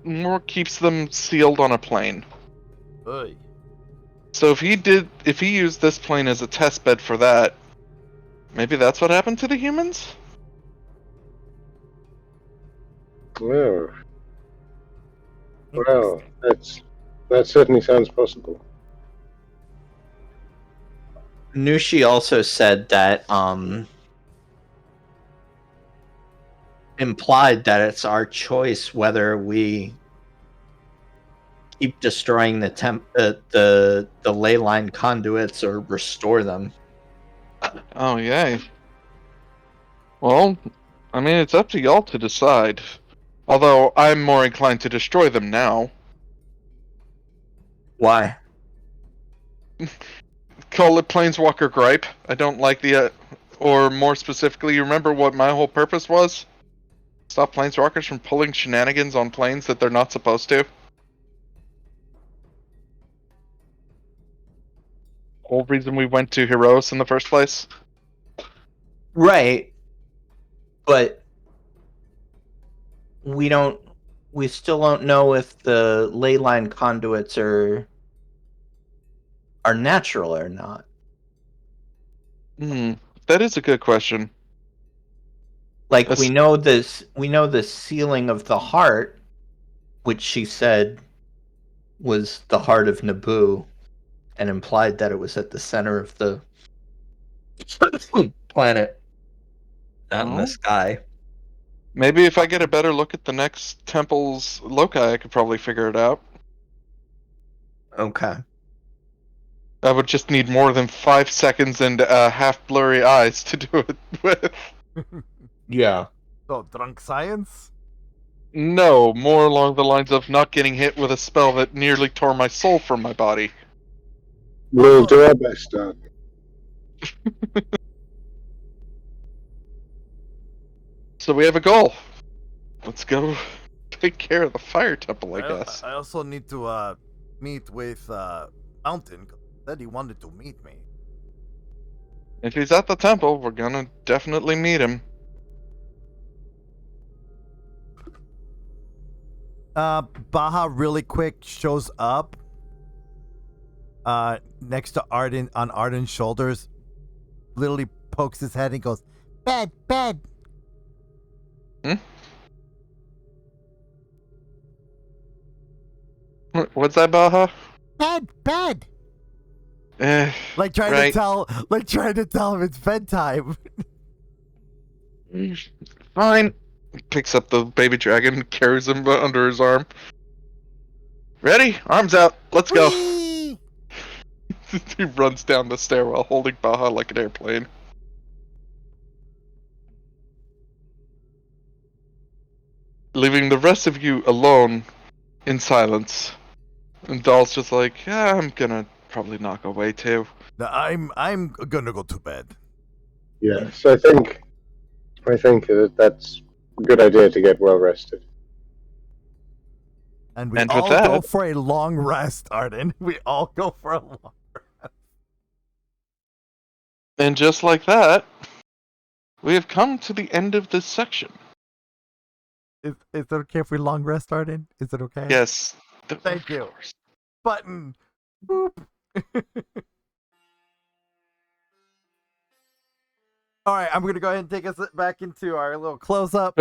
More keeps them sealed on a plane. Oy. So if he used this plane as a test bed for that, maybe that's what happened to the humans? Well, that certainly sounds possible. Nushi also said that implied that it's our choice whether we keep destroying the ley line conduits or restore them. Oh, yay. Well, I mean, it's up to y'all to decide. Although, I'm more inclined to destroy them now. Why? Call it Planeswalker gripe. I don't like the... or more specifically, you remember what my whole purpose was? Stop Planeswalkers from pulling shenanigans on planes that they're not supposed to? Whole reason we went to Heroes in the first place? Right. But we still don't know if the ley line conduits are natural or not. That is a good question. Like, we know the sealing of the heart, which she said was the heart of Naboo, and implied that it was at the center of the planet, not in the sky. Maybe if I get a better look at the next temple's loci, I could probably figure it out. Okay. I would just need more than 5 seconds and half blurry eyes to do it with. Yeah. So, drunk science? No, more along the lines of not getting hit with a spell that nearly tore my soul from my body. We'll do our best, Arden. So we have a goal. Let's go take care of the fire temple, I guess. I also need to meet with Mountain. Said he wanted to meet me. If he's at the temple, we're gonna definitely meet him. Baha really quick shows up next to Arden, on Arden's shoulders, literally pokes his head and goes, "Bed, bed." What's that, Baha? Bed, bed. Like trying to tell him it's bedtime. Fine. Picks up the baby dragon, carries him under his arm. Ready? Arms out. Let's go. He runs down the stairwell, holding Baha like an airplane. Leaving the rest of you alone in silence. And Dahl's just like, yeah, I'm gonna probably knock away too. No, I'm gonna go to bed. Yeah, so I think that's a good idea to get well rested. And we all go for a long rest, Arden. We all go for a long rest. And just like that, we have come to the end of this section. Is it okay if we long rest, Arden? Is it okay? Yes. Thank you. Button. Boop. All right, I'm gonna go ahead and take us back into our little close up.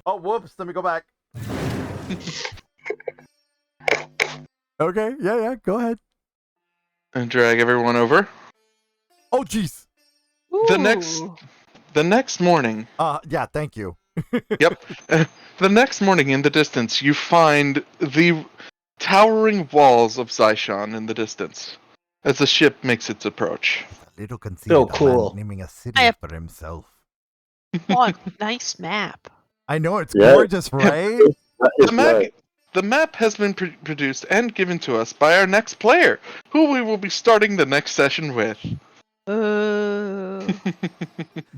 Oh, whoops! Let me go back. Okay, yeah, go ahead. And drag everyone over. Oh, jeez. The next morning. Yeah, thank you. Yep. The next morning, in the distance, you find the towering walls of Zyshan in the distance as the ship makes its approach. A little conceited, so cool. Naming a city for himself. What nice map. I know, it's gorgeous, right? The map has been produced and given to us by our next player, who we will be starting the next session with.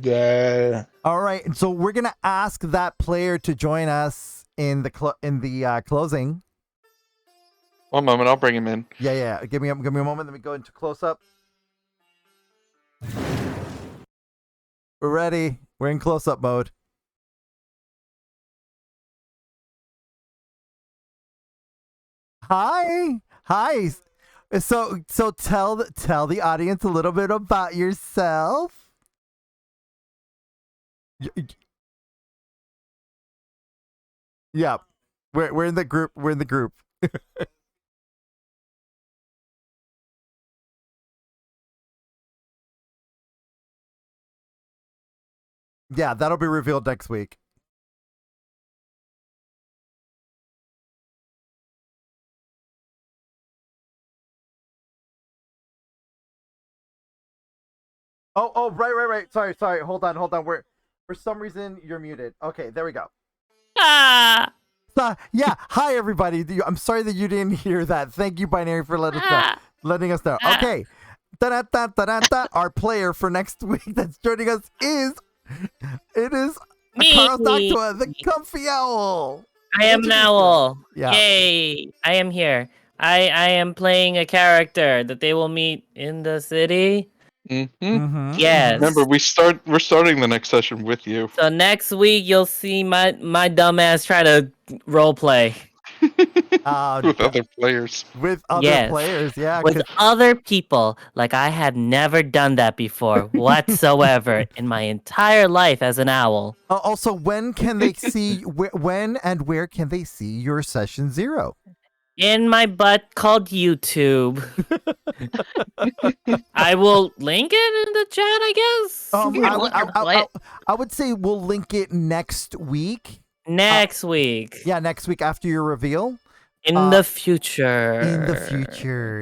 Yeah. All right, and so we're gonna ask that player to join us in the closing. One moment, I'll bring him in. Yeah. Give me a moment. Let me go into close up. We're ready. We're in close up mode. Hi. So tell the audience a little bit about yourself. Yeah, we're in the group. We're in the group. Yeah, that'll be revealed next week. Oh, right. Sorry. Hold on. For some reason you're muted. Okay, there we go. Ah! Yeah. Hi, everybody. I'm sorry that you didn't hear that. Thank you, Binary, for letting us know. Okay. Da-da-da-da-da-da. Our player for next week that's joining us is Me. Carlos Noctua, the Comfy Owl. I am an owl. Yeah. Yay! I am here. I am playing a character that they will meet in the city. Mm-hmm. Yes. Remember, we're starting the next session with you. So next week you'll see my dumbass try to role play. With other players. With other players, yeah. With other people. Like I have never done that before whatsoever in my entire life as an owl. Also, when can they see? When and where can they see your session 0? In my butt called YouTube. I will link it in the chat, I guess. I would say we'll link it next week. Next week. Yeah, next week after your reveal. In the future.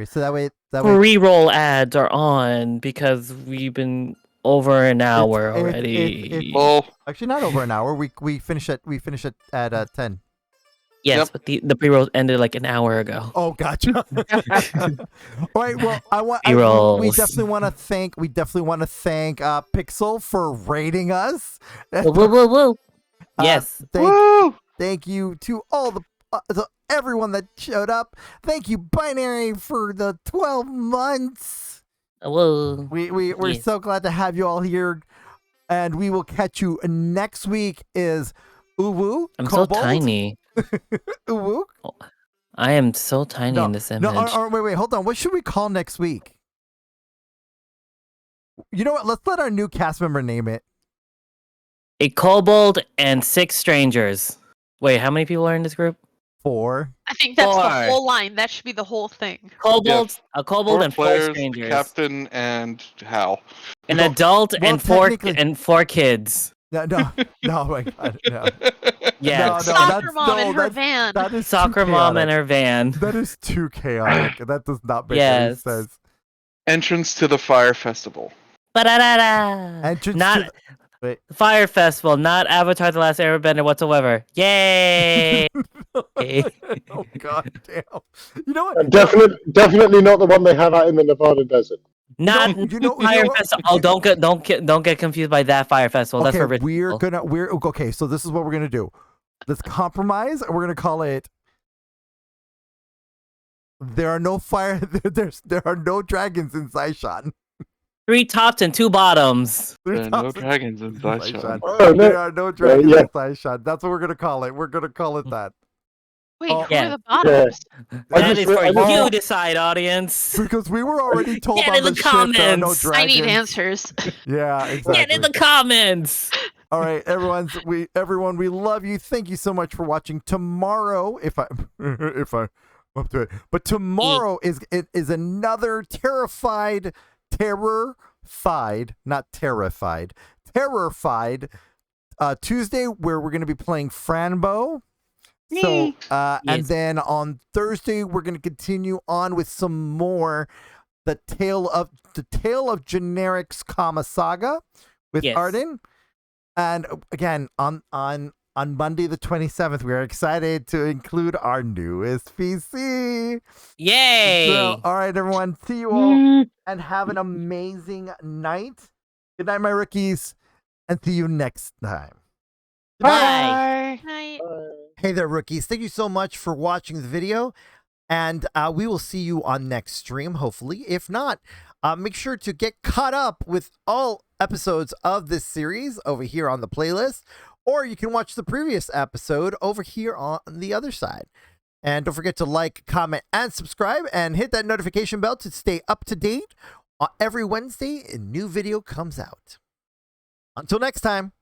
So that way pre-roll ads are on because we've been over an hour already. Well, actually, not over an hour. We finish at 10. Yes, but the pre-roll ended like an hour ago. Oh, gotcha. All right. Well, we definitely want to thank Pixel for rating us. Woo. Yes. Thank you to all to everyone that showed up. Thank you, Binary, for the 12 months. Whoa. We're so glad to have you all here, and we will catch you next week. Is Uwu? I'm Kobold? so tiny. Uwu? I am so tiny in this image. Wait, hold on. What should we call next week? You know what? Let's let our new cast member name it. A kobold and 6 strangers. Wait, how many people are in this group? 4. I think that's 4. the whole line. That should be the whole thing. Kobolds, a kobold 4 and players, 4 strangers. Captain and Hal. An adult and 4 kids. No, my God, no. Yeah. Soccer mom in her van. That is Soccer mom in her van. That is too chaotic. That does not make any sense. Entrance to the fire festival. Entrance not Wait. Fire Festival, not Avatar: The Last Airbender whatsoever. Yay! Oh God damn! You know what? And definitely not the one they have out in the Nevada desert. Not Fire Festival. Oh, don't get confused by that Fire Festival. That's for rich people. Okay. So this is what we're gonna do. Let's compromise, and we're gonna call it. There are no there are no dragons in Zyshan. 3 tops and 2 bottoms. There are no dragons in Zyshan. There are no dragons in Zyshan. That's what we're gonna call it. We're gonna call it that. Wait, who are the bottoms? That is for you to decide, audience. Because we were already told Get on in the ship there are no comments. dragons. I need answers. Yeah, exactly. Get in the comments. All right, everyone, we love you. Thank you so much for watching. Tomorrow, if I'm up to it, but tomorrow is another terrified Tuesday, where we're going to be playing Franbo. So, and then on Thursday we're going to continue on with some more the tale of generics, Saga with Arden. And again, on Monday the 27th, we are excited to include our newest PC. Yay! So, all right, everyone, see you all and have an amazing night. Good night, my rookies, and see you next time. Bye. Night. Hey there, rookies. Thank you so much for watching the video, and we will see you on next stream, hopefully. If not, make sure to get caught up with all episodes of this series over here on the playlist, or you can watch the previous episode over here on the other side. And don't forget to like, comment, and subscribe, and hit that notification bell to stay up to date. Every Wednesday, a new video comes out. Until next time.